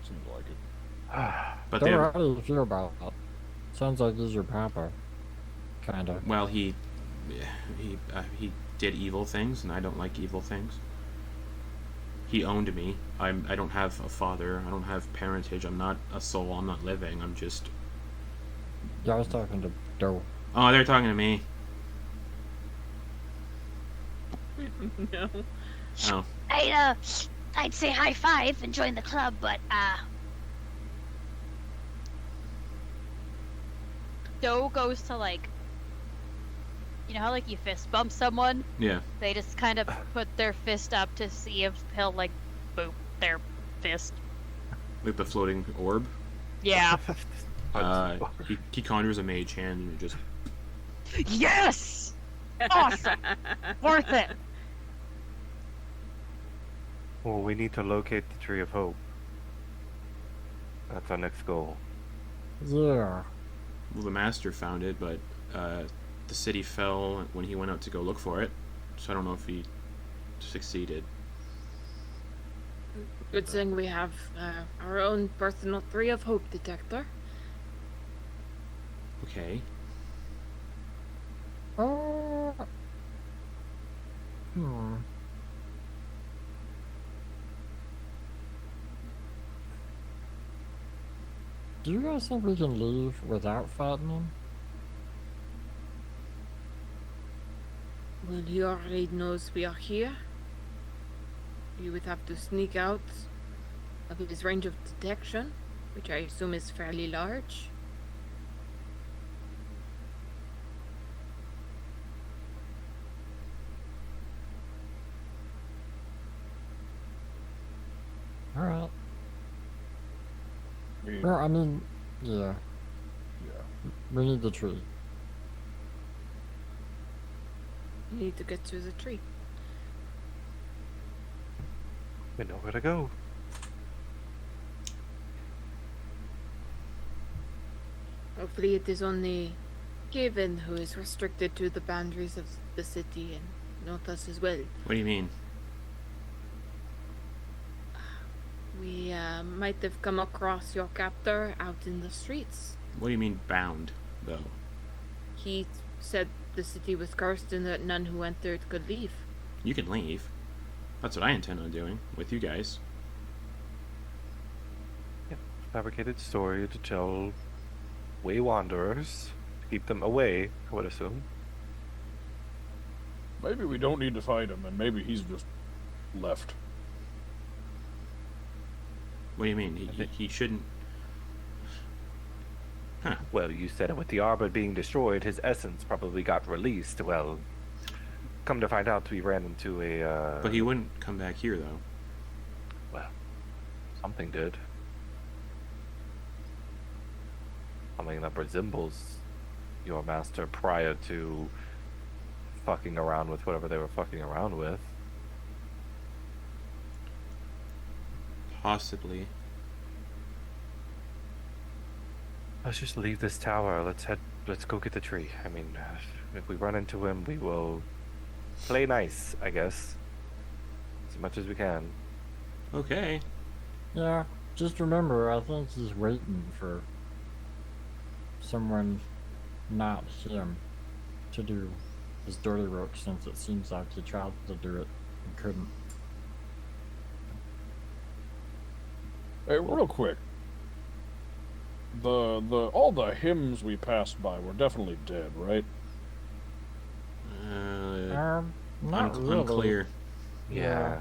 Seems like it. But Don't they how do you feel about it? Sounds like he's your papa. Kinda. well, he did evil things, and I don't like evil things. He owned me. I don't have a father. I don't have parentage. I'm not a soul. I'm not living. I'm just... Yeah, I was talking to Dol. Oh, they're talking to me. No. Oh. I'd say high five and join the club, but Doe goes to you know how you fist bump someone? Yeah. They just kind of put their fist up to see if he'll boop their fist. With the floating orb. Yeah. He conjures a mage hand and it just... Yes! Awesome! Worth it! well, we need to locate the Tree of Hope. That's our next goal. Yeah. Well, the Master found it, but the city fell when he went out to go look for it. So I don't know if he succeeded. Good thing we have our own personal Tree of Hope detector. Okay. Hmm. Do you guys think we can leave without fighting him? Well, he already knows we are here. You would have to sneak out of his range of detection, which I assume is fairly large. All right. We, Well, I mean, yeah, yeah. we need the tree. You need to get to the tree. We know where to go. Hopefully it is only Gaven who is restricted to the boundaries of the city and not us as well. What do you mean? We might have come across your captor out in the streets. What do you mean bound, though? He said the city was cursed and that none who entered could leave. You can leave. That's what I intend on doing with you guys. Fabricated story to tell way wanderers, to keep them away, I would assume. Maybe we don't need to fight him, and maybe he's just left. What do you mean? He shouldn't. Huh. Well, you said it with the arbor being destroyed, his essence probably got released. Well, come to find out, we ran into a. But he wouldn't come back here, though. Well, something did. Something that resembles your master prior to fucking around with whatever they were fucking around with. Possibly. Let's just leave this tower. Let's go get the tree. I mean, if we run into him, we will play nice, I guess. As much as we can. Okay. Yeah, just remember, I think he's waiting for someone not him to do his dirty work, since it seems like he tried to do it and couldn't. Hey, real quick. All the hymns we passed by were definitely dead, right? Not really. Unclear. Yeah.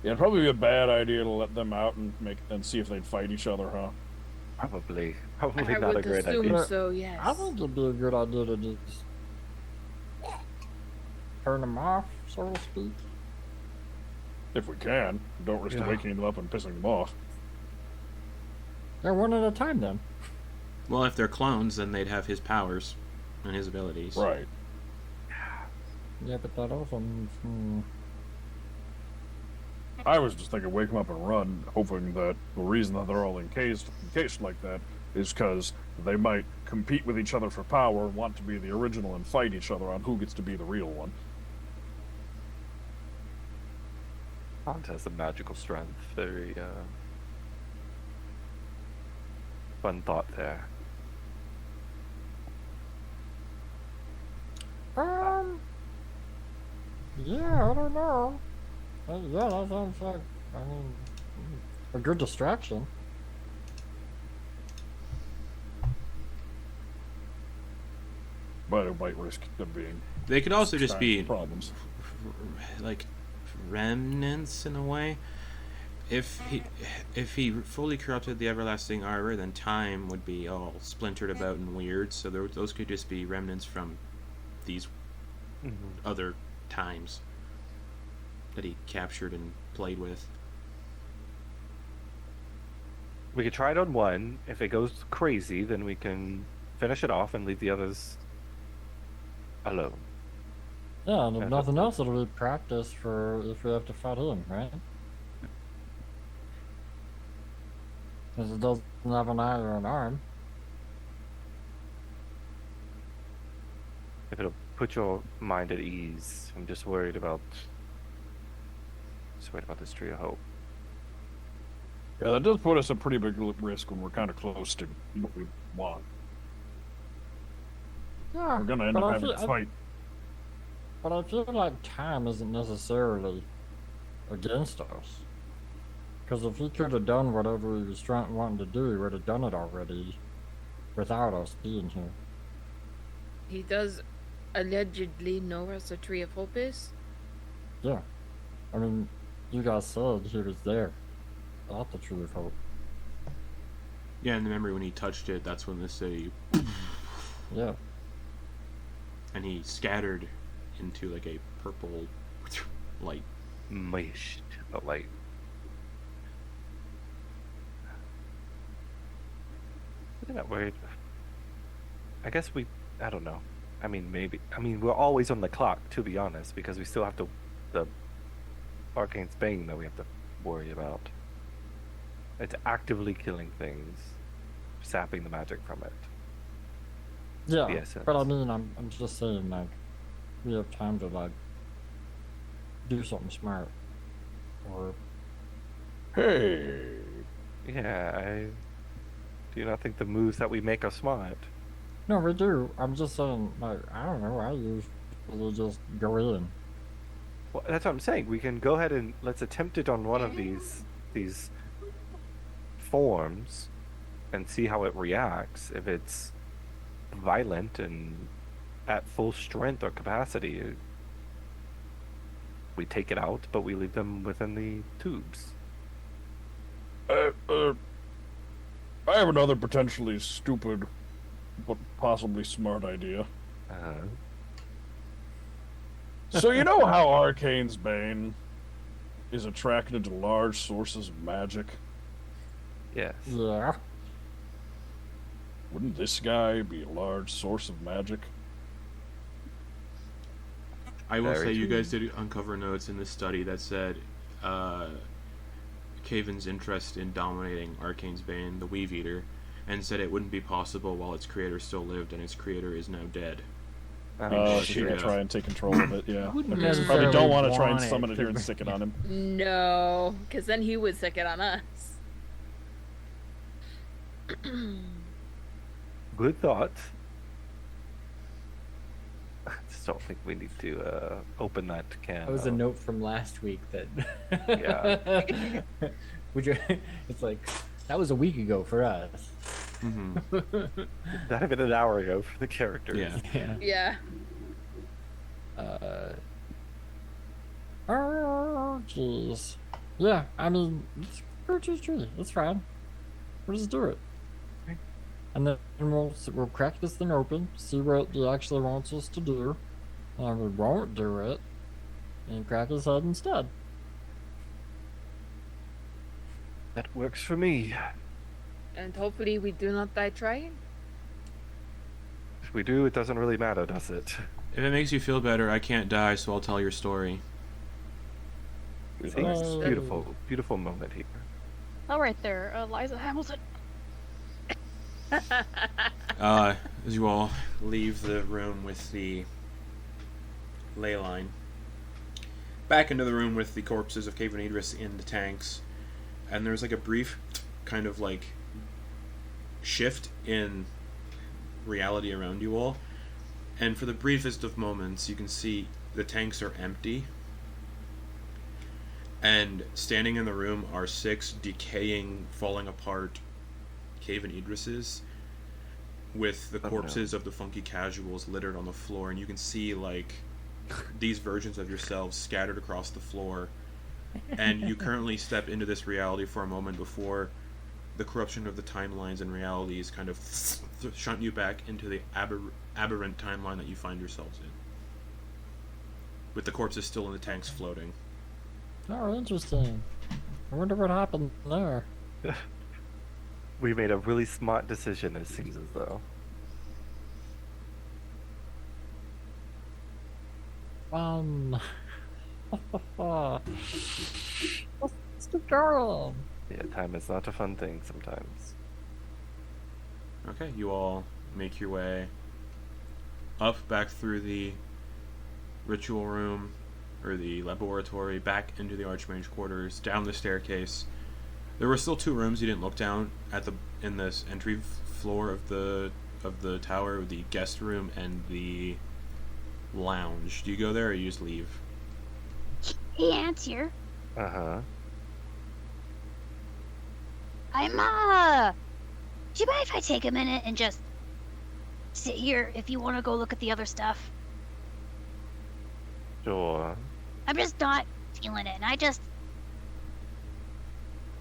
Yeah, it'd probably be a bad idea to let them out and see if they'd fight each other, huh? Probably I not a would great assume idea. so, yes. I think it'd be a good idea to just turn them off, so to speak. If we can. Don't risk Yeah. waking them up and pissing them off. They're one at a time then. Well, if they're clones, then they'd have his powers and his abilities. Right. Yeah, but that also means, I was just thinking wake them up and run, hoping that the reason that they're all encased like that is because they might compete with each other for power, want to be the original, and fight each other on who gets to be the real one. Contest of magical strength. Very fun thought there. yeah, I don't know. Yeah, that sounds like, I mean, a good distraction. But it might risk them being They could also just be problems. like remnants in a way. If he fully corrupted the everlasting arbor, then time would be all splintered about and weird. So those could just be remnants from these other times that he captured and played with. We could try it on one. If it goes crazy, then we can finish it off and leave the others alone. Yeah, and if Yeah, nothing else, it'll be practice for if we have to fight him, right? Because it doesn't have an eye or an arm. If it'll put your mind at ease, I'm just worried about this tree of hope. Yeah, that does put us at pretty big risk when we're kind of close to what we want. Yeah, We're gonna end but up I having feel- to fight. But I feel like time isn't necessarily against us. Because if he could have done whatever he was wanting to do, he would have done it already without us being here. He does allegedly know where the Tree of Hope is. Yeah. I mean, You guys said he was there. That's the truth, hope. Yeah, in the memory when he touched it, that's when the city, Yeah. and he scattered into like a purple light. Mist, a light. Look at that word. I guess I don't know. I mean, maybe. I mean, we're always on the clock, to be honest, because we still have the Arcane Bane that we have to worry about. It's actively killing things, sapping the magic from it. Yeah, The essence. but I mean, I'm just saying, like, we have time to, like, do something smart. Or, Hey, Yeah, do you not think the moves that we make are smart? no, we do. I'm just saying, like, I don't know, I usually just go in. Well, that's what I'm saying. We can go ahead and let's attempt it on one of these forms and see how it reacts. If it's violent and at full strength or capacity, we take it out, but we leave them within the tubes. I have another potentially stupid, but possibly smart idea. So you know how Arcane's Bane is attracted to large sources of magic? Yes. Yeah. Wouldn't this guy be a large source of magic? I will Very say you true. guys did uncover notes in this study that said Caven's interest in dominating Arcane's Bane, the Weave Eater, and said it wouldn't be possible while its creator still lived and its creator is now dead. So shit. he can try and take control of it, yeah. Wouldn't Okay, so necessarily probably don't want to try and want it summon it to here and be- stick it on him. No, because then he would sick it on us. Good thought. I just don't think we need to open that can. That was a of- note from last week that. Yeah. Would you? It's like that was a week ago for us. Mm-hmm. Not even an hour ago for the characters. Yeah. Yeah. Yeah. Oh, jeez. Yeah, I mean, it's tree. It's fine. We'll just do it. And then we'll crack this thing open, see what he actually wants us to do, and we won't do it, and crack his head instead. That works for me. And hopefully we do not die trying. If we do, it doesn't really matter, does it? If it makes you feel better, I can't die, so I'll tell your story. See, beautiful, beautiful moment here. All right there, Liza Hamilton. As you all leave the room with the ley line, back into the room with the corpses of Cave and Idris in the tanks, and there's like a brief kind of like shift in reality around you all, and for the briefest of moments you can see the tanks are empty, and standing in the room are 6 decaying, falling apart Cave and Idrises, with the corpses of the funky casuals littered on the floor, and you can see like these versions of yourselves scattered across the floor, and you currently step into this reality for a moment before the corruption of the timelines and realities kind of shunt you back into the aberrant timeline that you find yourselves in, with the corpses still in the tanks floating. Oh, interesting. I wonder what happened there. We made a really smart decision, it seems as though. Let's keep going. Yeah, time is not a fun thing sometimes. Okay, you all make your way up, back through the ritual room, or the laboratory, back into the Archmage quarters, down the staircase. There were still 2 rooms you didn't look down at in this entry floor of the tower, the guest room and the lounge. Do you go there or you just leave? Hey, Antyr. Uh-huh. Do you mind if I take a minute and just sit here if you want to go look at the other stuff? Sure. I'm just not feeling it, and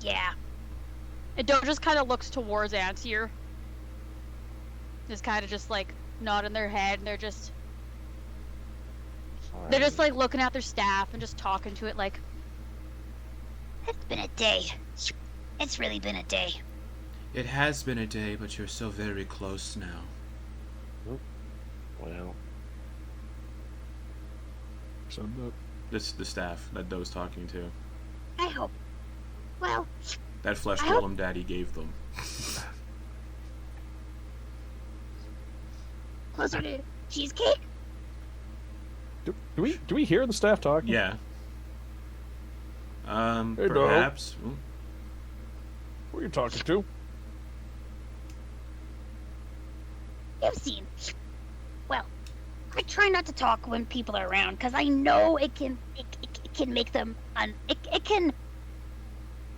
Yeah. And Doe just kind of looks towards Antyr. Just kind of just like nodding their head, and they're just like looking at their staff and just talking to it like, It's been a day. It's really been a day. It has been a day, but you're so very close now. Well, So that This the staff that Doe's talking to. I hope. Well, That flesh I hope- golem Daddy gave them. closer to cheesecake? do we hear the staff talking? Yeah. Hey, Doe. Perhaps. Ooh. Who are you talking to? You've seen. Well, I try not to talk when people are around because I know it can make them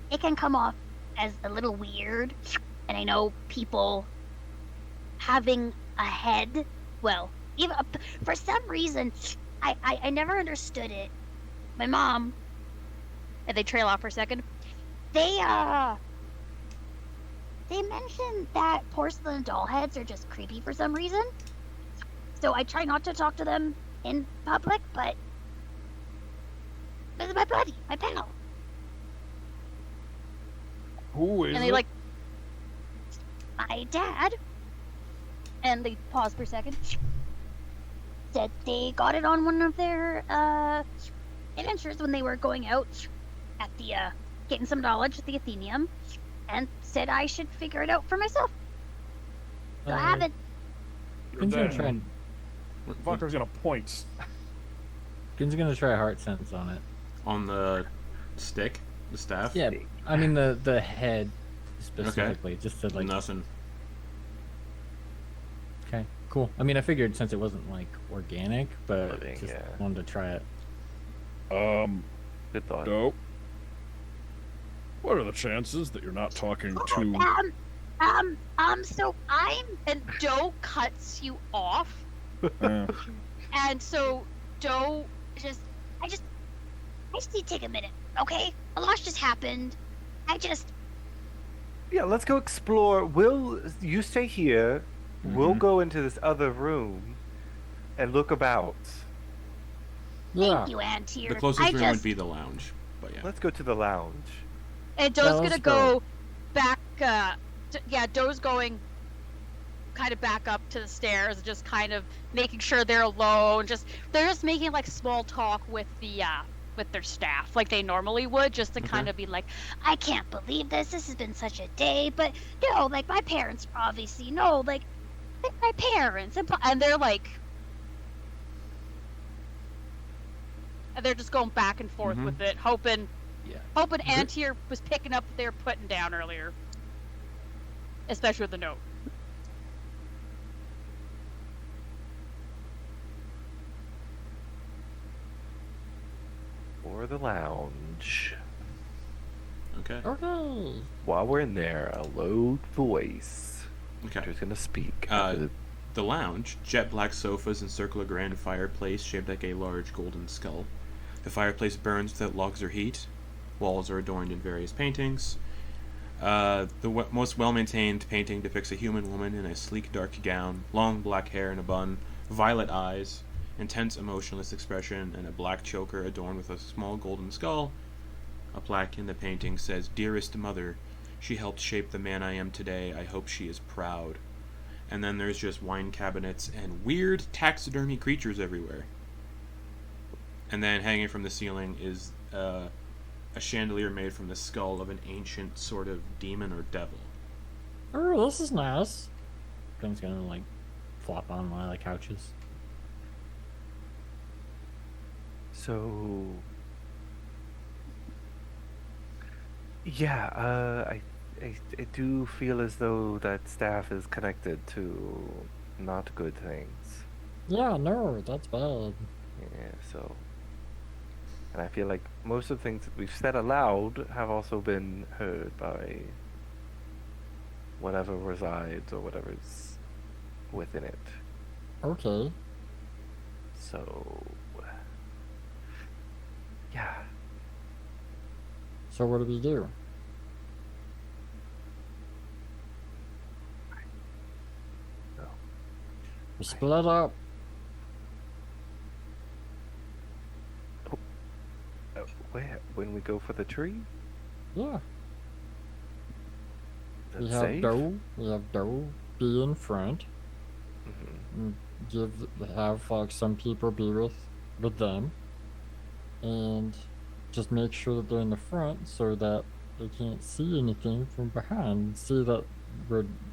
it can come off as a little weird, and I know people having a head. Well, even for some reason, I never understood it. My mom, and they trail off for a second. they mentioned that porcelain doll heads are just creepy for some reason. So I try not to talk to them in public, but this is my buddy, my pal. Who is And they it? like, My dad and they pause for a second. said they got it on one of their adventures when they were going out at the getting some knowledge at the Athenium, and said I should figure it out for myself. So I haven't. Gin's gonna try and Vonkar's gonna point. Gin's gonna try heart sense on it. On the stick? The staff? Yeah, I mean the head specifically, just to like. Nothing. Okay, cool. I mean, I figured since it wasn't like organic, but Living, just yeah. wanted to try it. Good thought. Dope. What are the chances that you're not talking to? So I'm. And Doe cuts you off. And so Doe I just need to take a minute, okay? A lot just happened. Yeah, let's go explore. You stay here. We'll go into this other room and look about. Yeah. Thank you, Antyr. The closest room would be the lounge. But yeah. Let's go to the lounge. and Yeah, Doe's let's gonna go. go back. Doe's going kind of back up to the stairs, just kind of making sure they're alone. They're just making like small talk with their staff, like they normally would, just to kind of be like, I can't believe this. This has been such a day, but no, like my parents obviously know, like my parents, and they're like, and they're just going back and forth with it, hoping Antyr was picking up what they were putting down earlier, especially with the note. Or the lounge. Okay. Okay. While we're in there, a low voice. Okay. Who's gonna speak? The lounge, jet black sofas encircle a grand fireplace shaped like a large golden skull. The fireplace burns without logs or heat. Walls are adorned in various paintings. The most well-maintained painting depicts a human woman in a sleek dark gown, long black hair in a bun, violet eyes, intense emotionless expression, and a black choker adorned with a small golden skull. A plaque in the painting says, "Dearest mother, she helped shape the man I am today. I hope she is proud." And then there's just wine cabinets and weird taxidermy creatures everywhere. And then hanging from the ceiling is a chandelier made from the skull of an ancient sort of demon or devil. Oh, this is nice. Gin's gonna like flop on one of the couches. So, yeah, I do feel as though that staff is connected to not good things. Yeah, no, that's bad. Yeah, so. And I feel like most of the things that we've said aloud have also been heard by whatever resides or whatever's within it. Okay. So. Yeah. So what do we do? We split up. Where? When we go for the tree? Yeah. Is We it have safe? Dole be in front. Mhm. And have like some people be with them. And just make sure that they're in the front so that they can't see anything from behind. See that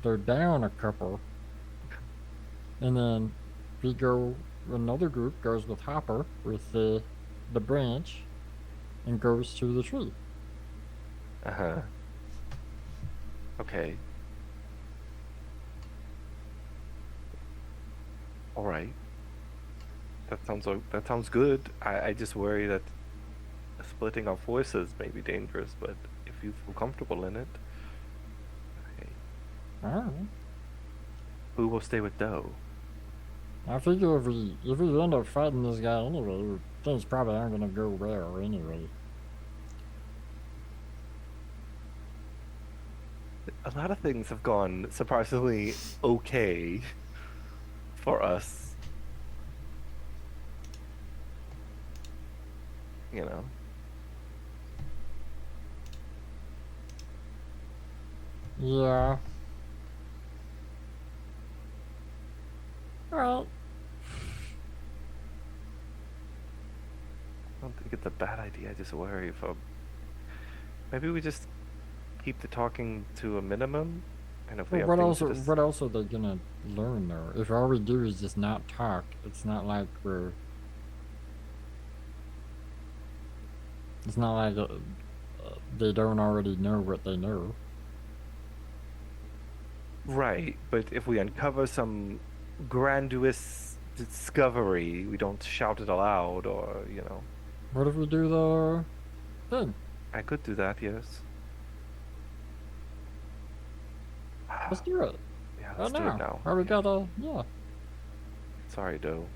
they're down a couple. And then another group goes with Hopper with the branch and goes to the tree. Uh-huh. Okay. All right. That sounds good. I just worry that splitting our forces may be dangerous, but if you feel comfortable in it, okay. Alright. Who will stay with Doe? I figure if we end up fighting this guy anyway, things probably aren't gonna go well anyway. A lot of things have gone surprisingly okay for us. You know. Yeah. Well, I don't think it's a bad idea. I just worry for. Maybe we just keep the talking to a minimum, and if we have what things else? to dis- What else are they gonna learn though? If all we do is just not talk, it's not like we're. It's not like they don't already know what they know. Right, but if we uncover some grandiose discovery, we don't shout it aloud, or you know. What if we do the thing? I could do that, yes. Let's do it. Yeah, Right let's do it now. Or we gotta, yeah. Sorry, Doe.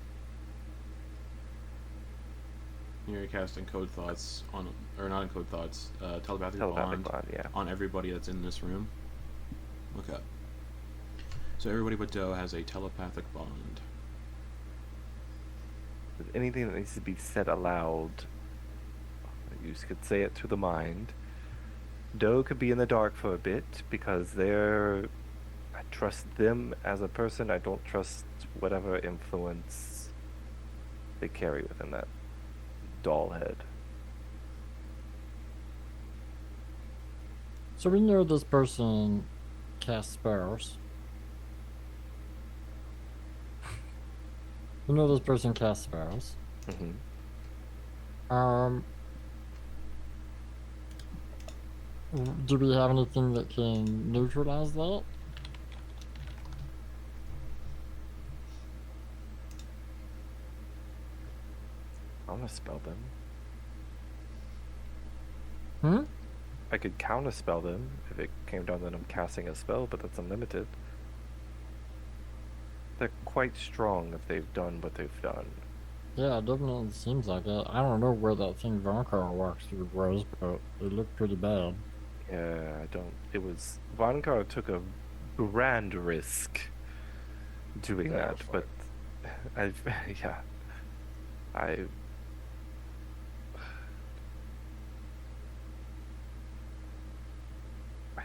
You're casting code thoughts on, or not in code thoughts, telepathic Telepathic bond bond, yeah. on everybody that's in this room. Okay. So everybody but Doe has a telepathic bond. With anything that needs to be said aloud, you could say it to the mind. Doe could be in the dark for a bit because I trust them as a person. I don't trust whatever influence they carry within that doll head. So we know this person casts spells. We know this person casts spells. Mm-hmm. Do we have anything that can neutralize that? I'm gonna spell them. Hmm? I could counterspell them if it came down that I'm casting a spell, but that's unlimited. They're quite strong if they've done what they've done. Yeah, it definitely seems like it. I don't know where that thing Vonkar walks through was, but it looked pretty bad. Yeah, I don't. It was. Vonkar took a grand risk doing that, but I've. Yeah. I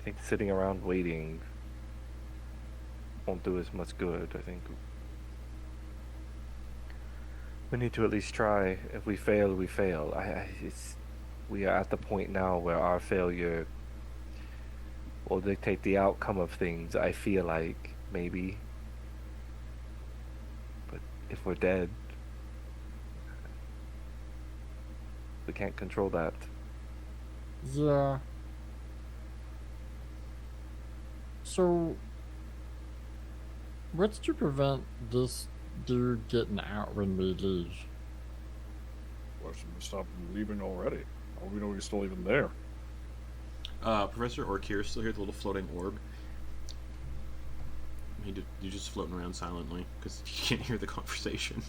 think sitting around waiting won't do as much good. I think we need to at least try. If we fail, we fail. We are at the point now where our failure will dictate the outcome of things. I feel like maybe, but if we're dead, we can't control that. Yeah. So, what's to prevent this dude getting out when we leave? Why should we stop him leaving already? How do we know he's still even there? Professor Orkir is still here, the little floating orb. He's just floating around silently because he can't hear the conversation.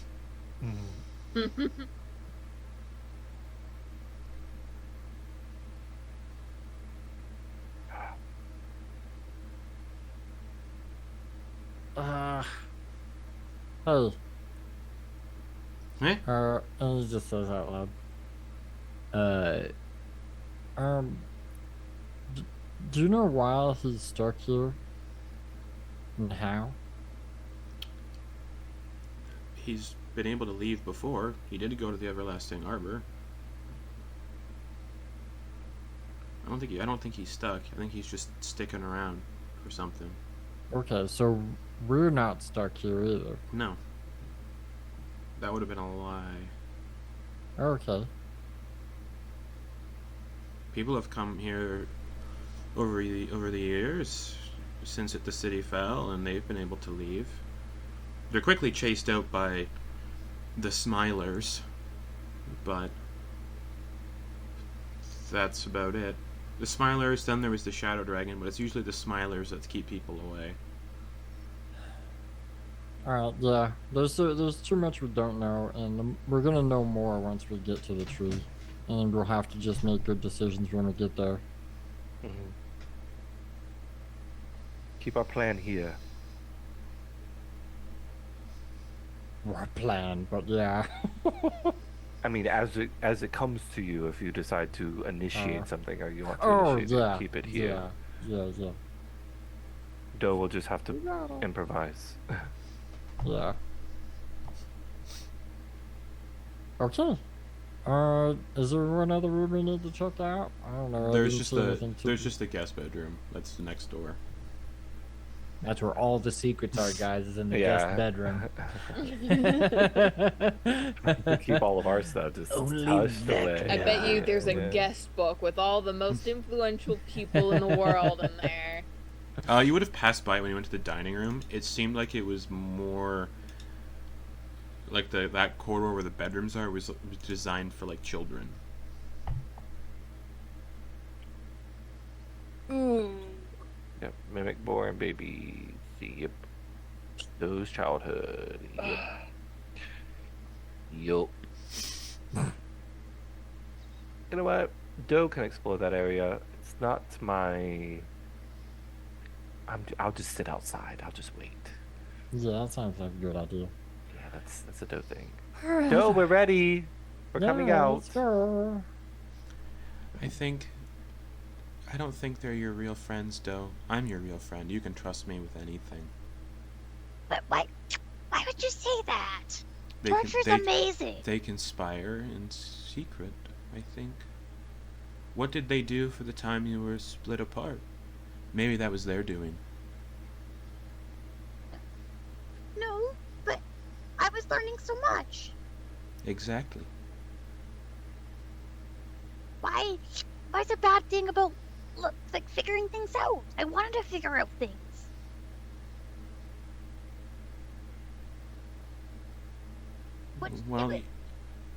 Hey. Eh? And he just says out loud. Do you know why he's stuck here? And how? He's been able to leave before. He did go to the Everlasting Arbor. I don't think he's stuck. I think he's just sticking around for something. Okay, so we're not stuck here either. No. That would have been a lie. Okay. People have come here over the years since the city fell, and they've been able to leave. They're quickly chased out by the Smilers, but that's about it. The Smilers, then there was the Shadow Dragon, but it's usually the Smilers that keep people away. Alright, yeah. There's too much we don't know, and we're gonna know more once we get to the tree. And we'll have to just make good decisions when we get there. Mm-hmm. Keep our plan here. Our plan, but yeah. I mean, as it comes to you, if you decide to initiate something or you want to initiate it, keep it here. Yeah. Doe will just have to improvise. Yeah. Okay. Is there another room we need to check out? I don't know. There's just the guest bedroom. That's the next door. That's where all the secrets are, guys, is in the guest bedroom. We keep all of our stuff just hushed away. I bet you there's a guest book with all the most influential people in the world in there. You would have passed by when you went to the dining room. It seemed like it was more like that corridor where the bedrooms are was designed for like children. Yep, Mimicborn baby. Yep. Those childhood. Yep. Yup. You know what? Doe can explore that area. It's not my. I'll just sit outside. I'll just wait. Yeah, that sounds like a good idea. Yeah, that's a Doe thing. Doe, we're ready. We're coming out. Let's go. I don't think they're your real friends, Doe. I'm your real friend. You can trust me with anything. But why would you say that? They Torger's amazing. They conspire in secret, I think. What did they do for the time you were split apart? Maybe that was their doing. No, but I was learning so much. Exactly. Why's a bad thing about like figuring things out? I wanted to figure out things.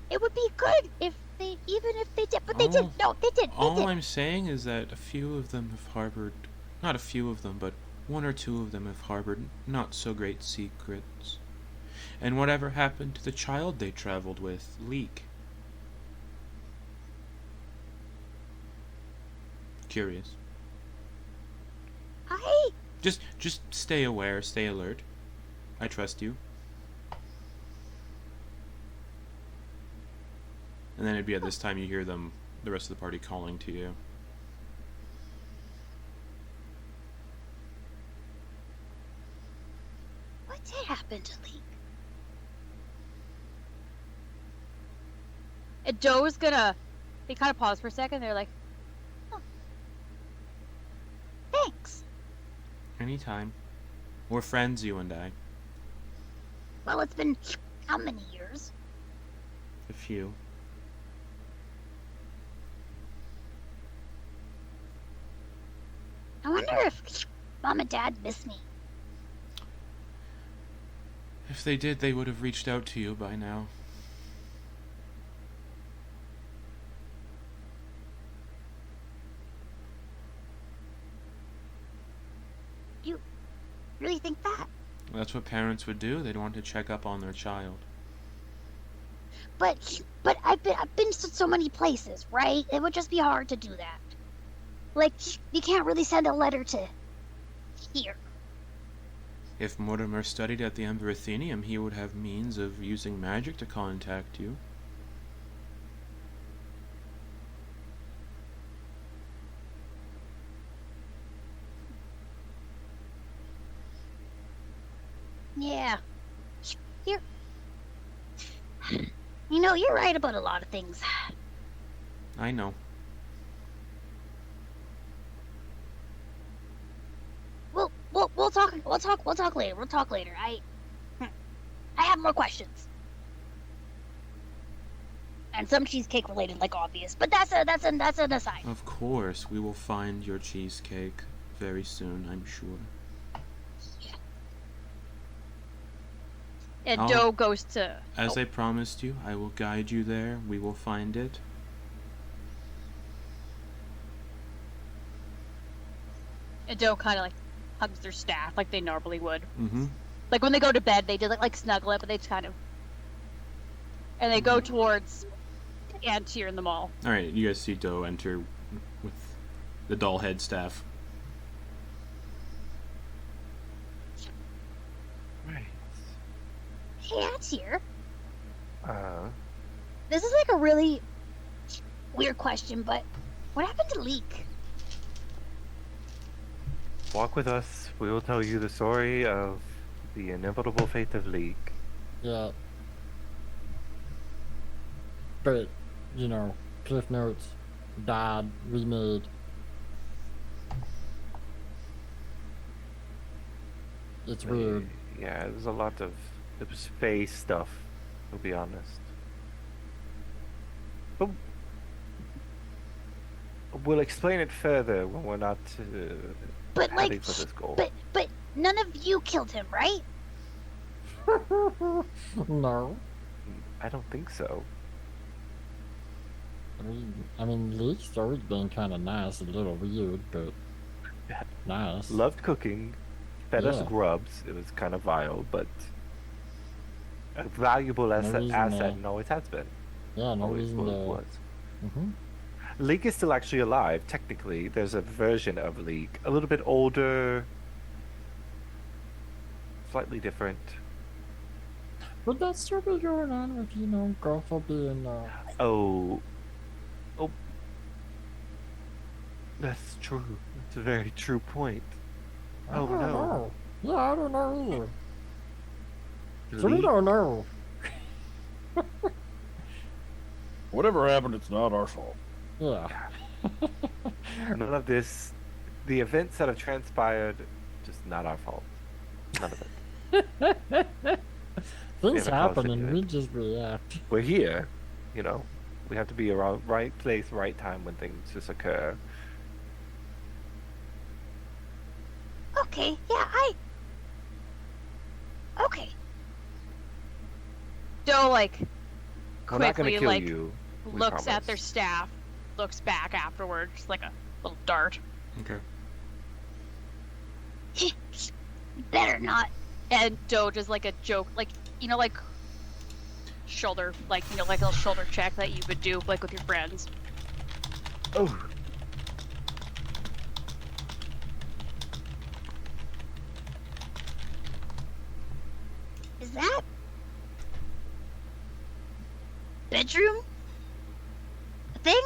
It would be good if they did, but they didn't. No, they didn't. All I'm saying is that a few of them have harbored, not a few of them, but one or two of them have harbored not so great secrets. And whatever happened to the child they traveled with, Leek? Curious. Just stay aware, stay alert. I trust you. And then it'd be at this time you hear the rest of the party calling to you. What did happen to Leek? And Doe's gonna. They kind of pause for a second. They're like, Thanks. Anytime. We're friends, you and I. Well, it's been how many years? A few. I wonder if Mom and Dad miss me. If they did, they would have reached out to you by now. You really think that? That's what parents would do. They'd want to check up on their child. But I've been to so many places, right? It would just be hard to do that. Like, you can't really send a letter to here. If Mortimer studied at the Emberethenium, he would have means of using magic to contact you. Yeah. You're... You know, you're right about a lot of things. I know. We'll talk later. We'll talk later. I have more questions. And some cheesecake related, like obvious. But that's an aside. Of course, we will find your cheesecake very soon, I'm sure. And I'll- Doe goes to. As I promised you, I will guide you there. We will find it. And Doe kind of like hugs their staff like they normally would. Mm-hmm. Like when they go to bed, they did like snuggle it, but they just kind of. And they go towards Antyr in the mall. Alright, you guys see Doe enter with the doll head staff. Right. Hey, Antyr. This is like a really weird question, but what happened to Leek? Walk with us. We will tell you the story of the inevitable fate of Leek. Yeah. But, you know, Cliff Notes, died, remade. It's weird. Yeah, there's a lot of it was face stuff, to be honest. But we'll explain it further when we're not But heading like, for this goal. but none of you killed him, right? No. I don't think so. I mean, Leek's always been kind of nice, a little weird, but nice. Loved cooking, fed us Yeah. grubs. It was kind of vile, but a valuable reason, asset and always has been. Yeah, no Always reason was. to... Mm-hmm. Leek is still actually alive, technically. There's a version of Leek. A little bit older. Slightly different. But that's still be going on with, you know, Ghelfi being, Oh. That's true. That's a very true point. I Oh don't no. know. Yeah, I don't know either. So we Leek? don't know. Whatever happened, it's not our fault. Yeah. None of this. The events that have transpired, just not our fault. None of it. Things haven't caused happen any and of we it. just react. We're here, you know. We have to be around right place, right time when things just occur. Okay, yeah, okay. Doe like We're not quickly gonna kill like you. we looks at promise. their staff, looks back afterwards, just like a little dart, Okay. Better not. and Doe just like a joke, like you know, like shoulder, like you know, like a little shoulder check that you would do like with your friends. Oh, Is that bedroom a thing?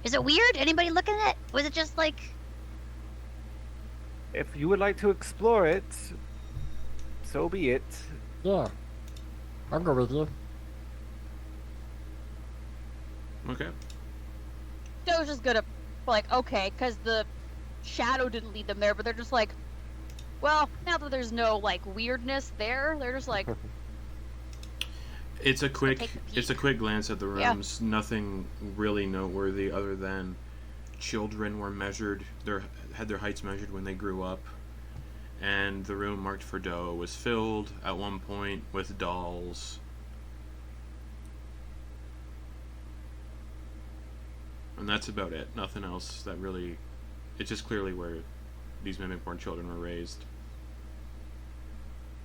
Is it weird? Anybody looking at it? Was it just like if you would like to explore it, so be it. Yeah. I'll go with you. Okay. Doe's just gonna like okay, because the shadow didn't lead them there, but they're just like, well, now that there's no like weirdness there, they're just like, It's a quick take a it's a peek. quick glance at the Yeah. rooms. Nothing really noteworthy other than children were measured, had their heights measured when they grew up. And the room marked for Doe was filled at one point with dolls. And that's about it. Nothing else that really. It's just clearly where these Mimicborn children were raised.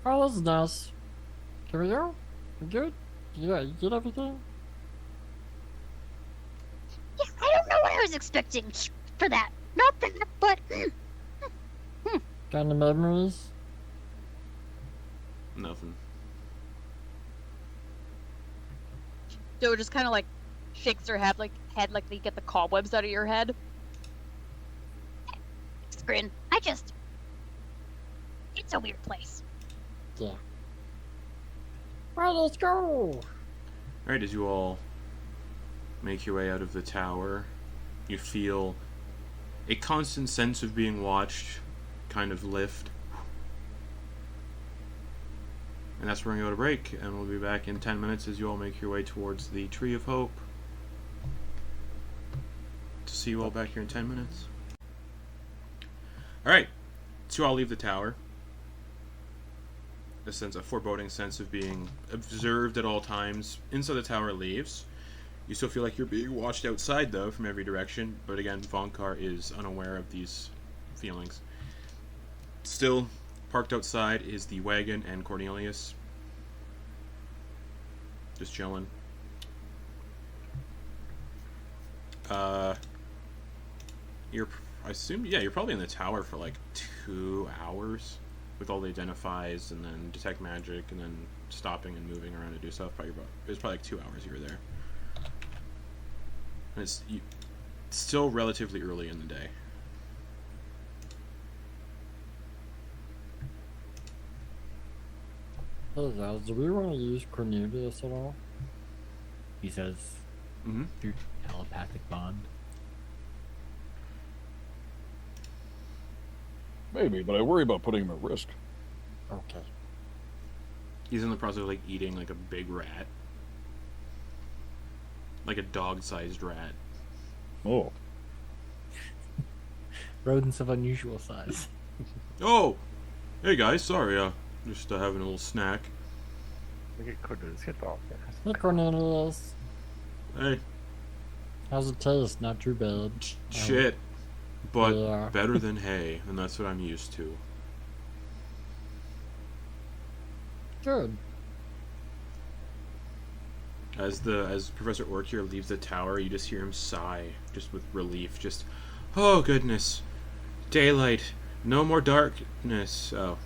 Oh, that's nice. Can we go? You good? Yeah, you get everything? yeah, I don't know what I was expecting for that. Not that, but Got any memories? Nothing. Joe just kind of like shakes her head like they get the cobwebs out of your head. Grin, it's a weird place. Yeah. Well, let's go. Alright, as you all make your way out of the tower, you feel a constant sense of being watched kind of lift. And that's where we're going to go to break, and we'll be back in 10 minutes as you all make your way towards the Tree of Hope. To see you all back here in 10 minutes. Alright, so you all leave the tower. A foreboding sense of being observed at all times inside the tower leaves. You still feel like you're being watched outside, though, from every direction, but again, Vonkar is unaware of these feelings. Still, parked outside is the wagon and Cornelius. Just chilling. You're probably in the tower for like 2 hours with all the identifies and then detect magic and then stopping and moving around to do stuff. It was probably like 2 hours you were there. And it's still relatively early in the day. Hey guys, do we want to use Cornelius at all? He says through telepathic bond. Maybe, but I worry about putting him at risk. Okay. He's in the process of like eating like a big rat. Like a dog-sized rat. Oh. Rodents of unusual size. Oh! Hey guys, sorry, just having a little snack. Look at Cornelius, get off there. Hey Cornelius. Hey, How's it taste? Not too bad. shit. But Yeah. better than hay, and that's what I'm used to. Good. As Professor Orkier leaves the tower, you just hear him sigh, just with relief. Just, oh goodness, daylight, no more darkness. Oh,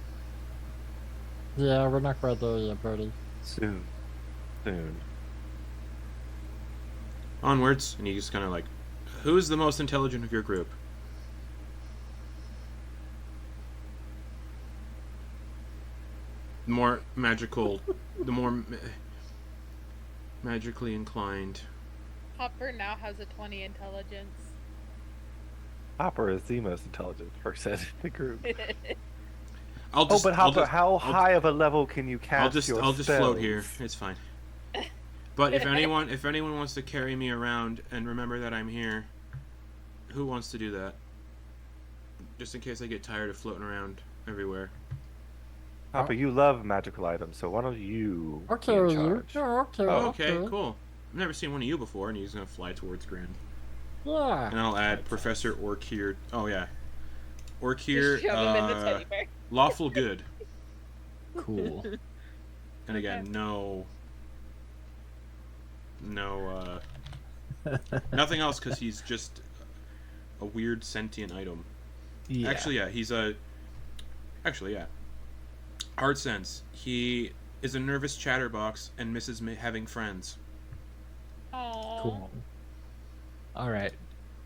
Yeah, we're not quite there yet, buddy. Soon. onwards. And he just kind of like, who's the most intelligent of your group? The more magically inclined. Hopper now has a 20 intelligence. Hopper is the most intelligent person in the group. I'll just, but I'll just- how I'll- high of a level can you cast your I'll just float spells? here. It's fine. But if anyone wants to carry me around and remember that I'm here, who wants to do that? Just in case I get tired of floating around everywhere. Hopper, you love magical items, so why don't you I'll be in carry you. charge? Yeah, okay. Oh, okay, cool. I've never seen one of you before, and he's gonna fly towards Grin. Yeah. And I'll add Professor Orkier. Oh yeah, Orkier. Just shove him in the teddy bear. Lawful good. Cool. And again, no, nothing else because he's just a weird sentient item. Yeah. Actually, yeah. Hard sense. He is a nervous chatterbox and misses having friends. Aww. Cool. All right.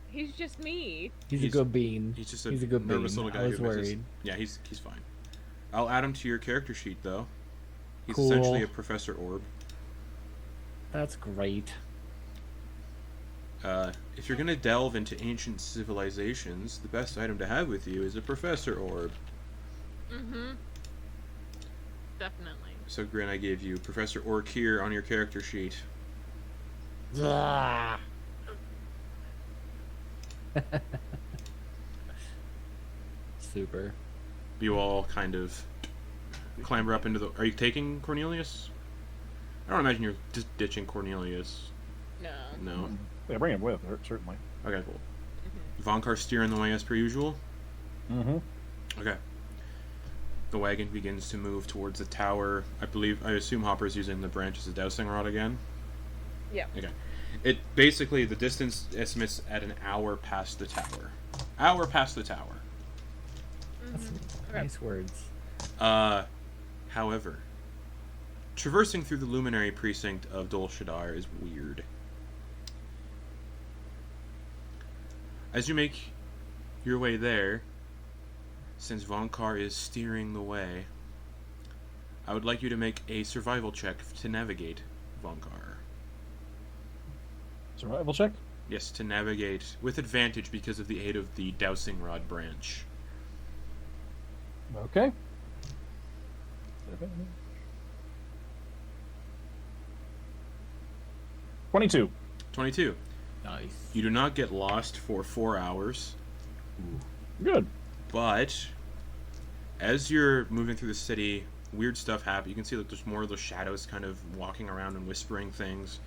He's just me. He's a He's- good bean. He's just a He's a good nervous bean. little I guy was who misses. worried. Yeah, he's fine. I'll add him to your character sheet though. He's Cool. essentially a Professor Orb. That's great. If you're gonna delve into ancient civilizations, the best item to have with you is a Professor Orb. Mm-hmm. Definitely. So Grin, I gave you Professor Orkier on your character sheet. Yeah. Super. You all kind of clamber up into the. Are you taking Cornelius? I don't imagine you're just ditching Cornelius. No. No. Yeah, bring him with her, certainly. Okay, cool. Vonkar steering the way as per usual. Mm-hmm. Okay. The wagon begins to move towards the tower. I assume Hopper's using the branch as a dowsing rod again. Yeah. Okay. It basically the distance estimates at an hour past the tower. Hour past the tower. That's Mm-hmm. nice words. However, traversing through the luminary precinct of Dol Shadar is weird. As you make your way there, since Vonkar is steering the way, I would like you to make a survival check to navigate Vonkar. Survival check? Yes, to navigate with advantage because of the aid of the dowsing rod branch. Okay. 22. 22. Nice. You do not get lost for 4 hours, Good. but as you're moving through the city, weird stuff happens. You can see that there's more of those shadows kind of walking around and whispering things.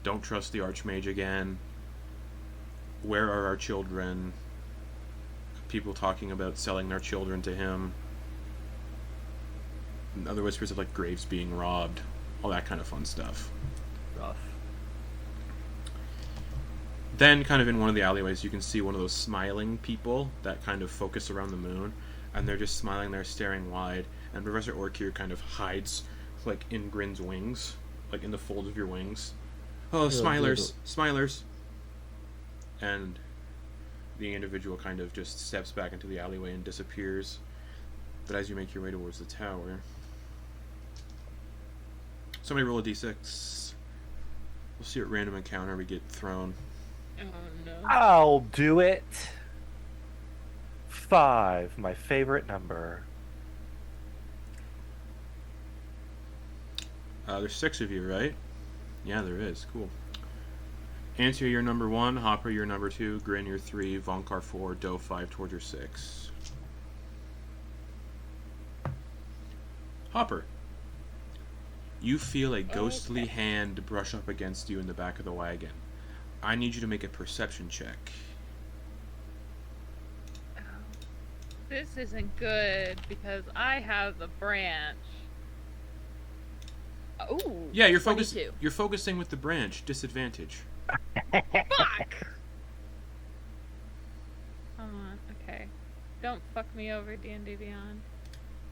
Don't trust the Archmage again. Where are our children? People talking about selling their children to him. And other whispers of like graves being robbed. All that kind of fun stuff. Rough. Then, kind of in one of the alleyways, you can see one of those smiling people that kind of focus around the moon, and they're just smiling there, staring wide. And Professor Orkir kind of hides, like in Grin's wings, like in the folds of your wings. Oh, smilers, smilers! And the individual kind of just steps back into the alleyway and disappears. But as you make your way towards the tower, somebody roll a d6. We'll see what random encounter we get thrown. Oh no. I'll do it. 5, my favorite number. There's 6 of you, right? Yeah, there is. Cool. Antyr, you're number 1. Hopper, you're number 2. Grin, you're 3. Vonkar, 4. Doe, 5. Torger, 6. Hopper. You feel a ghostly hand brush up against you in the back of the wagon. I need you to make a perception check. This isn't good because I have the branch. Oh. Yeah, you're 22. You're focusing with the branch. Disadvantage. Fuck. Come on. Okay. Don't fuck me over, D&D Beyond.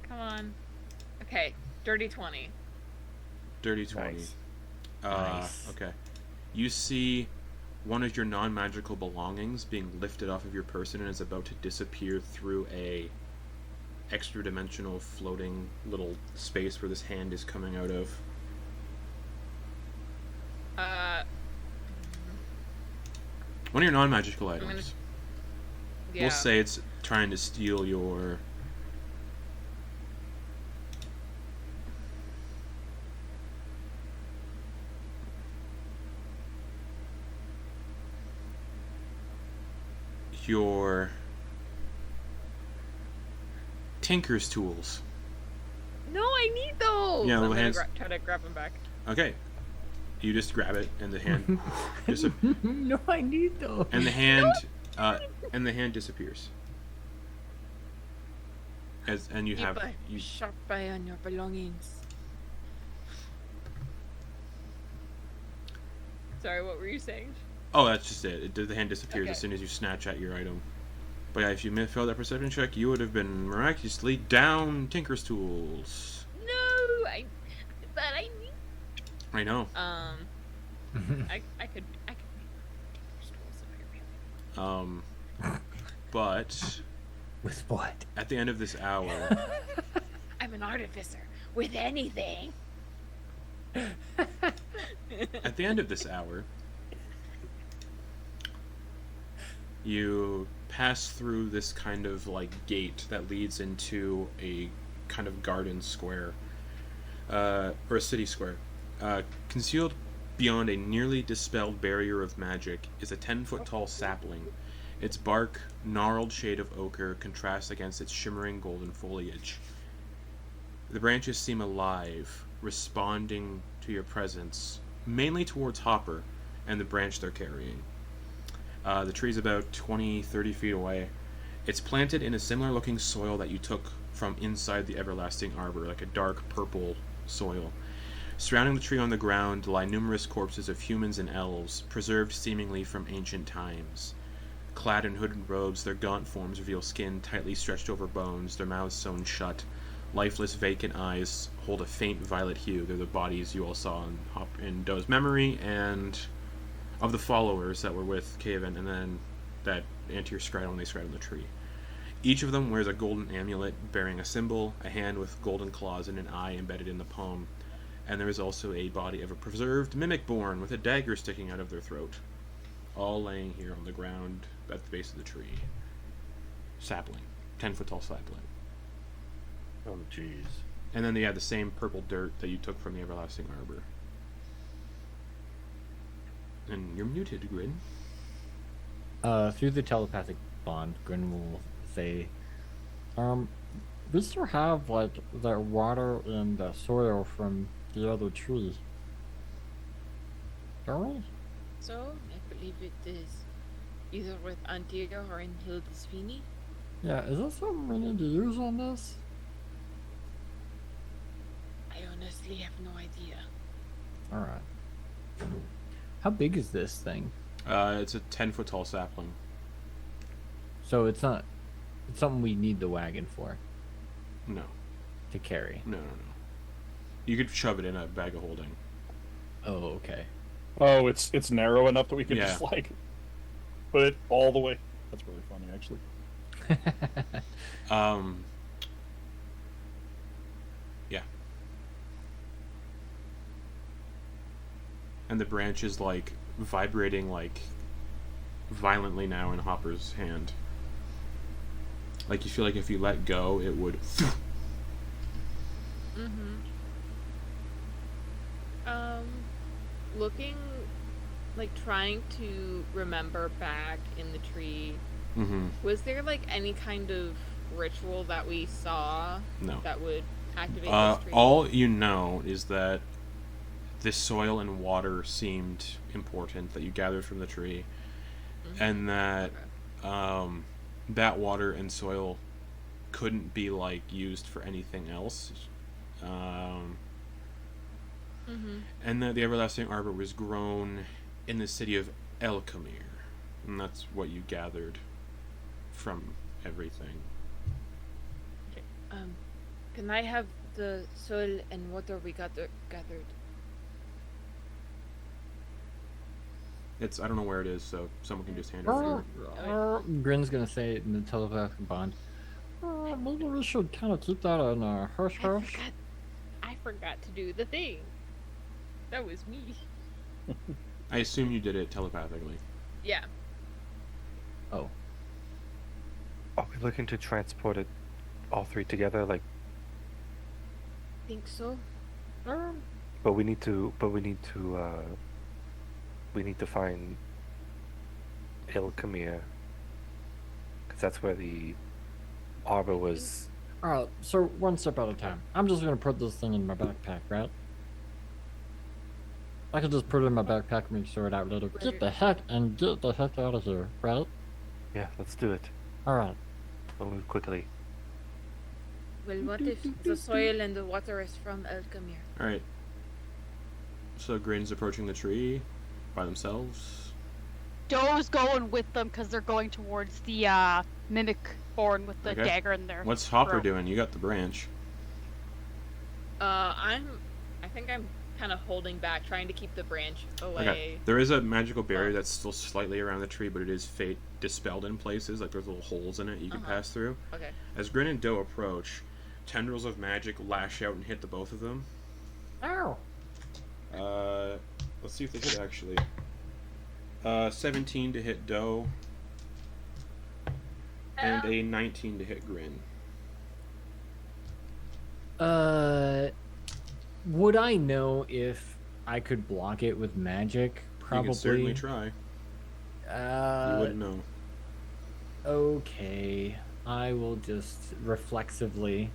Come on. Okay. Dirty 20. Dirty 20. Nice. Nice. Okay. You see one of your non-magical belongings being lifted off of your person and is about to disappear through a extra-dimensional floating little space where this hand is coming out of. One of your non-magical items. Yeah. We'll say it's trying to steal your... your tinker's tools. No, I need those. Yeah, I'm little gonna hands. try to grab them back. Okay, you just grab it, and the hand, No, I need those. and the hand, and the hand disappears. And you have you. Sharp eye on your belongings. Sorry, what were you saying? Oh, that's just it. The hand disappears Okay. as soon as you snatch at your item. But yeah, if you failed that perception check, you would have been miraculously down tinker's tools. No, but I need. I know. I could make stools appear. But With what? at the end of this hour, I'm an artificer with anything. at the end of this hour, you pass through this kind of like gate that leads into a kind of garden square, or a city square. Concealed beyond a nearly dispelled barrier of magic is a 10-foot tall sapling. Its bark, gnarled shade of ochre, contrasts against its shimmering golden foliage. The branches seem alive, responding to your presence, mainly towards Hopper and the branch they're carrying. The tree's about 20-30 feet away. It's planted in a similar looking soil that you took from inside the everlasting arbor, like a dark purple soil. Surrounding the tree on the ground lie numerous corpses of humans and elves, preserved seemingly from ancient times. Clad in hooded robes, their gaunt forms reveal skin tightly stretched over bones, their mouths sewn shut, lifeless, vacant eyes hold a faint violet hue. They're the bodies you all saw in Doe's memory, and of the followers that were with Caven, and then that Antyr scried when they scried on the tree. Each of them wears a golden amulet bearing a symbol, a hand with golden claws, and an eye embedded in the palm. And there is also a body of a preserved Mimicborn with a dagger sticking out of their throat. All laying here on the ground at the base of the tree. Sapling. 10-foot tall sapling. Oh, jeez. And then they had the same purple dirt that you took from the Everlasting Arbor. And you're muted, Grin. Through the telepathic bond, Grin will say, we still have, like, the water and the soil from the other tree. Don't we? So, I believe it is either with Antyr or in Hildesvini. Yeah, is that something we need to use on this? I honestly have no idea. Alright. How big is this thing? It's a 10-foot tall sapling. So it's not... It's something we need the wagon for. No. To carry. No. You could shove it in a bag of holding. Oh, okay. Oh, it's narrow enough that we can Yeah. just like put it all the way. That's really funny, actually. Yeah. And the branch is like vibrating like violently now in Hopper's hand. Like you feel like if you let go, it would. Looking, like trying to remember back in the tree, was there like any kind of ritual that we saw No. that would activate this tree? All you know is that this soil and water seemed important that you gathered from the tree, and that that water and soil couldn't be like used for anything else. And that the Everlasting Arbor was grown in the city of Elkamir, and that's what you gathered from everything. Okay. Can I have the soil and water we gathered? It's I don't know where it is, so someone can just hand it over. Grin's gonna say it in the telepathic bond. Maybe we should kind of keep that in a hush hush. I forgot to do the thing. That was me. I assume you did it telepathically. Yeah. Oh. Are we looking to transport it all three together? Like, Think so. but we need to find Elkamir, because that's where the arbor was. Alright, so one step at a time. I'm just gonna put this thing in my backpack, right? I can just put it in my backpack and make sure it out later. Get the heck out of here, right? Yeah, let's do it. Alright. We'll move quickly. Well, what if the soil and the water is from Elkamir? Alright. So Grin's approaching the tree by themselves. Doe's going with them because they're going towards the Mimicborn with the Okay. dagger in there. What's Hopper throat. doing? You got the branch. I think I'm kind of holding back, trying to keep the branch away. Okay. There is a magical barrier that's still slightly around the tree, but it is fate dispelled in places. Like there's little holes in it you can pass through. Okay. As Grin and Doe approach, tendrils of magic lash out and hit the both of them. Ow! Let's see if they hit actually. 17 to hit Doe, and a 19 to hit Grin. Would I know if I could block it with magic? Probably. You can certainly try. You wouldn't know. Okay. I will just reflexively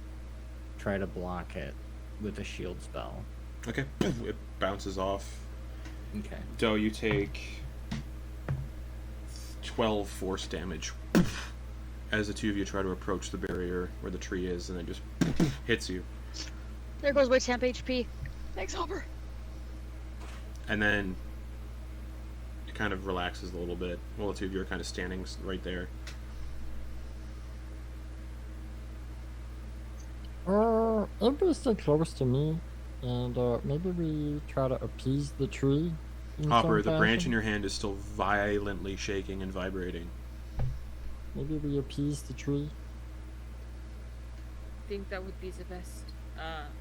try to block it with a shield spell. Okay. It bounces off. Okay. Doe, you take 12 force damage as the two of you try to approach the barrier where the tree is, and it just hits you. There goes my temp HP. Thanks, Hopper. And then it kind of relaxes a little bit while the two of you are kind of standing right there. Everybody stay close to me, and maybe we try to appease the tree. Hopper, the branch in your hand is still violently shaking and vibrating. Maybe we appease the tree. I think that would be the best.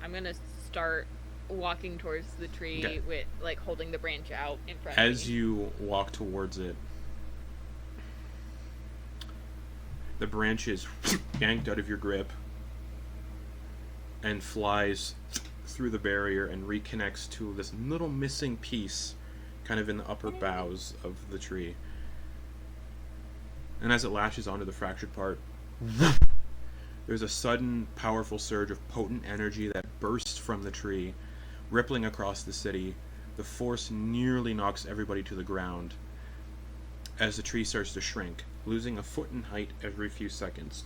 I'm gonna start walking towards the tree Okay. with, like, holding the branch out in front As of me. you walk towards it, the branch is yanked out of your grip and flies through the barrier and reconnects to this little missing piece kind of in the upper boughs of the tree. And as it lashes onto the fractured part, there's a sudden, powerful surge of potent energy that bursts from the tree, rippling across the city. The force nearly knocks everybody to the ground as the tree starts to shrink, losing a foot in height every few seconds,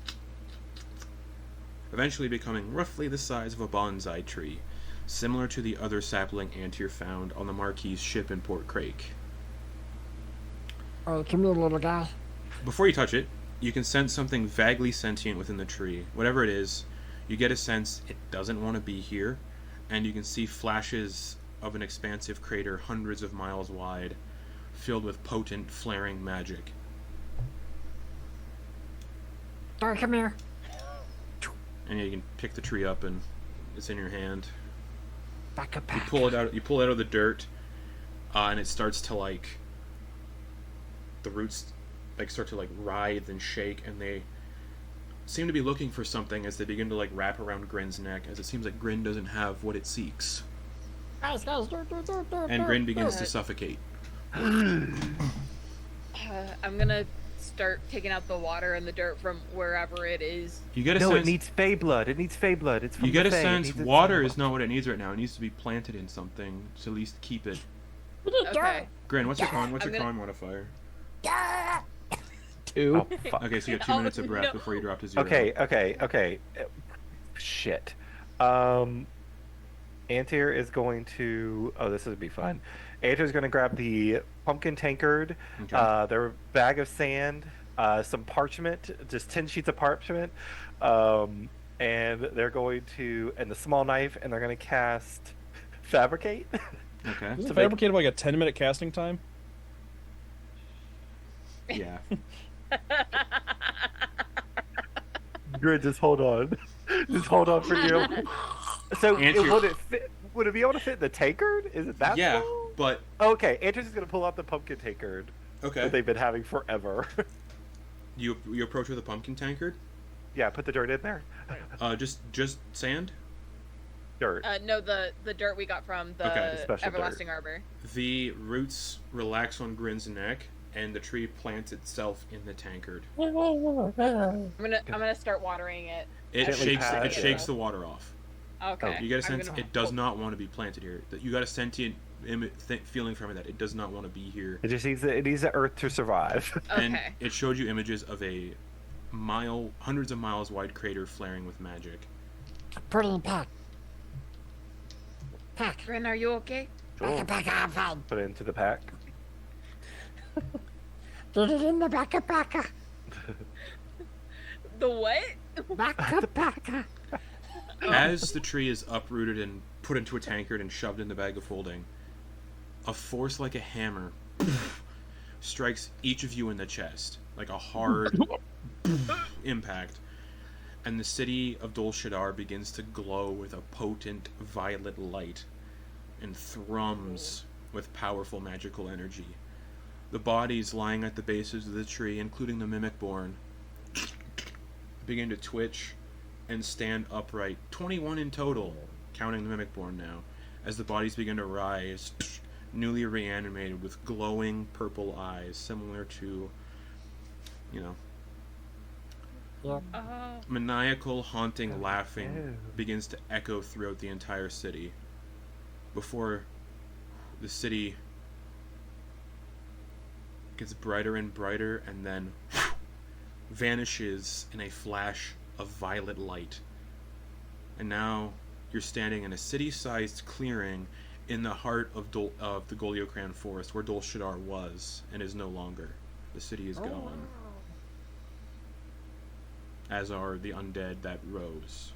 eventually becoming roughly the size of a bonsai tree, similar to the other sapling Antyr found on the Marquis's ship in Port Crake. Alright, come here, little guy. Before you touch it, you can sense something vaguely sentient within the tree. Whatever it is, you get a sense it doesn't want to be here, and you can see flashes of an expansive crater hundreds of miles wide, filled with potent, flaring magic. Alright, come here. And you can pick the tree up, and it's in your hand. Back up, You back. pull it out. You pull it out of the dirt, and it starts to the roots start to writhe and shake, and they seem to be looking for something as they begin to wrap around Grin's neck, as it seems like Grin doesn't have what it seeks, Guys, and Grin begins to suffocate. I'm gonna start taking out the water and the dirt from wherever it is. You get a No, sense. it needs Fey blood. It needs Fey blood. It's from You get the a Fae. It sense needs its water own- is not what it needs right now. It needs to be planted in something to at least keep it. Okay. Grin, what's your con? What's I'm your gonna- con modifier? 2. Oh, fuck. Okay, so you have 2 Oh, minutes of breath no. before you drop to 0. Okay. Shit. Antyr is going to. Oh, this would be fun. Antyr is going to grab the pumpkin tankard, Okay. their bag of sand, some parchment, just 10 sheets of parchment, and they're going to, and the small knife, and they're going to cast fabricate. Okay. Isn't To fabricate like a 10-minute casting time? Yeah. Grid, just hold on. Just hold on for you. So, Antyr- would it fit? Would it be able to fit in the tankard? Is it that Yeah, small? but Okay, Antyr's just gonna pull out the pumpkin tankard okay. that they've been having forever. You approach with a pumpkin tankard. Yeah, put the dirt in there. Just sand. Dirt. No, the dirt we got from the Okay. Special Everlasting Arbor. The roots relax on Grin's neck, and the tree plants itself in the tankard. I'm gonna start watering it. It Gently shakes. pat It it. shakes the water off. Okay. You get a I'm sense gonna- it does not want to be planted here. That you got a sentient feeling from it that it does not want to be here. It just needs the earth to survive. And Okay. it showed you images of a hundreds of miles wide crater flaring with magic. Put it in the pack. Pack. Grin, are you okay? Sure. Pack, I'm fine. Put it into the pack. Get it in the back. The what? Back. As the tree is uprooted and put into a tankard and shoved in the bag of holding, a force like a hammer strikes each of you in the chest, like a hard impact, and the city of Dol Shadar begins to glow with a potent violet light and thrums with powerful magical energy. The bodies lying at the bases of the tree, including the Mimicborn, begin to twitch and stand upright. 21 in total, counting the Mimicborn now, as the bodies begin to rise, newly reanimated with glowing purple eyes, similar to, Oh. maniacal, haunting laughing Ew. begins to echo throughout the entire city. Before the city gets brighter and brighter, and then vanishes in a flash of violet light. And now you're standing in a city-sized clearing in the heart of the Goliocran forest, where Dol Shadar was and is no longer. The city is gone, as are the undead that rose.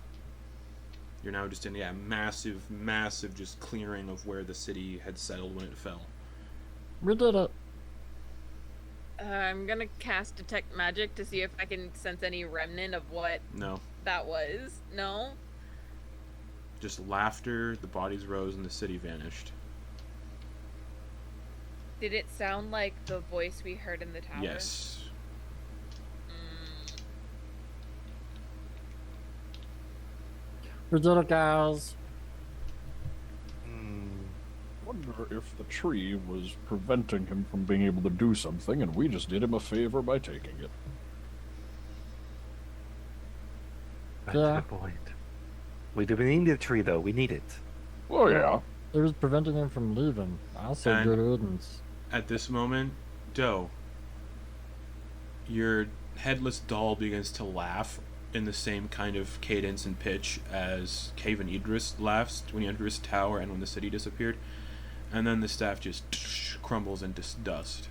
You're now just in massive just clearing of where the city had settled when it fell. We did it. I'm gonna cast Detect Magic to see if I can sense any remnant of what No. that was. No? Just laughter, the bodies rose, and the city vanished. Did it sound like the voice we heard in the tower? Yes. We did it, guys. Wonder if the tree was preventing him from being able to do something, and we just did him a favor by taking it. That's Yeah. the point. We do need the tree, though. We need it. Oh yeah. It was preventing him from leaving. I said And- good riddance. At this moment, Doe, your headless doll begins to laugh in the same kind of cadence and pitch as Cave and Idris laughs when you enter his tower and when the city disappeared. And then the staff just crumbles into dust,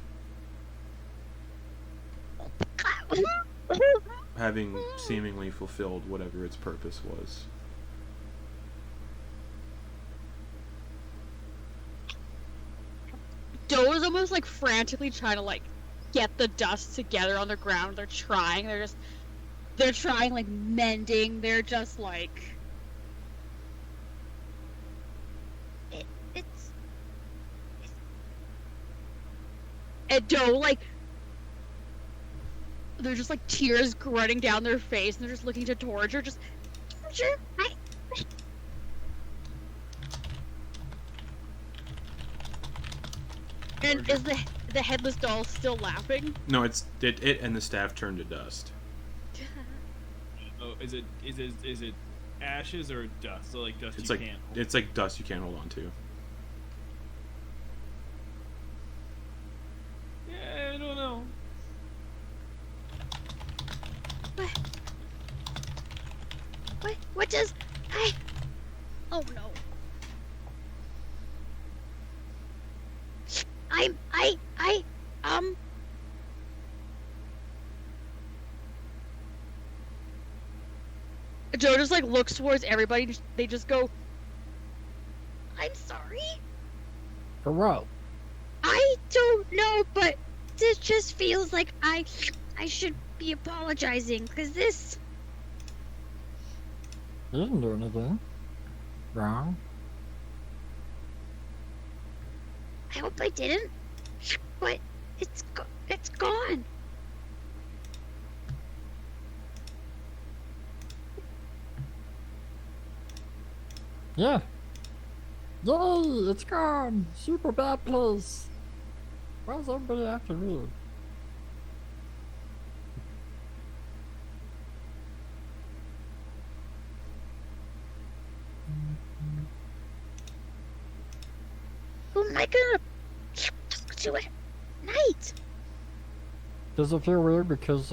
having seemingly fulfilled whatever its purpose was. Doe is almost like frantically trying to like get the dust together on the ground. They're trying. They're trying like mending. They're just like. It's And Doe like. They're just like tears running down their face, and they're just looking to Torger. Just. sure. And is the headless doll still laughing? No, it and the staff turned to dust. Oh, is it ashes or dust? So like dust It's you like can't. it's like dust you can't hold on to. Yeah, I don't know. What does Oh no. Joe just like looks towards everybody. They just go. I'm sorry. For what? I don't know, but this just feels like I should be apologizing because this. You didn't do anything wrong. I hope I didn't. But it's gone. Yeah. Yay! It's gone. Super bad place. Why is everybody after me? Who am I gonna talk to at night? Does it feel weird because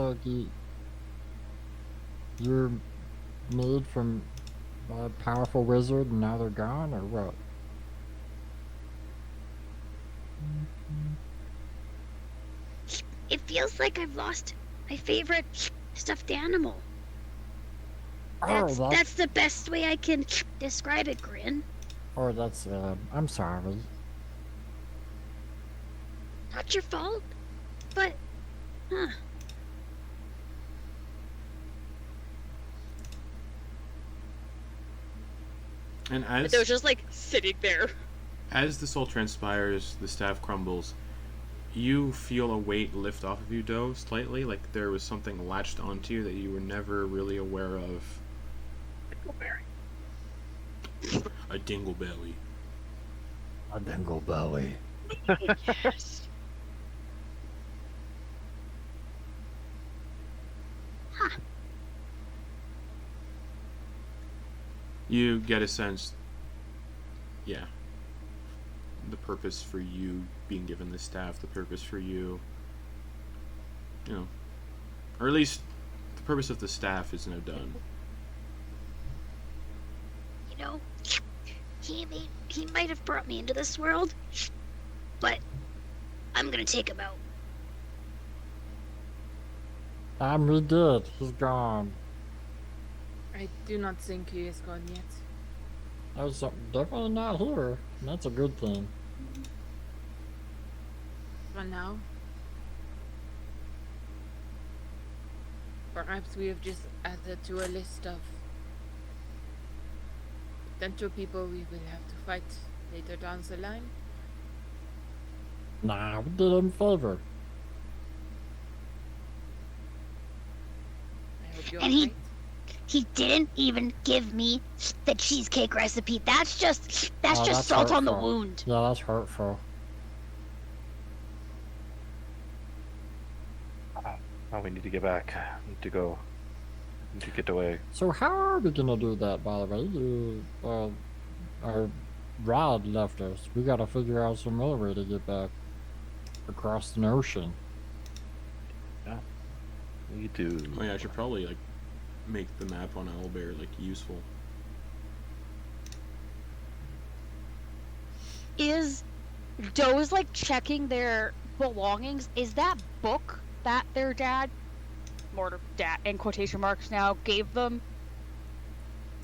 you're made from a powerful wizard and now they're gone, or what? It feels like I've lost my favorite stuffed animal. That's the best way I can describe it, Grin. Oh, that's I'm sorry. Not your fault, but And They was just like sitting there. as this all transpires, the staff crumbles. You feel a weight lift off of you, Doe, slightly, like there was something latched onto you that you were never really aware of. A dingleberry. A dingleberry. Yes. You get a sense, yeah, the purpose for you being given this staff, the purpose for you, you know, or at least the purpose of the staff is now done. you know, he might have brought me into this world, but I'm gonna take him out. We did. He's gone. I do not think he is gone yet. I was definitely not here. And that's a good thing. For now. Perhaps we have just added to a list of potential people we will have to fight later down the line. Nah, we did him a favor. I hope you're And he- right. He didn't even give me the cheesecake recipe. That's just Oh, salt on the hurtful. wound. Yeah, that's hurtful. Oh, we need to get back. Need to go. Need to get away. So how are we gonna do that, by the way? Our rod left us. We gotta figure out some other way to get back across the ocean. We do. Oh yeah, I should probably like make the map on Owlbear like useful. Is Doe's like checking their belongings? Is that book that their dad, dad in quotation marks now, gave them?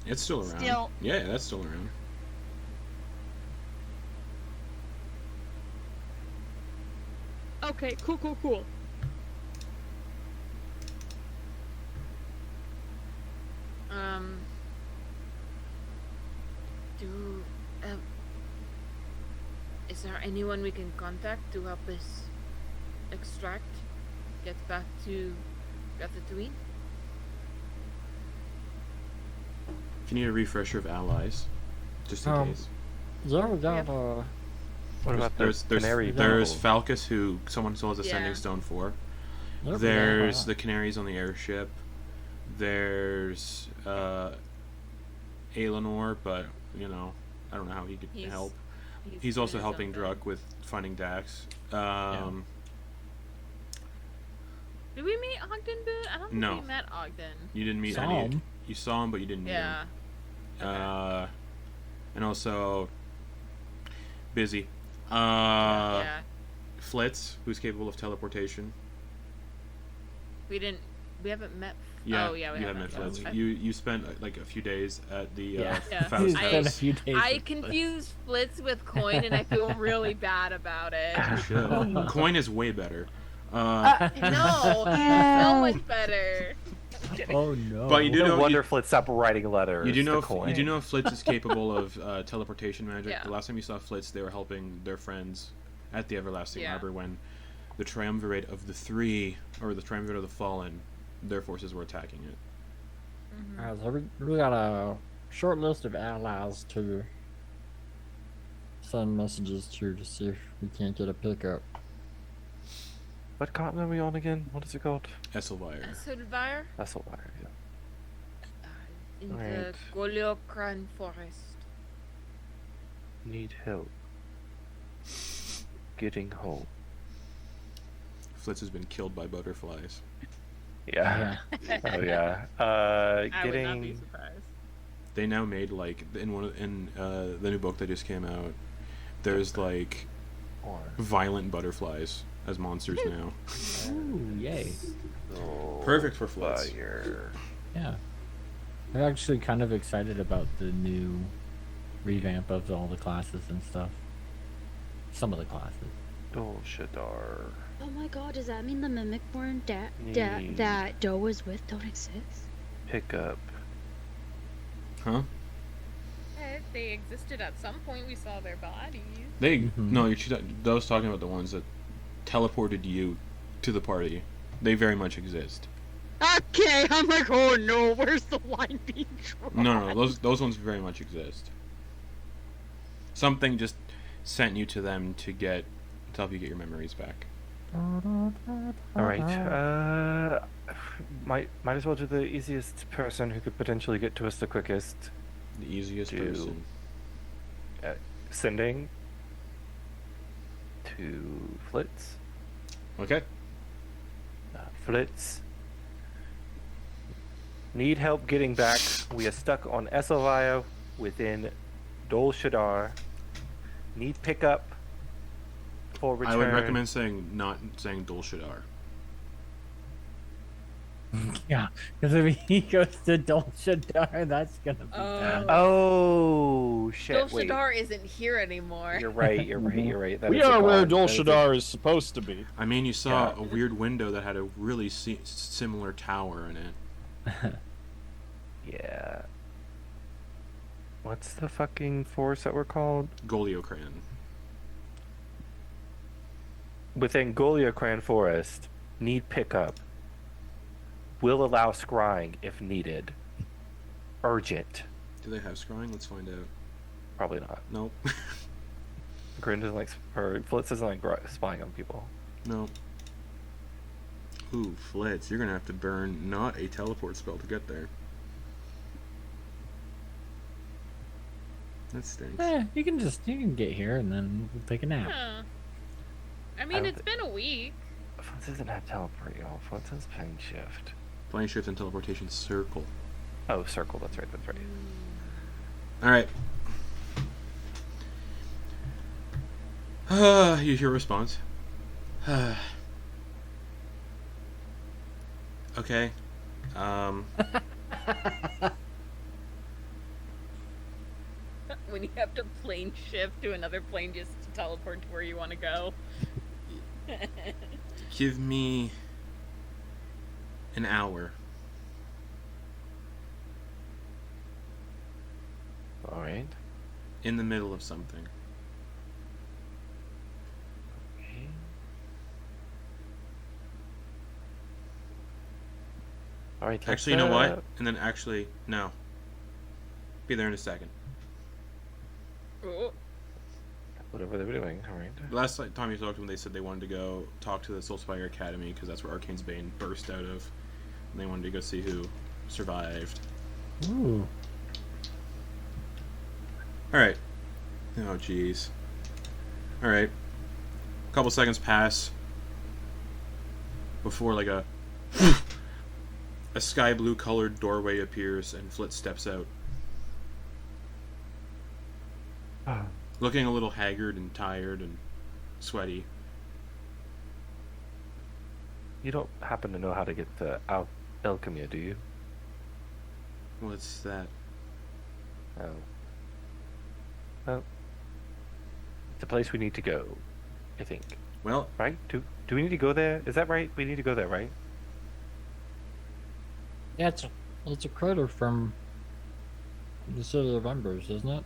It's still around. Still- Yeah, that's still around. Okay, cool. Is there anyone we can contact to help us get back to Ratatouille? If you need a refresher of allies, just in case. Yeah, we got What about the canary? There's people? Falcus, who someone still has a sending Yeah. stone for. yep, we got There's that. the canaries on the airship. There's Aelinor, but you know, I don't know how he could help. He's also doing helping something. Druk with finding Dax. Did we meet Ogden? I don't think No. we met Ogden. You didn't meet Saw any. him. You saw him, but you didn't meet Yeah. him. And also Busy. Yeah. Flitz, who's capable of teleportation. We haven't met. Yeah, Oh yeah, we you haven't have met Flitz. met. You spent like a few days at the Yeah. Faust It's been a house. few days. I with confused Flitz with Coin, and I feel really bad about it. You should. Coin is way better. No, he's so much better. Flitz. Oh no. But you do No know wonder Flitz stopped writing letters. you do know to Coin. you do know Flitz is capable of teleportation magic. Yeah. The last time you saw Flitz, they were helping their friends at the Everlasting Yeah. Harbor when the triumvirate of the three, or the triumvirate of the fallen, their forces were attacking it. Alright, so we got a short list of allies to send messages to see if we can't get a pickup. What continent are we on again? What is it called? Esselvire. Sylvire Hasselwire. Yeah. in the Right. Goliokran forest. Need help getting home. Flitz has been killed by butterflies. Yeah. Oh yeah. I would not be Getting. surprised. They now made like in the new book that just came out. There's like Or violent butterflies as monsters now. Ooh, yay. Perfect for Flitz. Fire. Yeah. I'm actually kind of excited about the new revamp of all the classes and stuff. Some of the classes. Dol Shadar. Oh my god, does that mean the Mimicborn Need. that Doe was with don't exist? Pick up. Huh? They existed at some point. We saw their bodies. They Mhm. no, those talking about the ones that teleported you to the party. They very much exist. Okay, I'm like, oh no, where's the line being drawn? No, those ones very much exist. Something just sent you to them to help you get your memories back. All right. Might as well do the easiest person who could potentially get to us the quickest. The easiest Do. person. Sending to Flitz. Okay. Flitz. Need help getting back. We are stuck on Esselvire within Dol Shadar. Need pickup for return. I would recommend not saying Dol Shadar. Yeah, because if he goes to Dol Shadar, that's gonna be bad. Oh, Oh shit! Dol Wait, Shadar isn't here anymore. you're right. You're right. You're right. That We is a are where god. Dol That is a- Shadar is supposed to be. I mean, you saw Yeah. a weird window that had a really similar tower in it. Yeah. What's the fucking forest that we're called? Goliocran. Within Goliocran Forest, need pickup. Will allow scrying if needed. Urgent. Do they have scrying? Let's find out. Probably not. Nope. Grin doesn't like, or Flitz doesn't like spying on people. Nope. Ooh, Flitz, you're gonna have to burn not a teleport spell to get there. That stinks. You can get here and then we'll take a nap. Huh. I I mean, don't it's been a week. Flitz doesn't have teleport, y'all. Flitz has plane shift. Plane shift and teleportation circle. Oh, circle. That's right. That's right. Alright. Use your response. Okay. When you have to plane shift to another plane just to teleport to where you want to go. Give me an hour. All right. In the middle of something. Okay. All right. Actually, you know what? And then actually, no. Be there in a second. Oh, Whatever they were doing. All right. Last time you talked to them, they said they wanted to go talk to the Soulspire Academy because that's where Arcane's Bane burst out of. And they wanted to go see who survived. Ooh. Alright. Oh, jeez. Alright. A couple seconds pass before, like, a sky blue colored doorway appears and Flitz steps out. Looking a little haggard and tired and sweaty. You don't happen to know how to get to Alchemia, do you? What's that? Oh. Well, it's a place we need to go, I think. Well, Right? Do we need to go there? Is that right? We need to go there, right? Yeah, it's a crater from the City of Embers, isn't it?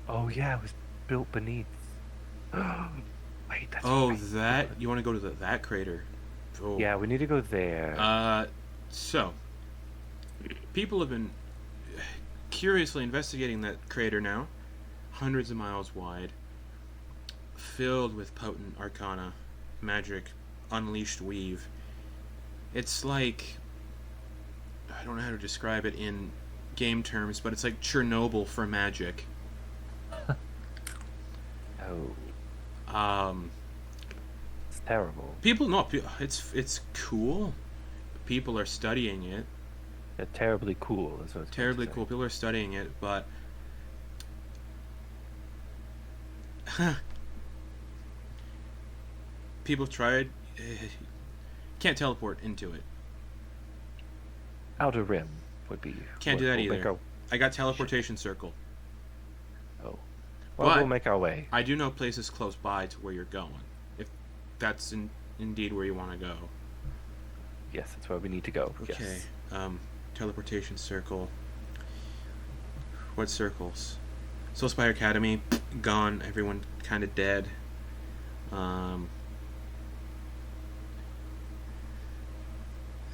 Oh yeah, it was built beneath. Wait, that's oh, right. that? You want to go to that crater? Oh. Yeah, we need to go there. So, people have been curiously investigating that crater now, hundreds of miles wide, filled with potent arcana, magic, unleashed weave. It's like, I don't know how to describe it in game terms, but it's like Chernobyl for magic. Oh, it's terrible. It's cool. People are studying it. Yeah, terribly cool is what it's Terribly meant to cool. People are studying it, but people have tried. Can't teleport into it. say. Outer Rim would be. Can't do that we'll make either. our- I got teleportation circle. Oh, well, But- we'll make our way. I do know places close by to where you're going. If that's indeed where you want to go. Yes, that's where we need to go. Okay. Yes. Teleportation circle. What circles? Soulspire Academy, gone. Everyone kind of dead.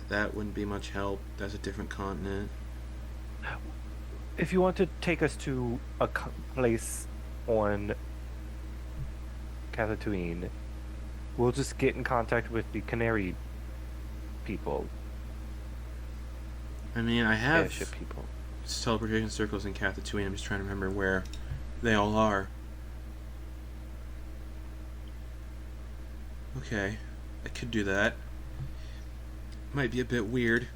That wouldn't be much help. That's a different continent. If you want to take us to a place on Cathatooine, we'll just get in contact with the Canary people, I mean, I have airship people. teleportation circles in Cathatooine. I'm just trying to remember where they all are. Okay, I could do that. Might be a bit weird.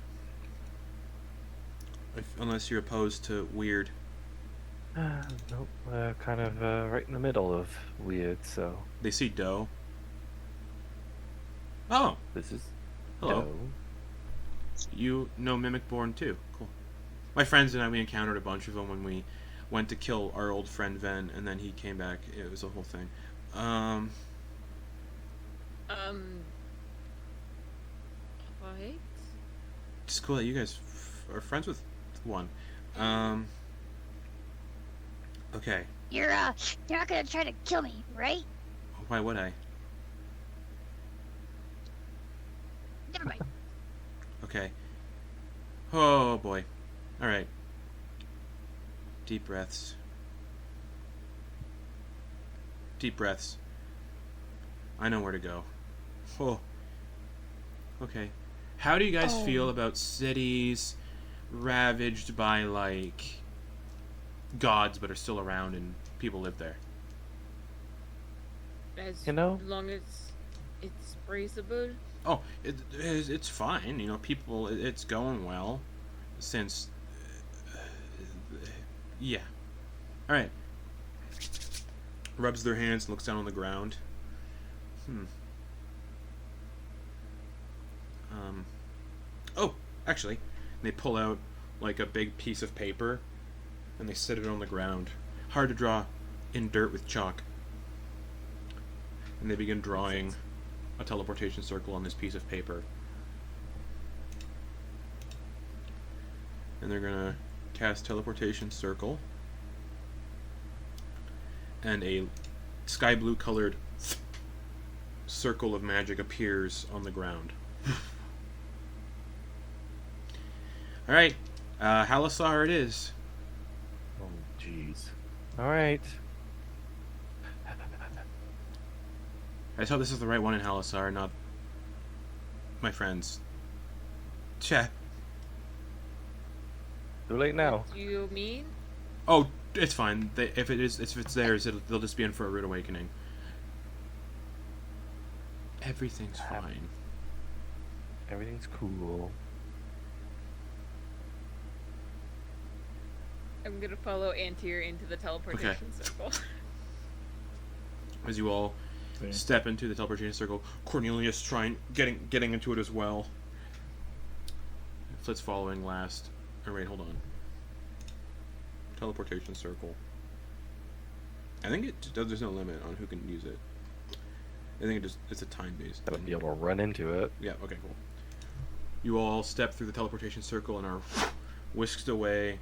Unless you're opposed to weird. Nope, kind of right in the middle of weird, so They see dough. Oh, this is hello. no. You know Mimicborn too. Cool. My friends and I, we encountered a bunch of them when we went to kill our old friend Ven, and then he came back. It was a whole thing. What? It's cool that you guys are friends with one. Okay. You're not gonna try to kill me, right? Why would I? Never mind. Okay. Oh boy. Alright. Deep breaths. Deep breaths. I know where to go. Oh. Okay. How do you guys feel about cities ravaged by, like, gods but are still around and people live there? As You know? long as it's breathable. Oh, it's fine. You know, people, it's going well since... yeah. Alright. Rubs their hands and looks down on the ground. Oh, actually, they pull out like a big piece of paper and they set it on the ground. Hard to draw in dirt with chalk. And they begin drawing a teleportation circle on this piece of paper. And they're gonna cast teleportation circle. And a sky blue colored circle of magic appears on the ground. Alright, Halasar it is. Oh, jeez. All right. I just hope this is the right one in Halasar, not my friends. Chat. Too late now. What do you mean? Oh, it's fine. If it's theirs, they'll just be in for a rude awakening. Everything's fine. Everything's cool. I'm gonna follow Antyr into the teleportation circle. As you all step into the teleportation circle, Cornelius getting into it as well. Flit's following last. Oh wait, hold on. Teleportation circle. I think there's no limit on who can use it. I think it's a time based. I would be able to run into it. Yeah. Okay. Cool. You all step through the teleportation circle and are whisked away,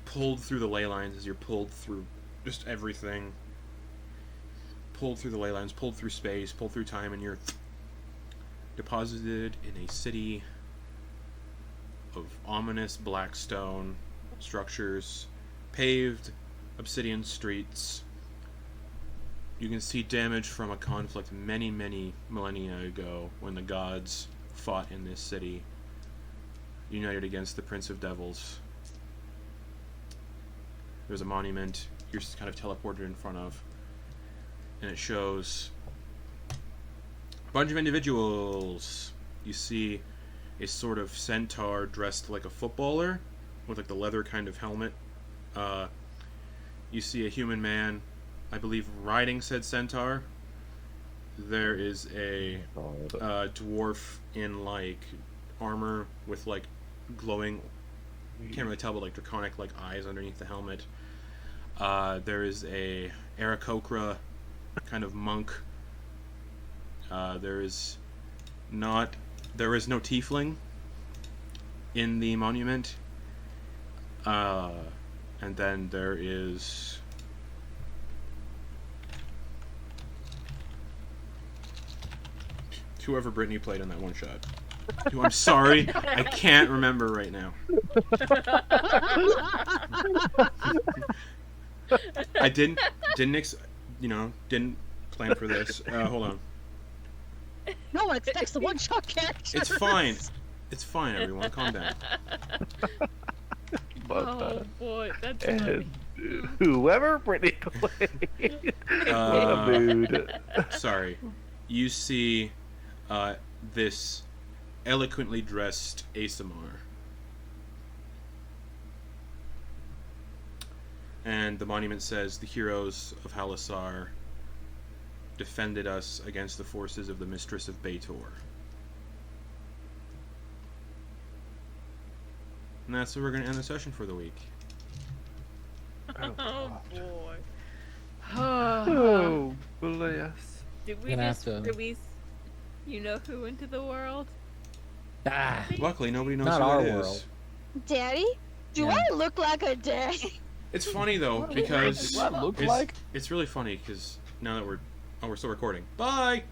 pulled through the ley lines as you're pulled through just everything. Pulled through the ley lines, pulled through space, pulled through time, and you're deposited in a city of ominous black stone structures, paved obsidian streets. You can see damage from a conflict many, many millennia ago when the gods fought in this city, united against the Prince of Devils. There's a monument you're kind of teleported in front of, and it shows a bunch of individuals. You see a sort of centaur dressed like a footballer with like the leather kind of helmet. You see a human man, I believe, riding said centaur. There is a dwarf in like armor with like glowing, can't really tell, but like draconic like eyes underneath the helmet. There is a Aarakocra kind of monk. There is no tiefling in the monument. And then there is whoever Brittany played in that one shot. Who, I'm sorry, I can't remember right now. I didn't plan for this. Hold on. No one expects the one-shot character. It's fine. It's fine, everyone. Calm down. Oh boy, that's And funny. whoever Brittany played. What a mood. Sorry. You see this eloquently dressed Asamar. And the monument says, the heroes of Halasar defended us against the forces of the Mistress of Baator. And that's where we're going to end the session for the week. Oh boy. Oh, bless. Did we Gonna have just to- release you know who into the world? Ah, Luckily, nobody knows Not who our it is. world. Daddy? Do Yeah. I look like a daddy? It's funny though because What it look it's, like? it's really funny because now that we're still recording. Bye.